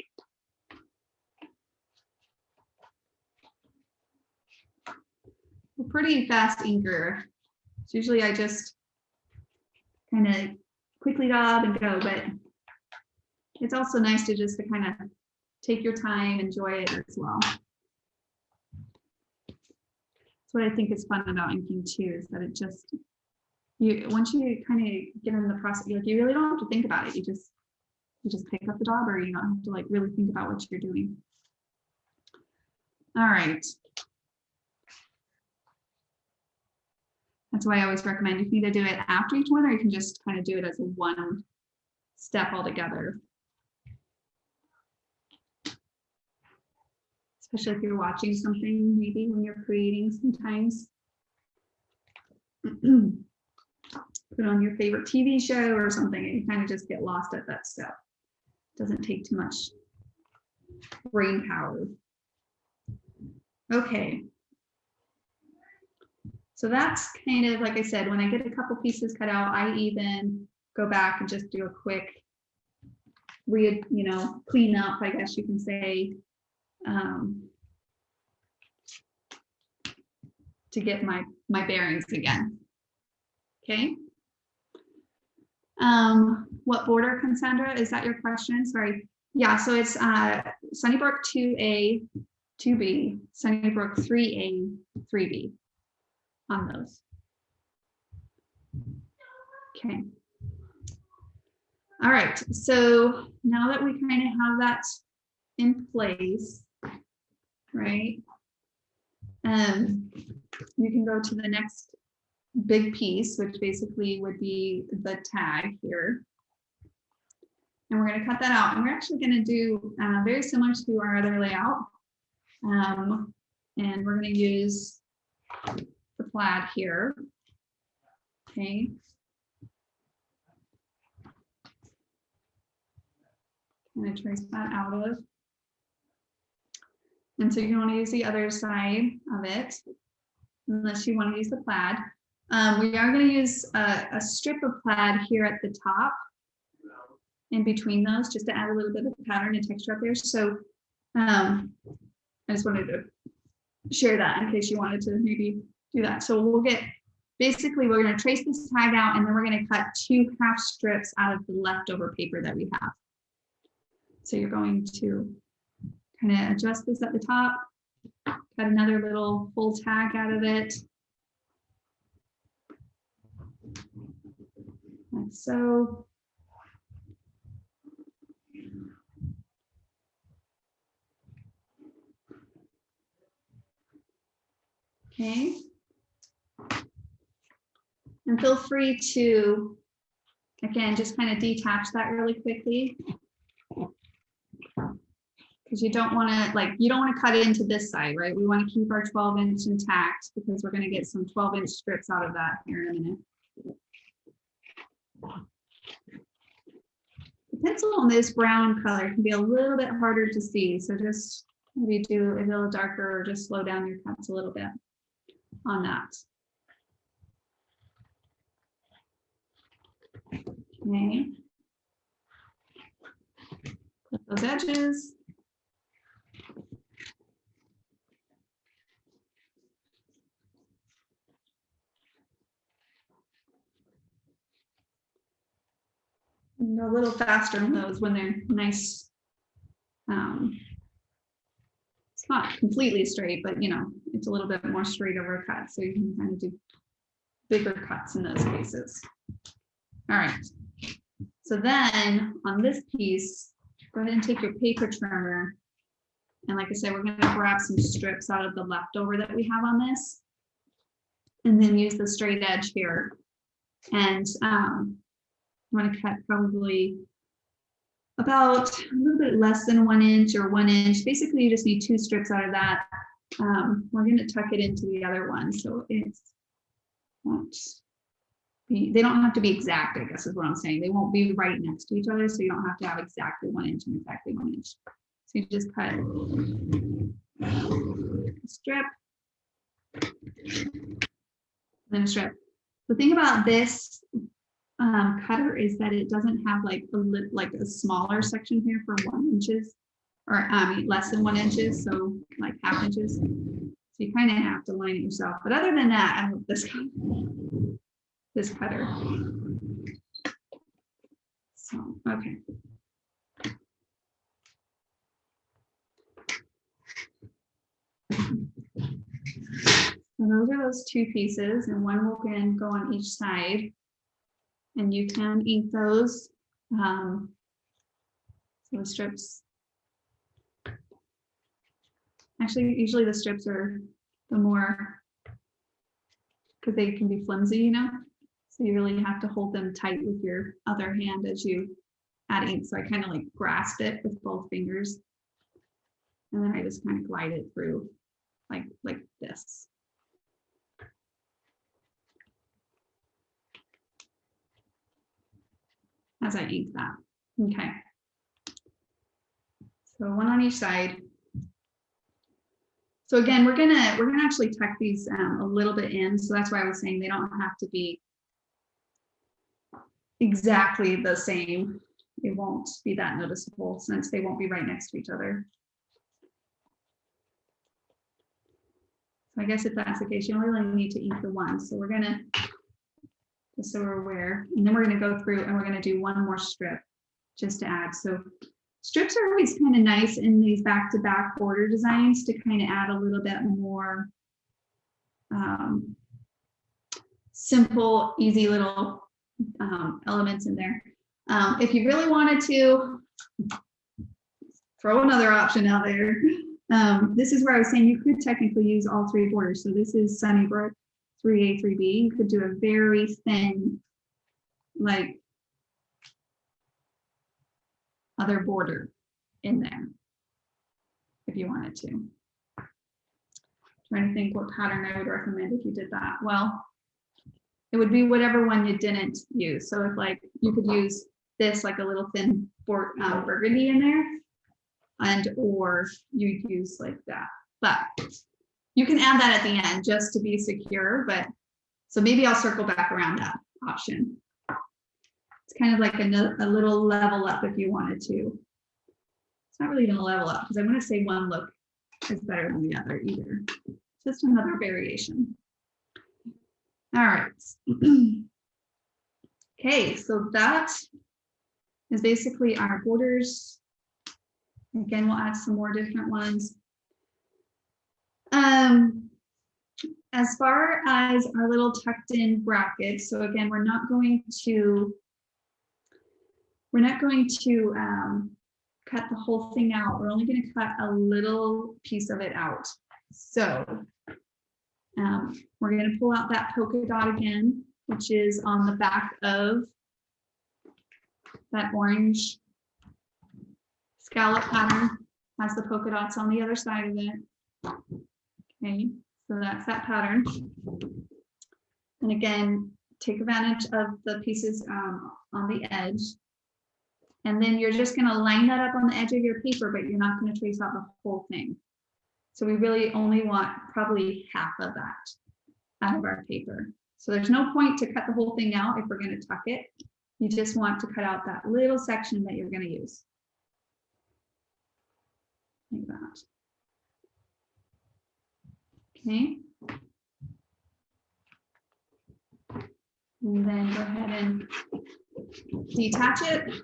A pretty fast inker. So usually I just kind of quickly dab and go, but it's also nice to just to kind of take your time, enjoy it as well. That's what I think is fun about inking too, is that it just, once you kind of get in the process, you really don't have to think about it. You just pick up the dauber. You don't have to like really think about what you're doing. All right. That's why I always recommend you can either do it after each one, or you can just kind of do it as a one step altogether. Especially if you're watching something, maybe when you're creating sometimes. Put on your favorite TV show or something, and you kind of just get lost at that step. Doesn't take too much brain power. Okay. So that's kind of, like I said, when I get a couple pieces cut out, I even go back and just do a quick clean up, I guess you can say, to get my bearings again. Okay. What border, Cassandra? Is that your question? Sorry. Yeah, so it's Sunnybrook 2A, 2B, Sunnybrook 3A, 3B on those. Okay. All right, so now that we kind of have that in place, right? You can go to the next big piece, which basically would be the tag here. And we're going to cut that out. And we're actually going to do very similar to our other layout. And we're going to use the plaid here. Okay. I'm going to trace that out of. And so you want to use the other side of it, unless you want to use the plaid. We are going to use a strip of plaid here at the top, in between those, just to add a little bit of pattern and texture up there. So I just wanted to share that in case you wanted to maybe do that. So we'll get, basically we're going to trace this tag out, and then we're going to cut 2 half strips out of the leftover paper that we have. So you're going to kind of adjust this at the top, cut another little full tag out of it. Like so. Okay. And feel free to, again, just kind of detach that really quickly. Because you don't want to, you don't want to cut it into this side, right? We want to keep our 12-inch intact, because we're going to get some 12-inch strips out of that here in a minute. The pencil on this brown color can be a little bit harder to see, so just maybe do a little darker, or just slow down your cuts a little bit on that. Okay. Clip those edges. And go a little faster on those when they're nice. It's not completely straight, but you know, it's a little bit more straight over cut, so you can kind of do bigger cuts in those cases. All right. So then on this piece, go ahead and take your paper trimmer. And like I said, we're going to grab some strips out of the leftover that we have on this. And then use the straight edge here. And I'm going to cut probably about a little bit less than 1 inch or 1 inch. Basically, you just need 2 strips out of that. We're going to tuck it into the other one. So it's won't be, they don't have to be exact, I guess is what I'm saying. They won't be right next to each other. So you don't have to have exactly 1 inch and exactly 1 inch. So you just cut a strip, then a strip. The thing about this cutter is that it doesn't have like a smaller section here for 1 inches, or less than 1 inches, so like ½ inches. So you kind of have to line it yourself. But other than that, I love this cutter. So okay. So those are those 2 pieces, and one will then go on each side. And you can ink those. So the strips. Actually, usually the strips are the more, because they can be flimsy, you know. So you really have to hold them tight with your other hand as you add ink. So I kind of like grasp it with both fingers. And then I just kind of glide it through like this. As I ink that. Okay. So 1 on each side. So again, we're gonna actually tuck these a little bit in. So that's why I was saying they don't have to be exactly the same. It won't be that noticeable since they won't be right next to each other. So I guess if that's the case, you only really need to ink the one. So we're gonna, just so we're aware, and then we're gonna go through and we're gonna do 1 more strip just to add. So strips are always kind of nice in these back-to-back border designs to kind of add a little bit more simple, easy little elements in there. If you really wanted to throw another option out there, this is where I was saying you could technically use all 3 borders. So this is Sunnybrook 3A, 3B. You could do a very thin, like, other border in there if you wanted to. Trying to think what pattern I would recommend if you did that. Well, it would be whatever one you didn't use. So if like you could use this like a little thin burgundy in there, and or you'd use like that. But you can add that at the end just to be secure. But so maybe I'll circle back around that option. It's kind of like a little level up if you wanted to. It's not really going to level up because I want to say one look is better than the other either. Just another variation. All right. Okay, so that is basically our borders. Again, we'll add some more different ones. As far as our little tucked in brackets, so again, we're not going to cut the whole thing out. We're only going to cut a little piece of it out. So we're going to pull out that polka dot again, which is on the back of that orange scallop pattern. Has the polka dots on the other side of it. Okay, so that's that pattern. And again, take advantage of the pieces on the edge. And then you're just going to line that up on the edge of your paper, but you're not going to trace out the whole thing. So we really only want probably half of that out of our paper. So there's no point to cut the whole thing out if we're going to tuck it. You just want to cut out that little section that you're going to use. Like that. Okay. And then go ahead and detach it.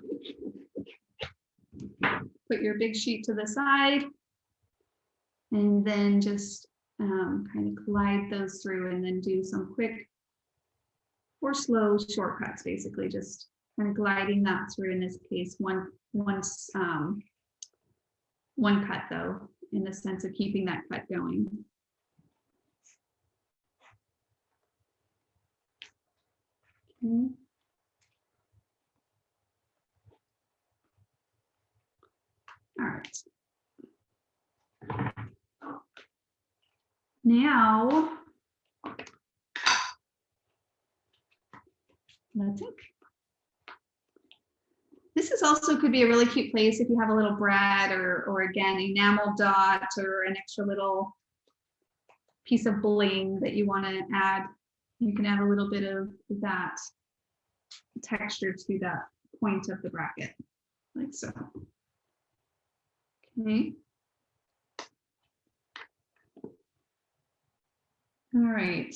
Put your big sheet to the side. And then just kind of glide those through and then do some quick or slow shortcuts, basically just kind of gliding that through. In this case, one cut though, in the sense of keeping that cut going. Okay. All right. Now, let's think. This is also could be a really cute place if you have a little brad or again, enamel dot or an extra little piece of bling that you want to add. You can add a little bit of that texture to that point of the bracket, like so. Okay. All right.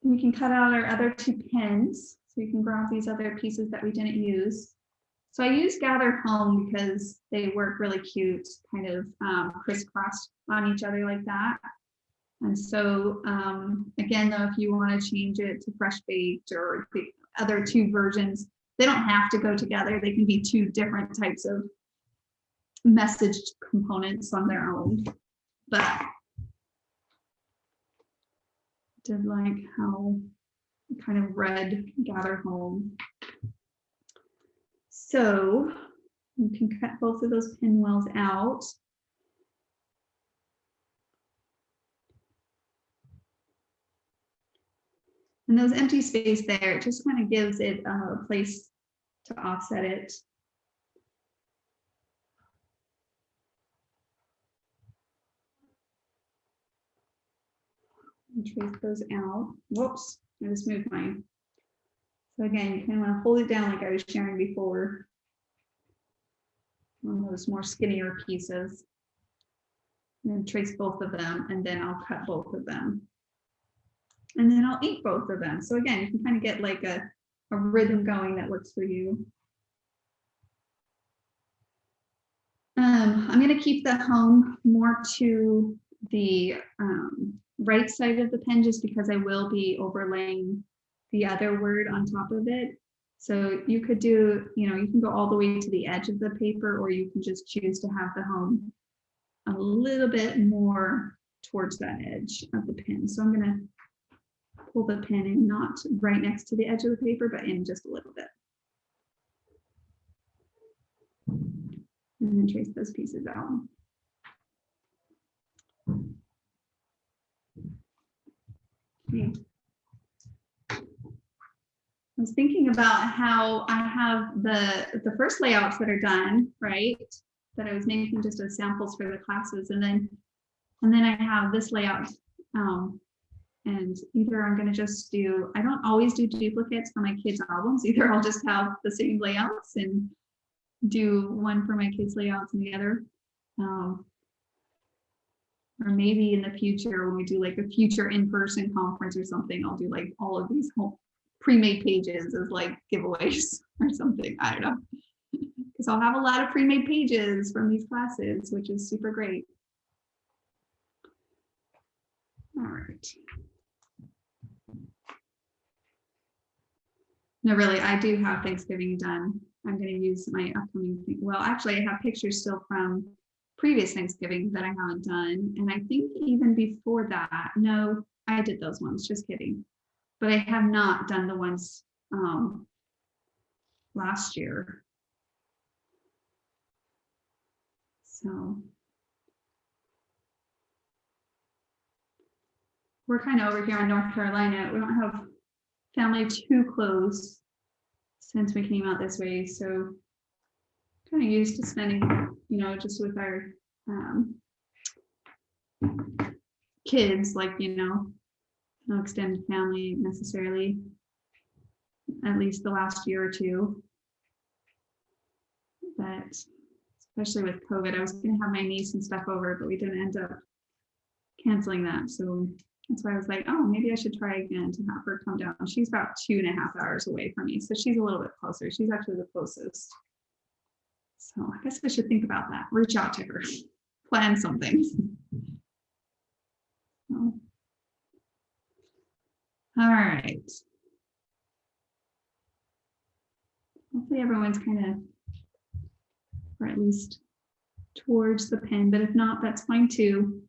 We can cut out our other two pins. So you can grab these other pieces that we didn't use. So I use Gather Home because they work really cute, kind of crisscross on each other like that. And so again, though, if you want to change it to Fresh Baked or the other two versions, they don't have to go together. They can be two different types of message components on their own. But did like how kind of red Gather Home. So you can cut both of those pinwheels out. And those empty space there, it just kind of gives it a place to offset it. And trace those out. Whoops, I just moved mine. So again, you kind of want to hold it down like I was sharing before. On those more skinnier pieces. And then trace both of them, and then I'll cut both of them. And then I'll ink both of them. So again, you can kind of get like a rhythm going that works for you. I'm going to keep the home more to the right side of the pen just because I will be overlaying the other word on top of it. So you could do, you know, you can go all the way to the edge of the paper, or you can just choose to have the home a little bit more towards that edge of the pen. So I'm going to pull the pen in, not right next to the edge of the paper, but in just a little bit. And then trace those pieces out. Okay. I was thinking about how I have the first layouts that are done, right? That I was making just as samples for the classes, and then I have this layout. And either I'm going to just do, I don't always do duplicates for my kids' albums. Either I'll just have the same layouts and do one for my kids' layouts and the other. Or maybe in the future, when we do like a future in-person conference or something, I'll do like all of these whole pre-made pages as like giveaways or something. I don't know. Because I'll have a lot of pre-made pages from these classes, which is super great. All right. No, really, I do have Thanksgiving done. I'm going to use my upcoming thing. Well, actually, I have pictures still from previous Thanksgiving that I haven't done. And I think even before that, no, I did those ones, just kidding. But I have not done the ones last year. So we're kind of over here in North Carolina. We don't have family too close since we came out this way. So kind of used to spending, you know, just with our kids, like, you know, no extended family necessarily. at least the last year or two. But especially with COVID, I was going to have my niece and stuff over, but we didn't end up canceling that. So that's why I was like, oh, maybe I should try again to have her come down. She's about 2.5 hours away from me. So she's a little bit closer. She's actually the closest. So I guess I should think about that. Reach out to her, plan something. So. All right. Hopefully everyone's kind of, or at least towards the pen, but if not, that's fine too.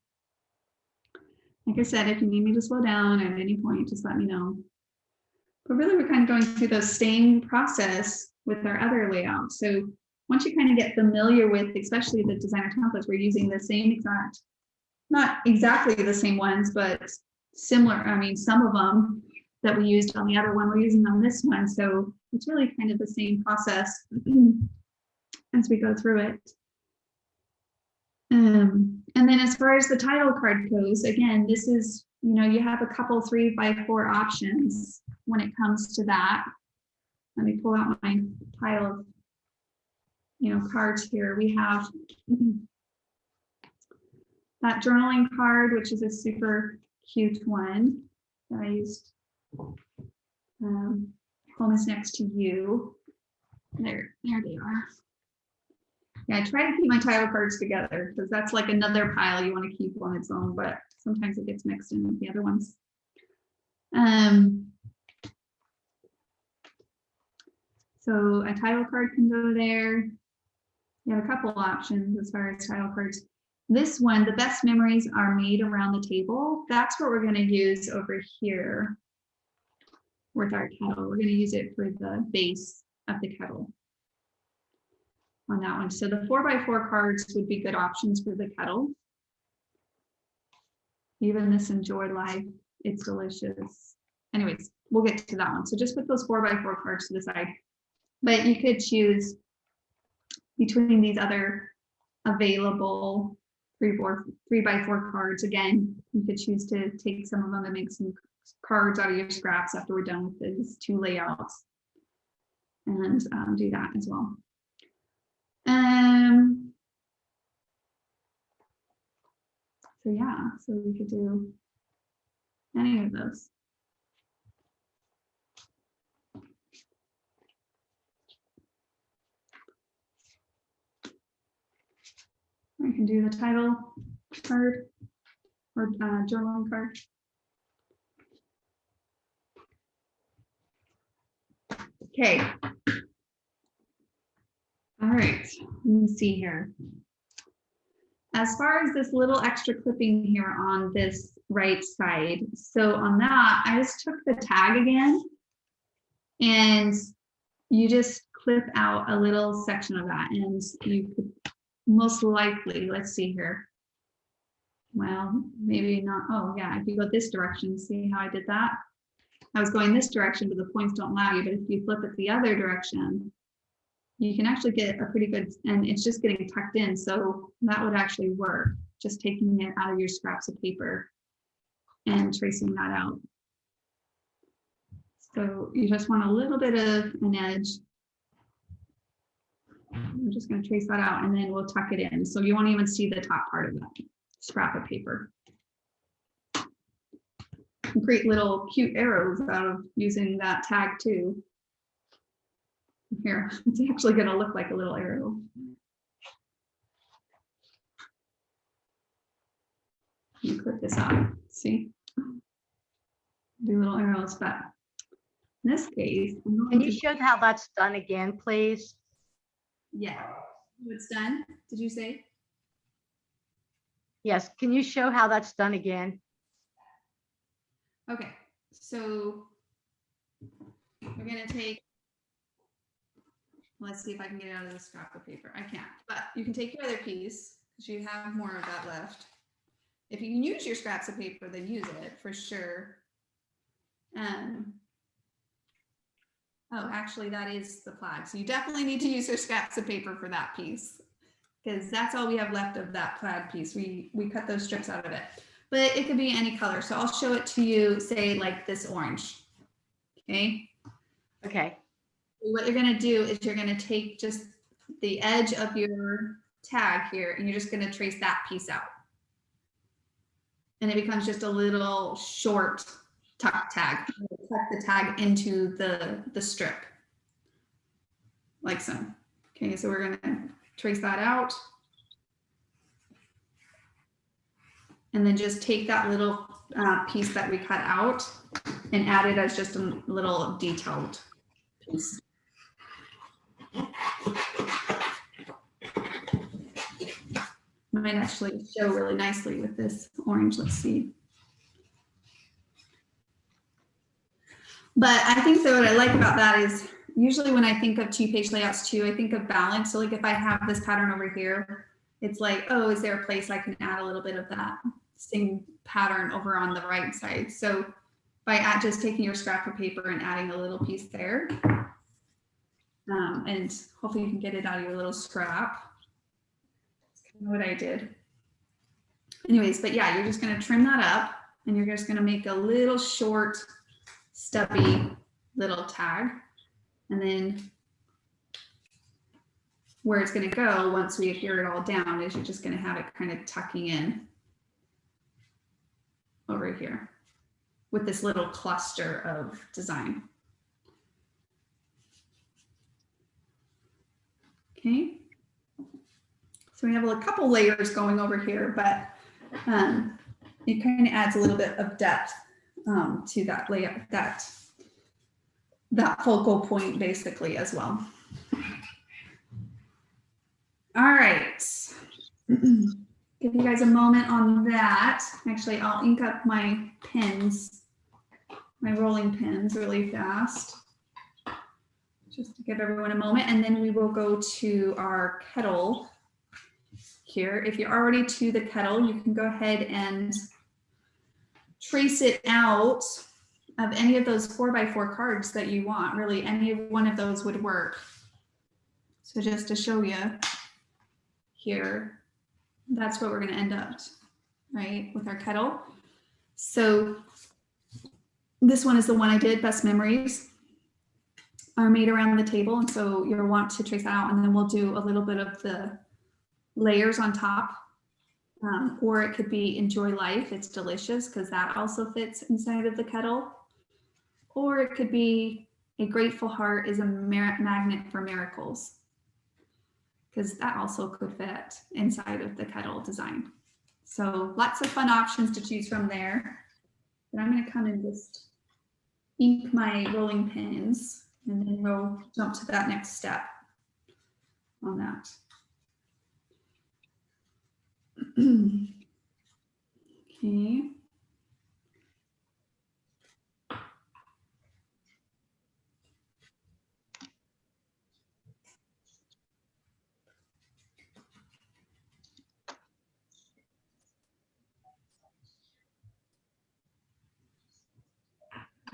Like I said, if you need me to slow down at any point, just let me know. But really, we're kind of going through the same process with our other layouts. So once you kind of get familiar with, especially the designer templates, we're using the same exact, not exactly the same ones, but similar. I mean, some of them that we used on the other one, we're using on this one. So it's really kind of the same process as we go through it. And then as far as the title card goes, again, this is, you know, you have a couple 3x4 options when it comes to that. Let me pull out my pile of, you know, cards here. We have that journaling card, which is a super cute one that I used. Home is next to you. There they are. Yeah, I try to keep my title cards together because that's like another pile you want to keep on its own, but sometimes it gets mixed in with the other ones. So a title card can go there. You have a couple options as far as title cards. This one, the best memories are made around the table. That's what we're going to use over here with our kettle. We're going to use it for the base of the kettle on that one. So the 4x4 cards would be good options for the kettle. Even this Enjoy Life, it's delicious. Anyways, we'll get to that one. So just put those 4x4 cards to the side. But you could choose between these other available 3x4 cards. Again, you could choose to take some of them and make some cards out of your scraps after we're done with these two layouts, and do that as well. So yeah, so we could do any of those. I can do the title card or journaling card. Okay. All right, let me see here. As far as this little extra clipping here on this right side, so on that, I just took the tag again, and you just clip out a little section of that, and you could most likely, let's see here. Well, maybe not. Oh yeah, if you go this direction, see how I did that? I was going this direction, but the points don't allow you. But if you flip it the other direction, you can actually get a pretty good, and it's just getting tucked in. So that would actually work. Just taking it out of your scraps of paper and tracing that out. So you just want a little bit of an edge. I'm just going to trace that out, and then we'll tuck it in. So you won't even see the top part of that scrap of paper. And create little cute arrows out of using that tag too. Here, it's actually going to look like a little arrow. You clip this out, see? Do little arrows, but in this case, Can you show how that's done again, please? Yeah, it's done. Did you say? Yes, can you show how that's done again? Okay, so we're gonna take, let's see if I can get it out of the scrap of paper. I can't, but you can take your other piece because you have more of that left. If you can use your scraps of paper, then use it for sure. Oh, actually, that is the plaid. So you definitely need to use your scraps of paper for that piece because that's all we have left of that plaid piece. We cut those strips out of it, but it could be any color. So I'll show it to you, say like this orange. Okay. Okay, What you're gonna do is you're gonna take just the edge of your tag here and you're just gonna trace that piece out. And it becomes just a little short tuck tag. Tuck the tag into the strip. Like so. Okay, so we're gonna trace that out. And then just take that little piece that we cut out and add it as just a little detailed piece. Might actually show really nicely with this orange. Let's see. But I think that what I like about that is usually when I think of 2-page layouts too, I think of balance. So like if I have this pattern over here, it's like, oh, is there a place I can add a little bit of that same pattern over on the right side? So by just taking your scrap of paper and adding a little piece there, and hopefully you can get it out of your little scrap. That's kind of what I did. Anyways, but yeah, you're just going to trim that up and you're just going to make a little short, stubby little tag. And then where it's going to go once we adhere it all down is you're just going to have it kind of tucking in over here with this little cluster of design. Okay. So we have a couple layers going over here, but it kind of adds a little bit of depth to that layout, that focal point basically as well. All right. Give you guys a moment on that. Actually, I'll ink up my pins, my rolling pins really fast, just to give everyone a moment. And then we will go to our kettle here. If you're already to the kettle, you can go ahead and trace it out of any of those 4x4 cards that you want. Really, any one of those would work. So just to show you here, that's what we're going to end up, right, with our kettle. So this one is the one I did, Best Memories are made around the table. And so you'll want to trace that out, and then we'll do a little bit of the layers on top. Or it could be Enjoy Life, it's delicious, because that also fits inside of the kettle. Or it could be A Grateful Heart is a magnet for miracles, because that also could fit inside of the kettle design. So lots of fun options to choose from there. But I'm going to come and just ink my rolling pins, and then we'll jump to that next step on that. Okay.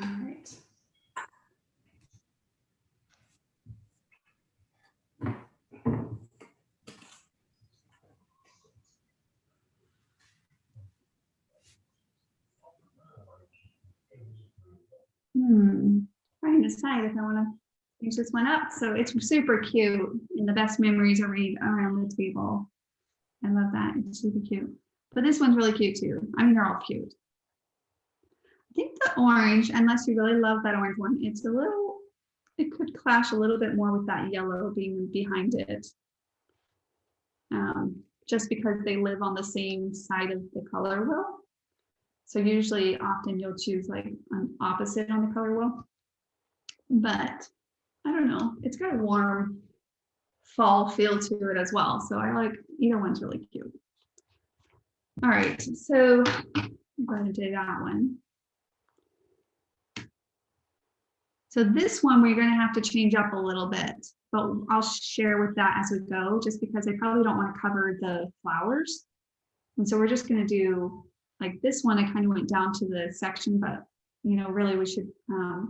All right. Trying to decide if I want to finish this one up. So it's super cute, and the best memories are made around the table. I love that. It's super cute. But this one's really cute too. I mean, they're all cute. I think the orange, unless you really love that orange one, it's a little, it could clash a little bit more with that yellow being behind it. Just because they live on the same side of the color wheel. So usually often you'll choose like an opposite on the color wheel. But I don't know, it's got a warm fall feel to it as well. So I like either one's really cute. All right, so I'm going to do that one. So this one we're going to have to change up a little bit, but I'll share with that as we go, just because I probably don't want to cover the flowers. And so we're just going to do like this one. I kind of went down to the section, but you know, really we should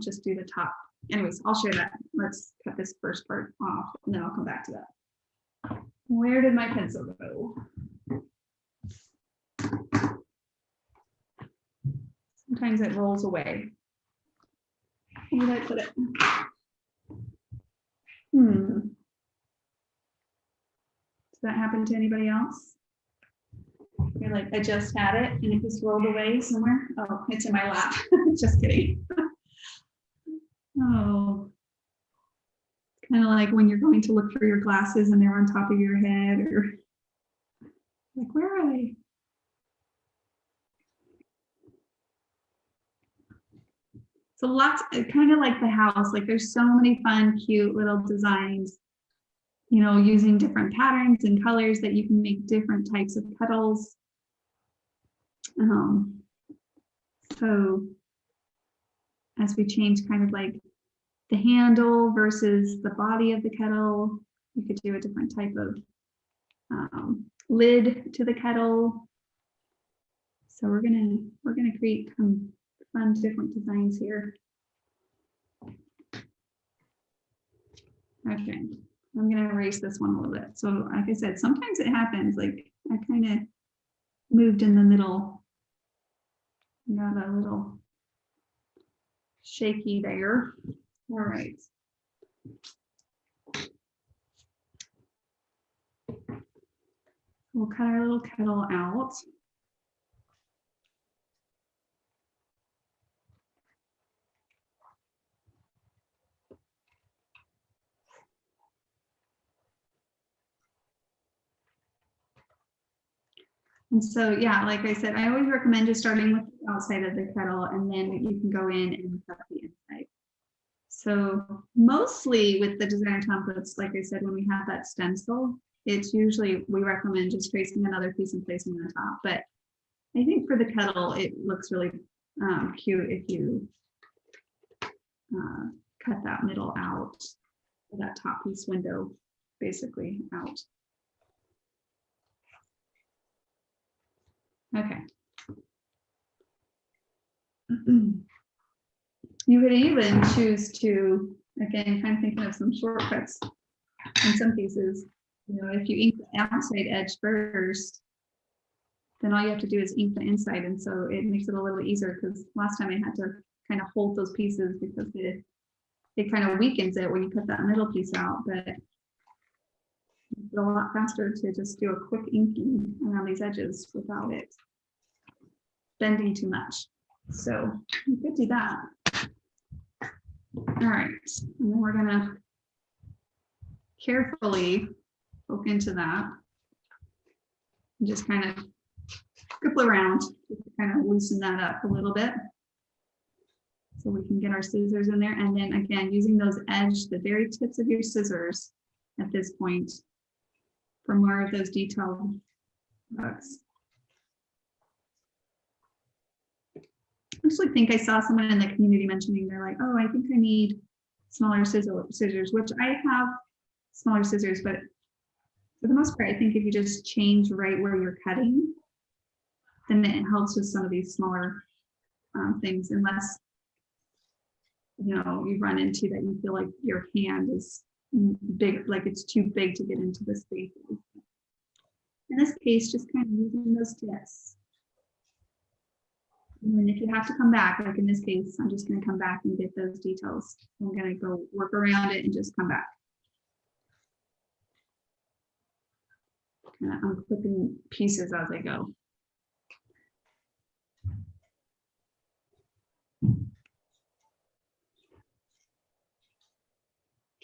just do the top. Anyways, I'll share that. Let's cut this first part off and then I'll come back to that. Where did my pencil go? Sometimes it rolls away. Where did I put it? Does that happen to anybody else? You're like, I just had it and it just rolled away somewhere. Oh, it's in my lap. Just kidding. Oh. Kind of like when you're going to look for your glasses and they're on top of your head, or like, where are they? So lots, kind of like the house, like there's so many fun, cute little designs, you know, using different patterns and colors that you can make different types of petals. So as we change kind of like the handle versus the body of the kettle, you could do a different type of lid to the kettle. So we're gonna create some fun different designs here. Okay, I'm gonna erase this one a little bit. So like I said, sometimes it happens, like I kind of moved in the middle. Got a little shaky there. All right. We'll cut our little kettle out. And so, yeah, like I said, I always recommend just starting with the outside of the kettle, and then you can go in and cut the inside. So mostly with the designer templates, like I said, when we have that stencil, it's usually, we recommend just tracing another piece and placing on top. But I think for the kettle, it looks really cute if you cut that middle out, that top piece window basically out. Okay. You could even choose to, again, kind of thinking of some shortcuts in some cases, you know, if you ink the outside edge first, then all you have to do is ink the inside. And so it makes it a little easier, because last time I had to kind of hold those pieces because it kind of weakens it when you put that middle piece out, but it's a lot faster to just do a quick inking around these edges without it bending too much. So you could do that. All right, and then we're gonna carefully poke into that and just kind of scribble around, just to kind of loosen that up a little bit, so we can get our scissors in there. And then again, using those the very tips of your scissors at this point for more of those detailed hooks. I actually think I saw someone in the community mentioning, they're like, oh, I think I need smaller scissors, which I have smaller scissors, but for the most part, I think if you just change right where you're cutting, then it helps with some of these smaller things, unless, you know, you run into that you feel like your hand is big, like it's too big to get into the space. In this case, just kind of using those tips. And if you have to come back, like in this case, I'm just going to come back and get those details. I'm going to go work around it and just come back. Kind of unclipping pieces as I go.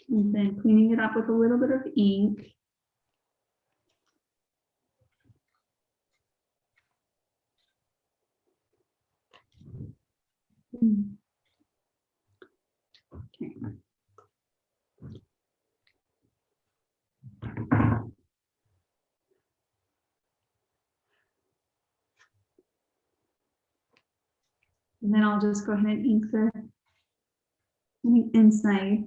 And then cleaning it up with a little bit of ink. Okay. And then I'll just go ahead and ink the inside.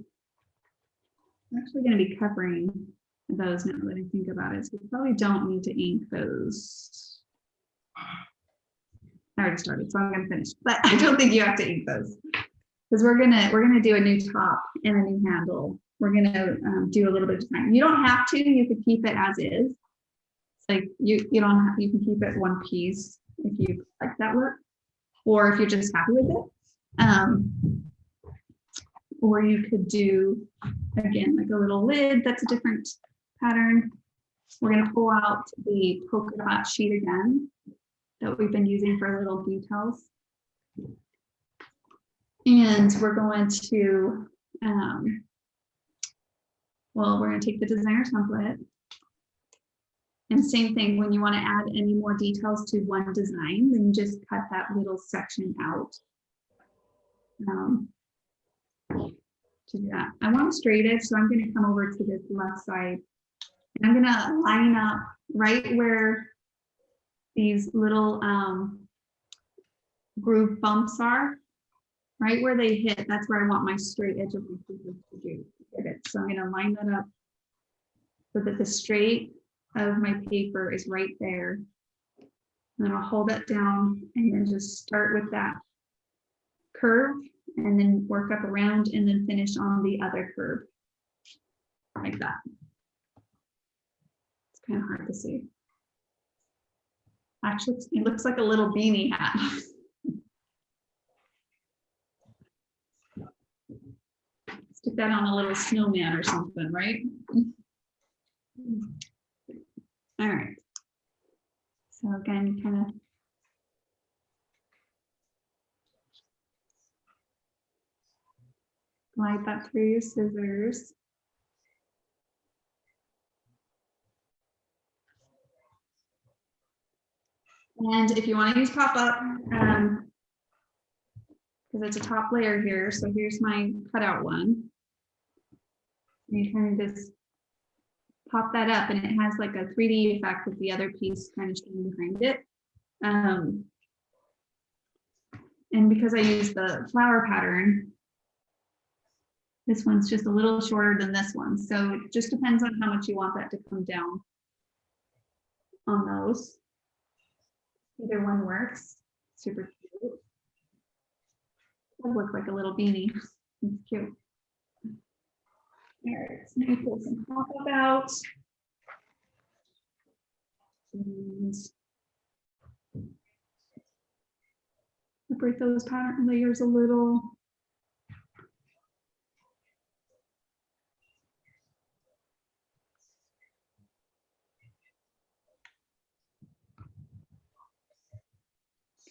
I'm actually going to be covering those now that I think about it. So we probably don't need to ink those. I already started, so I'm going to finish. But I don't think you have to ink those, because we're gonna do a new top and a new handle. We're gonna do a little bit of design. You don't have to. You could keep it as is. It's like you don't have. You can keep it one piece if you like that work, or if you're just happy with it. Or you could do again, like a little lid, that's a different pattern. We're gonna pull out the polka dot sheet again that we've been using for little details. And we're going to, well, we're gonna take the designer template. And same thing, when you wanna add any more details to one design, then you just cut that little section out. To do that. I want a straight edge, so I'm gonna come over to this left side. And I'm gonna line up right where these little groove bumps are, right where they hit, that's where I want my straight edge of my scissors to do. So I'm gonna line that up so that the straight of my paper is right there. And then I'll hold it down and then just start with that curve and then work up around and then finish on the other curve. Like that. It's kind of hard to see. Actually, it looks like a little beanie hat. Stick that on a little snowman or something, right? All right. So again, kind of glide that through your scissors. And if you want to use pop-up, because it's a top layer here, so here's my cutout one. And you kind of just pop that up and it has like a 3D effect with the other piece kind of showing behind it. And because I use the flower pattern, this one's just a little shorter than this one. So it just depends on how much you want that to come down on those. Either one works. Super cute. That looks like a little beanie. It's cute. All right, so let me pull some pop-up out. And separate those pattern layers a little.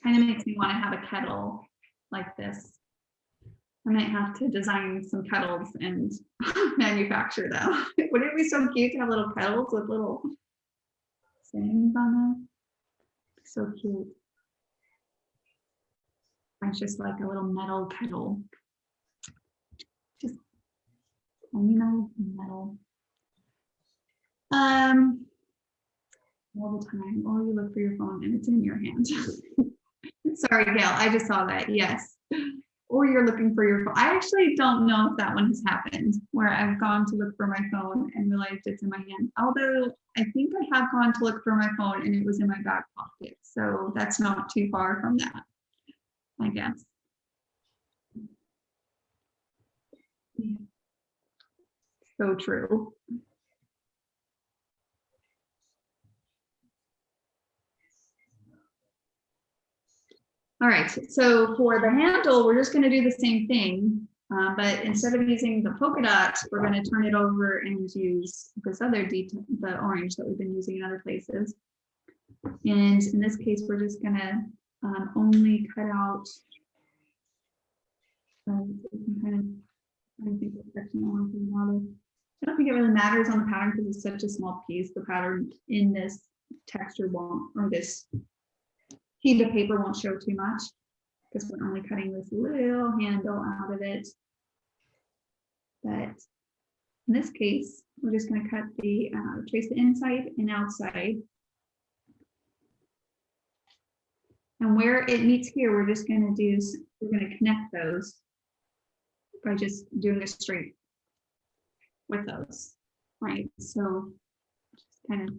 Kind of makes me want to have a kettle like this. I might have to design some kettles and manufacture them. Wouldn't it be so cute to have little kettles with little sayings on them? So cute. It's just like a little metal kettle. Just, you know, metal. All the time. Or you look for your phone and it's in your hand. Sorry, Gail, I just saw that. Yes. Or you're looking for your phone. I actually don't know if that one has happened where I've gone to look for my phone and realized it's in my hand. Although I think I have gone to look for my phone and it was in my back pocket. So that's not too far from that, I guess. So true. All right, so for the handle, we're just going to do the same thing, but instead of using the polka dot, we're going to turn it over and use this other detail, the orange that we've been using in other places. And in this case, we're just going to only cut out. I don't think it really matters on the pattern because it's such a small piece. The pattern in this texture won't, or this sheet of paper won't show too much because we're only cutting this little handle out of it. But in this case, we're just going to cut the trace the inside and outside. And where it meets here, we're just going to we're going to connect those by just doing a straight with those, right? So just kind of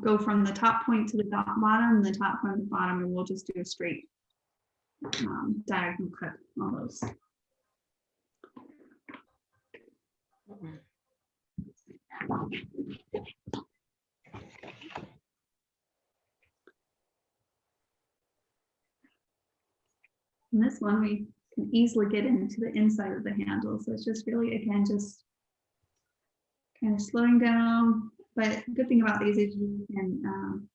go from the top point to the bottom, the top point to the bottom, and we'll just do a straight diagonal cut on those. And this one, we can easily get into the inside of the handle. So it's just really, again, just kind of slowing down. But the good thing about these is you can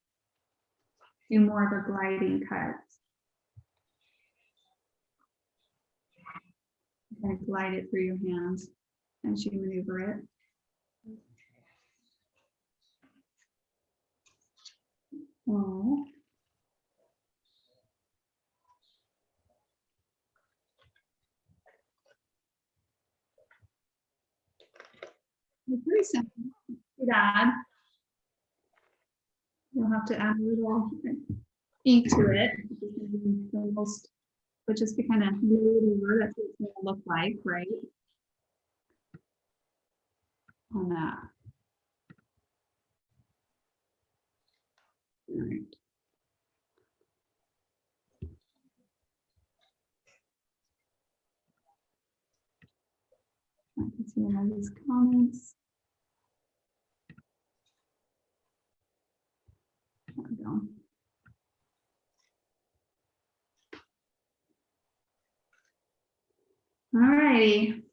do more of a gliding cut. Kind of glide it through your hands as you maneuver it. Oh. It's pretty simple. Too bad. You'll have to add a little ink to it. Almost, but just to kind of lay it over, that's what it's going to look like, right? On that. All right. I can see all these comments. There we go. All righty.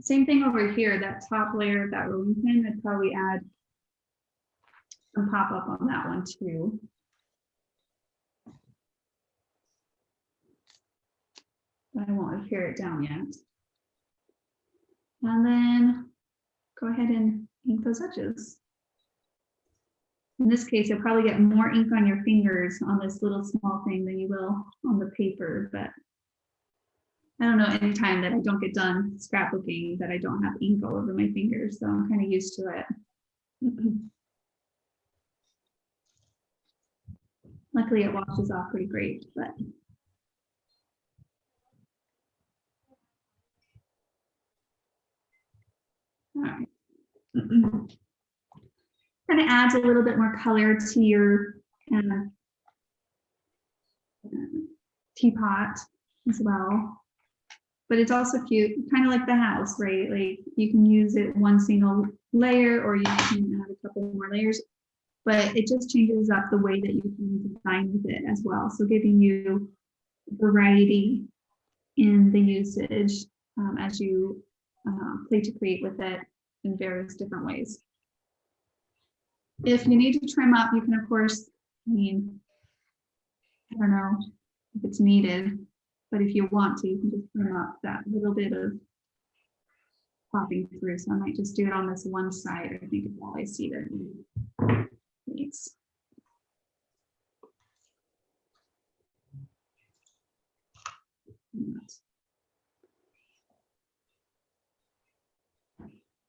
Same thing over here, that top layer of that rolling pin, I'd probably add some pop up on that one too. But I won't adhere it down yet. And then go ahead and ink those edges. In this case, you'll probably get more ink on your fingers on this little small thing than you will on the paper, but I don't know any time that I don't get done scrapbooking that I don't have ink all over my fingers, so I'm kind of used to it. Luckily, it washes off pretty great, but. All right. Kind of adds a little bit more color to your teapot as well. But it's also cute, kind of like the house, right? Like you can use it one single layer or you can add a couple more layers, but it just changes up the way that you can design with it as well. So giving you variety in the usage as you play to create with it in various different ways. If you need to trim up, you can, of course, I mean, I don't know if it's needed, but if you want to, you can just trim up that little bit of popping through. So I might just do it on this one side. I think is all I see that needs.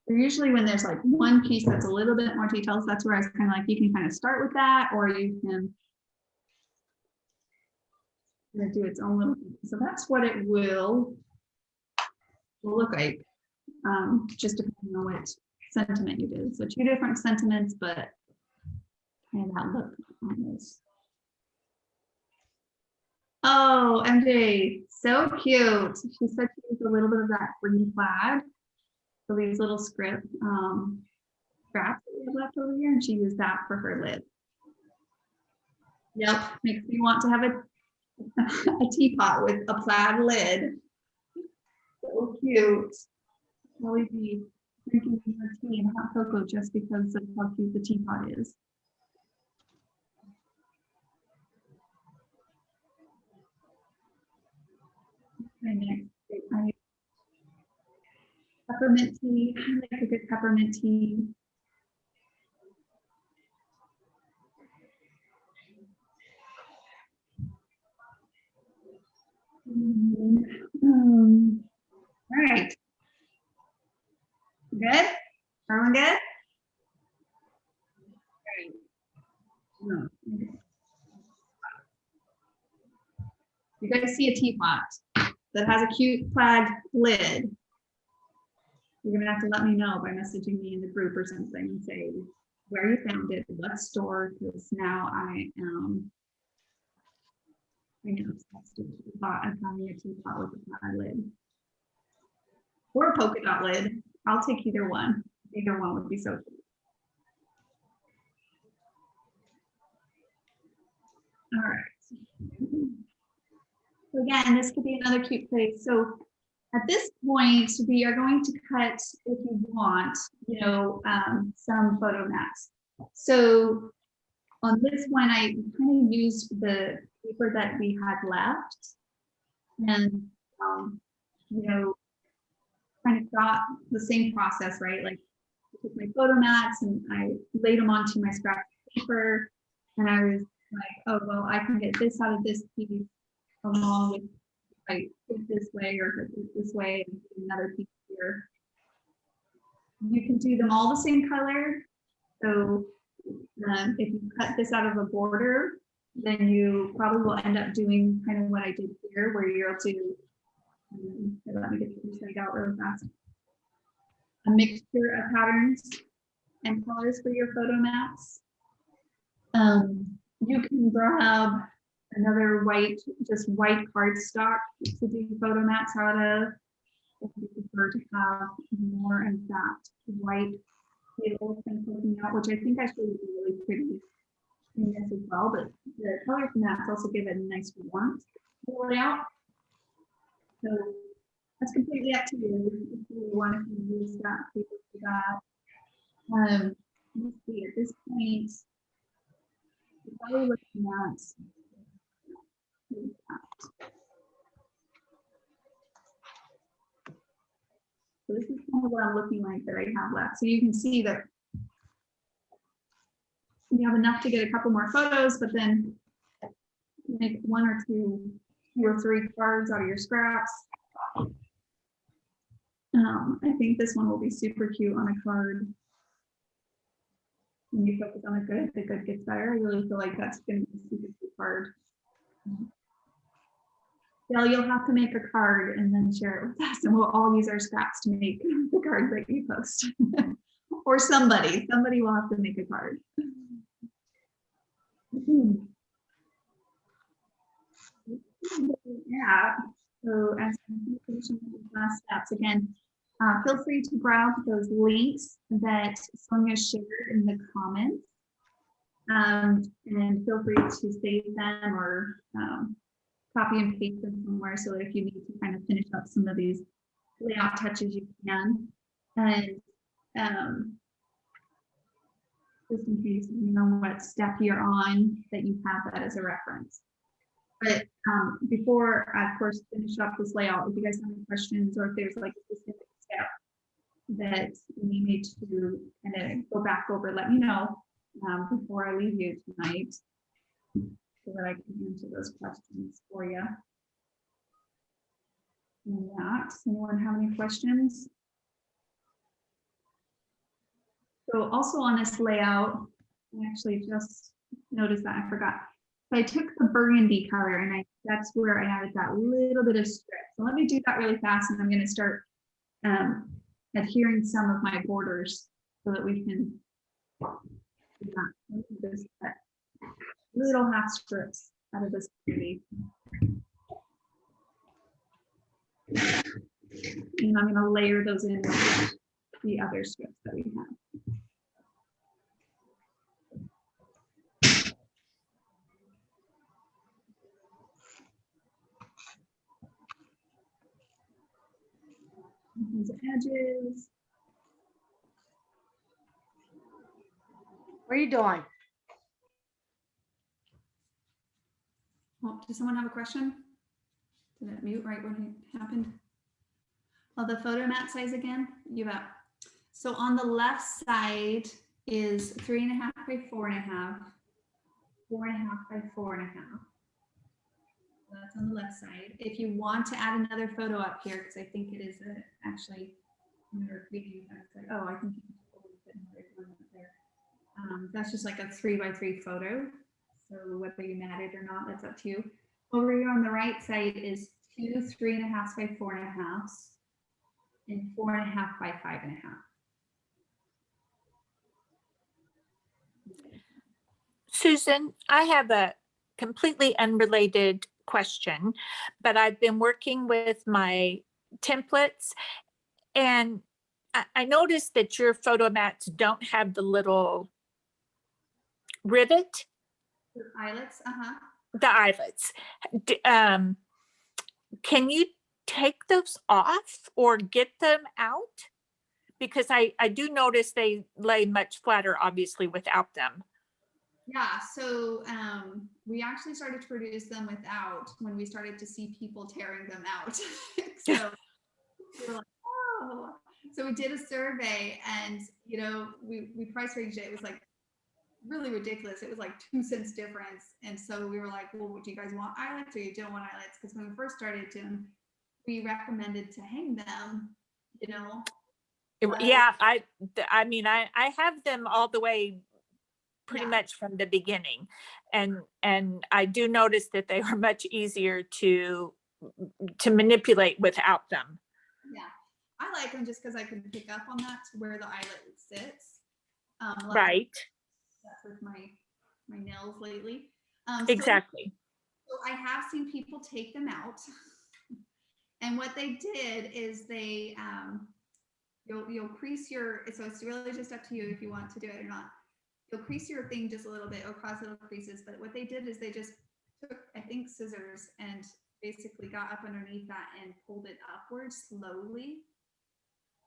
Usually when there's like one piece that's a little bit more details, that's where I was kind of like, you can kind of start with that, or you can do its own little thing. So that's what it will look like, just depending on what sentiment you did. So 2 different sentiments, but kind of that look on this. Oh, MJ, so cute. She said she used a little bit of that green plaid. So these little scraps that we have left over here, and she used that for her lid. Yep, makes me want to have a teapot with a plaid lid. So cute. Probably be drinking her tea and hot cocoa just because of how cute the teapot is. Okay, next, peppermint tea. I like a good peppermint tea. All right. Good? Everyone good? No. You guys see a teapot that has a cute plaid lid. You're gonna have to let me know by messaging me in the group or something and say where you found it, what store, because now I am obsessed with the thought of having a teapot with a plaid lid. Or a polka dot lid. I'll take either one. Either one would be so cute. All right. So again, this could be another cute place. So at this point, we are going to cut, if you want, some photo mats. So on this one, I kind of used the paper that we had left, and kind of got the same process, right? Like I took my photo mats and I laid them onto my scrap paper, and I was like, oh well, I can get this out of this piece along with if I put this way or if I put this way and another piece here. You can do them all the same color. So if you cut this out of a border, then you probably will end up doing kind of what I did here, where you're able to, let me get this side out really fast, a mixture of patterns and colors for your photo mats. You can grab another just white cardstock to do photo mats out of, if you prefer to have more of that white feel and poking out, which I think actually would be really pretty in this as well. But the color from mats also give it a nice warmth to the layout. So that's completely up to you if you want to use that paper for that. Let's see, at this point, we're probably looking at so this is kind of what I'm looking like that I have left. So you can see that you have enough to get a couple more photos, but then make one or two or three cards out of your scraps. I think this one will be super cute on a card. When you focus on the good gets better. I really feel like that's going to be a super cute card. Well, you'll have to make a card and then share it with us, and we'll all use our scraps to make the cards that you post. Or somebody will have to make a card. Yeah, so as last steps, again, feel free to grab those links that Sonia shared in the comments, and feel free to save them or copy and paste them somewhere so that if you need to kind of finish up some of these layout touches, you can. And just in case you know what step you're on, that you have that as a reference. But before I, of course, finish up this layout, if you guys have any questions or if there's like a specific step that you need to kind of go back over, let me know before I leave you tonight, so that I can answer those questions for you. And that, does anyone have any questions? So also on this layout, I actually just noticed that I forgot. So I took the burgundy color and that's where I added that little bit of strip. So let me do that really fast, and I'm going to start adhering some of my borders so that we can do that. Just cut little half strips out of this burgundy. And I'm going to layer those in with the other strips that we have. These edges. What are you doing? Oh, does someone have a question? Did it mute right when it happened? Oh, the photo mat size again? You bet. So on the left side is 3.5 by 4.5, 4.5 by 4.5. That's on the left side. If you want to add another photo up here, because I think it is actually, when we were creating, I was like, oh, I think you can totally fit another one up there. That's just like a 3 by 3 photo. So whether you mat it or not, that's up to you. Over here on the right side is 2 3.5 by 4.5 and 4.5 by 5.5. Susan, I have a completely unrelated question, but I've been working with my templates, and I noticed that your photo mats don't have the little rivet, The eyelets, the eyelets. can you take those off or get them out? Because I do notice they lay much flatter, obviously, without them. Yeah, so we actually started to produce them without when we started to see people tearing them out. So we were like, oh. So we did a survey, and we price ranged it. It was like really ridiculous. It was like 2 cents difference. And so we were like, well, do you guys want eyelets or you don't want eyelets? Because when we first started them, we recommended to hang them, Yeah, I mean, I have them all the way pretty Yeah. much from the beginning. And I do notice that they are much easier to manipulate without them. Yeah. I like them just because I can pick up on that to where the eyelet sits. Like Right, that's with my nails lately. exactly. So I have seen people take them out. And what they did is they you'll crease so it's really just up to you if you want to do it or not. You'll crease your thing just a little bit, it'll cause little creases. But what they did is they just took, I think, scissors and basically got up underneath that and pulled it upwards slowly.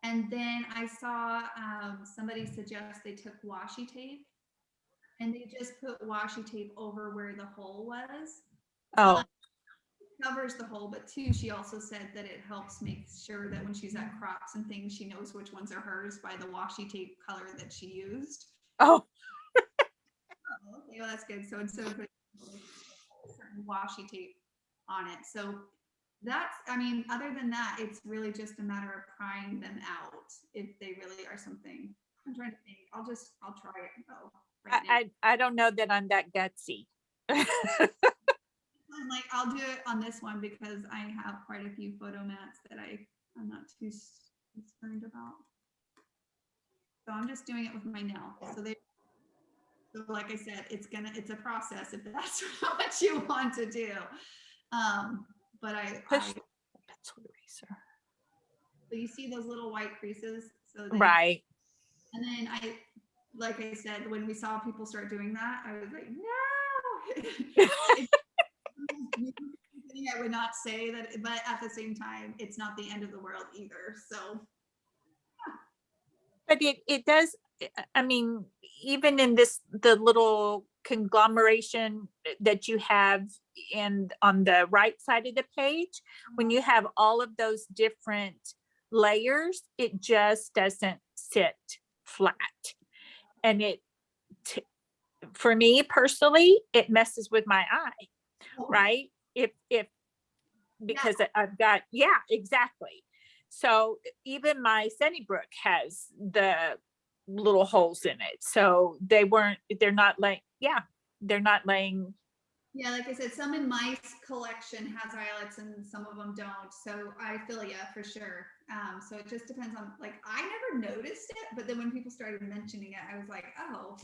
And then I saw somebody suggest they took washi tape and they just put washi tape over where the hole was. Oh, Covers the hole, but two, she also said that it helps make sure that when she's at crops and things, she knows which ones are hers by the washi tape color that she used. oh, Oh, okay, well, that's good. So instead of putting certain washi tape on it, so that's, I mean, other than that, it's really just a matter of prying them out if they really are something. I'm trying to think. I'll try it. Oh, right now. I don't know that I'm that gutsy. I'm like, I'll do it on this one because I have quite a few photo mats that I'm not too concerned about. So I'm just doing it with my nail. So like I said, it's a process if that's what you want to do. But but you see those little white creases. So then, Right. And then like I said, when we saw people start doing that, I was like, no. I would not say that, but at the same time, it's not the end of the world either. So, But it does, I mean, even in the little conglomeration that you have on the right side of the page, when you have all of those different layers, it just doesn't sit flat. And for me personally, it messes with my eye, right? Because I've got, yeah, exactly. So even my Sunnybrook has the little holes in it. So they're not laying. Yeah, like I said, some in my collection has eyelets and some of them don't. So I feel you for sure. So it just depends on, like, I never noticed it, but then when people started mentioning it, I was like, oh,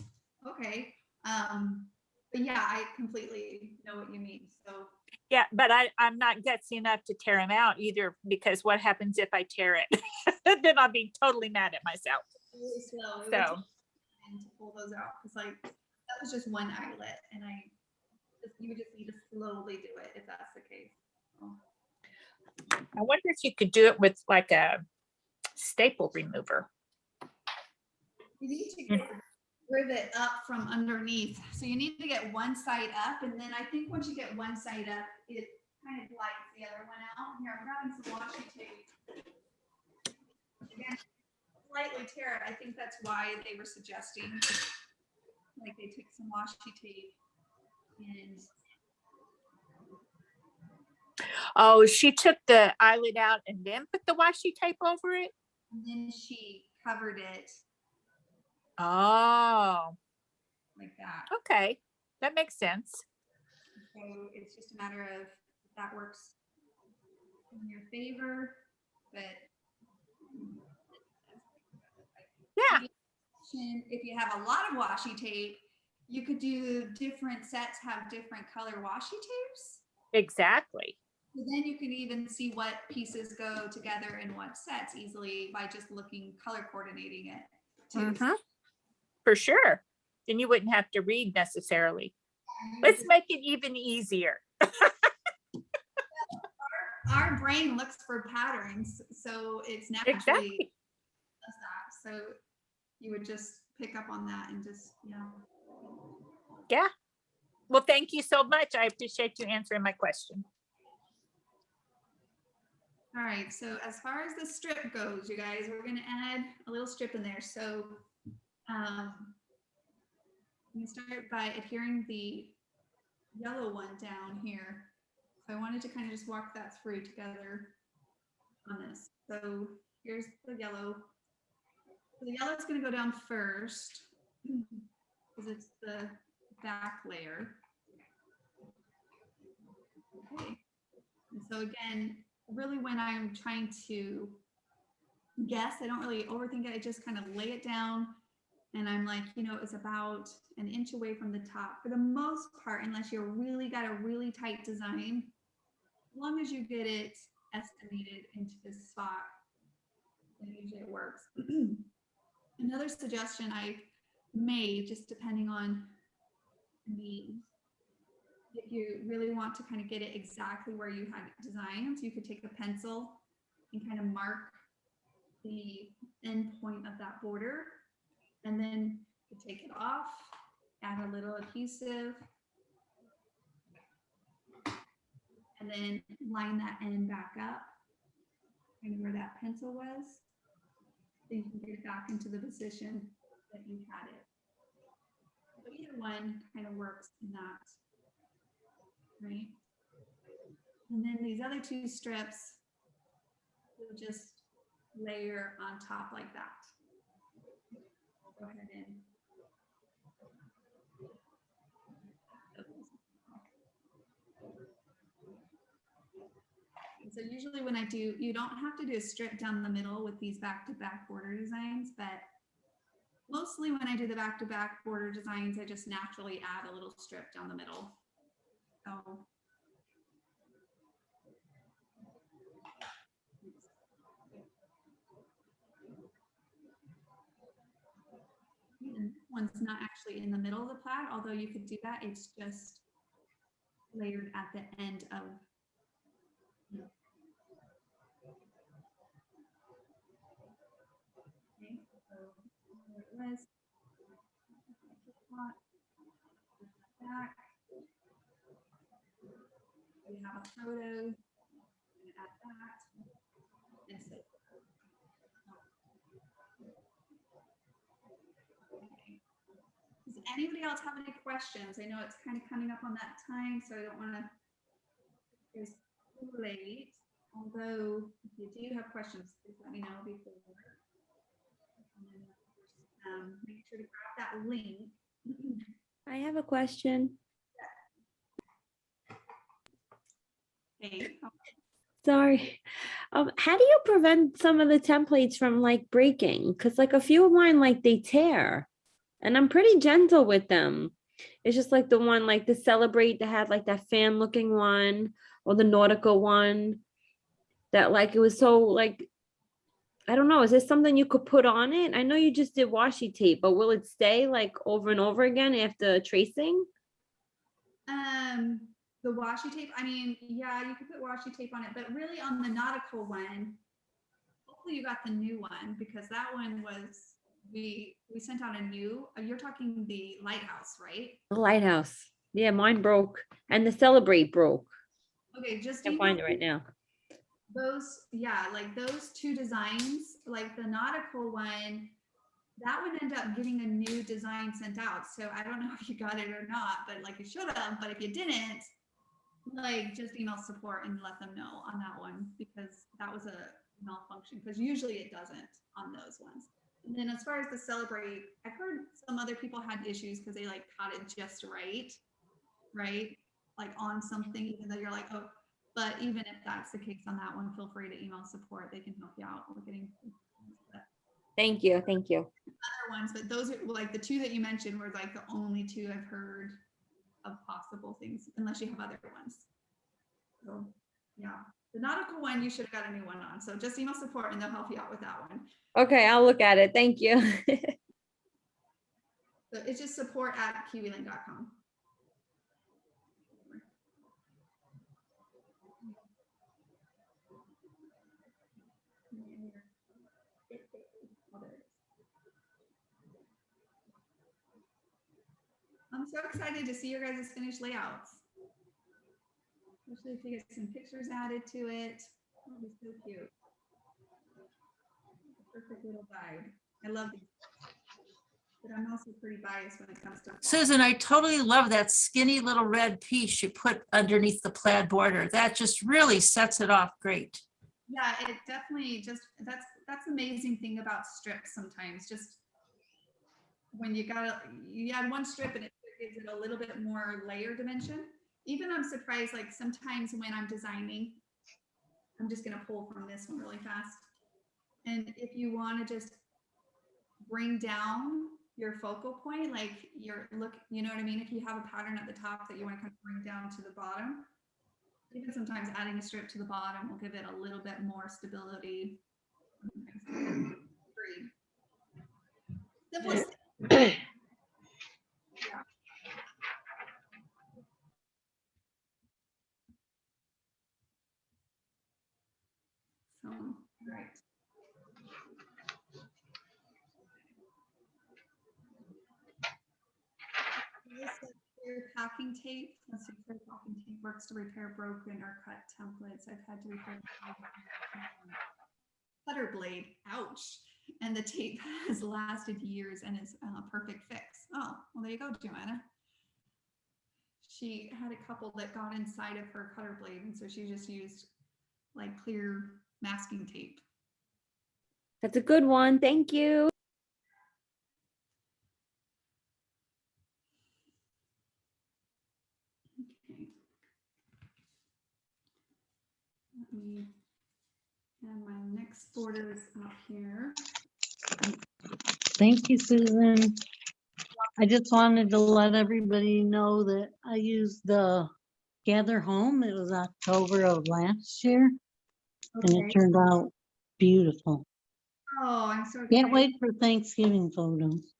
okay. But yeah, I completely know what you mean. So Yeah, but I'm not gutsy enough to tear them out either, because what happens if I tear it? Then I'll be totally mad at myself. really slow. And to pull those out, because like that was just one eyelet, and you would just need to slowly do it if that's the case. I wonder if you could do it with like a staple remover. You need to get the rivet up from underneath. So you need to get one side up, and then I think once you get one side up, it kind of glides the other one out. Here, I'm grabbing some washi tape. Again, slightly tear it. I think that's why they were suggesting, like, they took some washi tape and. Oh, she took the eyelid out and then put the washi tape over it? And then she covered it Oh, like that. okay. That makes sense. So it's just a matter of if that works in your favor, but Yeah. if you have a lot of washi tape, you could do different sets, have different color washi tapes. Exactly. So then you can even see what pieces go together in what sets easily by just color coordinating it too. Mm-hmm. For sure. Then you wouldn't have to read necessarily. Let's make it even easier. our brain looks for patterns, so it's naturally Exactly. does that. So you would just pick up on that and just, yeah. Yeah. Well, thank you so much. I appreciate you answering my question. All right, so as far as the strip goes, you guys, we're gonna add a little strip in there. So I'm gonna start by adhering the yellow one down here. So I wanted to kind of just walk that through together on this. So here's the yellow. So the yellow is gonna go down first because it's the back layer. Okay. And so again, really when I'm trying to guess, I don't really overthink it. I just kind of lay it down and I'm like, you know, it's about an inch away from the top for the most part, unless you're really got a really tight design. As long as you get it estimated into this spot, then usually it works. Another suggestion I made, just depending on needs, if you really want to kind of get it exactly where you had it designed, you could take a pencil and kind of mark the end point of that border, and then you take it off, add a little adhesive, and then line that end back up, kind of where that pencil was. Then you can get it back into the position that you had it. So either one kind of works in that, right? And then these other two strips, we'll just layer on top like that. Go ahead and so usually when I do, you don't have to do a strip down the middle with these back-to-back border designs, but mostly when I do the back-to-back border designs, I just naturally add a little strip down the middle. So and one's not actually in the middle of the plaid, although you could do that. It's just layered at the end of. Okay, so there it was. Back. We have a photo. Add that. And so. Okay. Does anybody else have any questions? I know it's kind of coming up on that time, so I don't want to. It's too late. Although, if you do have questions, please let me know before. And then, make sure to grab that link. I have a question. Okay. Sorry. How do you prevent some of the templates from like breaking? Because like a few of mine, like they tear, and I'm pretty gentle with them. It's just like the one, like the Celebrate that had like that fan looking one, or the nautical one that like it was so like, I don't know, is there something you could put on it? I know you just did washi tape, but will it stay like over and over again after tracing? The washi tape, I mean, yeah, you could put washi tape on it, but really on the nautical one, hopefully you got the new one, because that one was, we sent out a new, you're talking the lighthouse, right? The lighthouse. Yeah, mine broke. And the Celebrate broke. Okay, just Can't find it right now. those, yeah, like those two designs, like the nautical one, that would end up getting a new design sent out. So I don't know if you got it or not, but like you should have, but if you didn't, like just email support and let them know on that one, because that was a malfunction, because usually it doesn't on those ones. And then as far as the Celebrate, I've heard some other people had issues because they like caught it just right, like on something, even though you're like, oh, but even if that's the case on that one, feel free to email support. They can help you out with getting Thank you. Thank you. other ones, but those are like the two that you mentioned were like the only two I've heard of possible things, unless you have other ones. So yeah, the nautical one, you should have got a new one on. So just email support and they'll help you out with that one. Okay, I'll look at it. Thank you. So it's just support@kiwiling.com. so excited to see your guys' finished layouts. Especially if you get some pictures added to it. It'll be so cute. Perfect little vibe. I love these. But I'm also pretty biased when it comes to. Susan, I totally love that skinny little red piece you put underneath the plaid border. That just really sets it off great. Yeah, it definitely just, that's the amazing thing about strips sometimes. Just when you add one strip and it gives it a little bit more layer dimension. Even I'm surprised, like sometimes when I'm designing, I'm just gonna pull from this one really fast. And if you want to just bring down your focal point, like your look, you know what I mean? If you have a pattern at the top that you want to kind of bring down to the bottom, even sometimes adding a strip to the bottom will give it a little bit more stability. Simplest. Yeah. So, right. Clear packing tape. Let's see if clear packing tape works to repair broken or cut templates. I've had to repair cutter blade. Ouch. And the tape has lasted years and is a perfect fix. Oh, well, there you go, Joanna. She had a couple that got inside of her cutter blade, and so she just used like clear masking tape. That's a good one. Thank you. Okay. Let me add my next borders up here. Thank you, Susan. I just wanted to let everybody know that I used the Gather Home. It was October of last year, and it Okay. turned out beautiful. Oh, I'm so Can't excited. wait for Thanksgiving photos.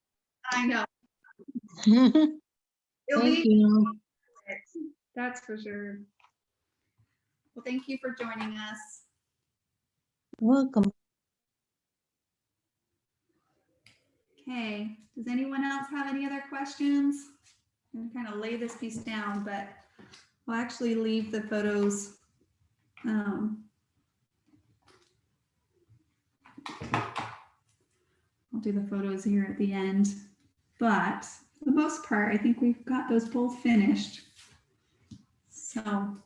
I know. Thank It'll be you. That's for sure. Well, thank you for joining us. Welcome. Okay, does anyone else have any other questions? I'm kind of lay this piece down, but we'll actually leave the photos. I'll do the photos here at the end, but for the most part, I think we've got those both finished. So,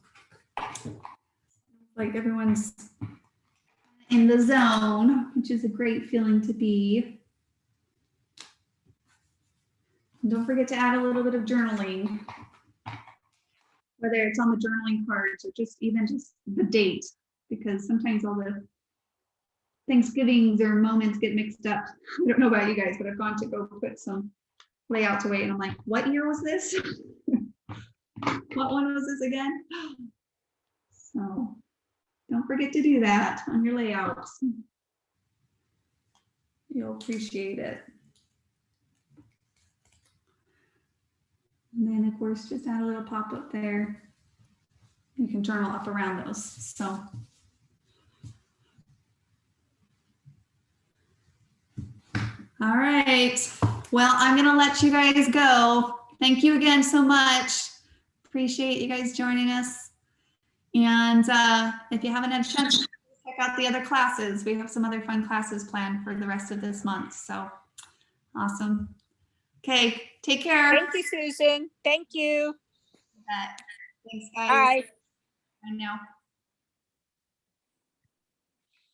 like everyone's in the zone, which is a great feeling to be. And don't forget to add a little bit of journaling, whether it's on the journaling cards or just even just the date, because sometimes all the Thanksgivings or moments get mixed up. I don't know about you guys, but I've gone to go put some layouts away and I'm like, what year was this? What one was this again? So don't forget to do that on your layouts. You'll appreciate it. And then of course, just add a little pop-up there. You can journal up around those. So. All right. Well, I'm going to let you guys go. Thank you again so much. Appreciate you guys joining us. And if you haven't had a chance, check out the other classes. We have some other fun classes planned for the rest of this month. So awesome. Okay. Take care. Thank you, Susan. Thank you. Thanks, guys. Bye. Bye now.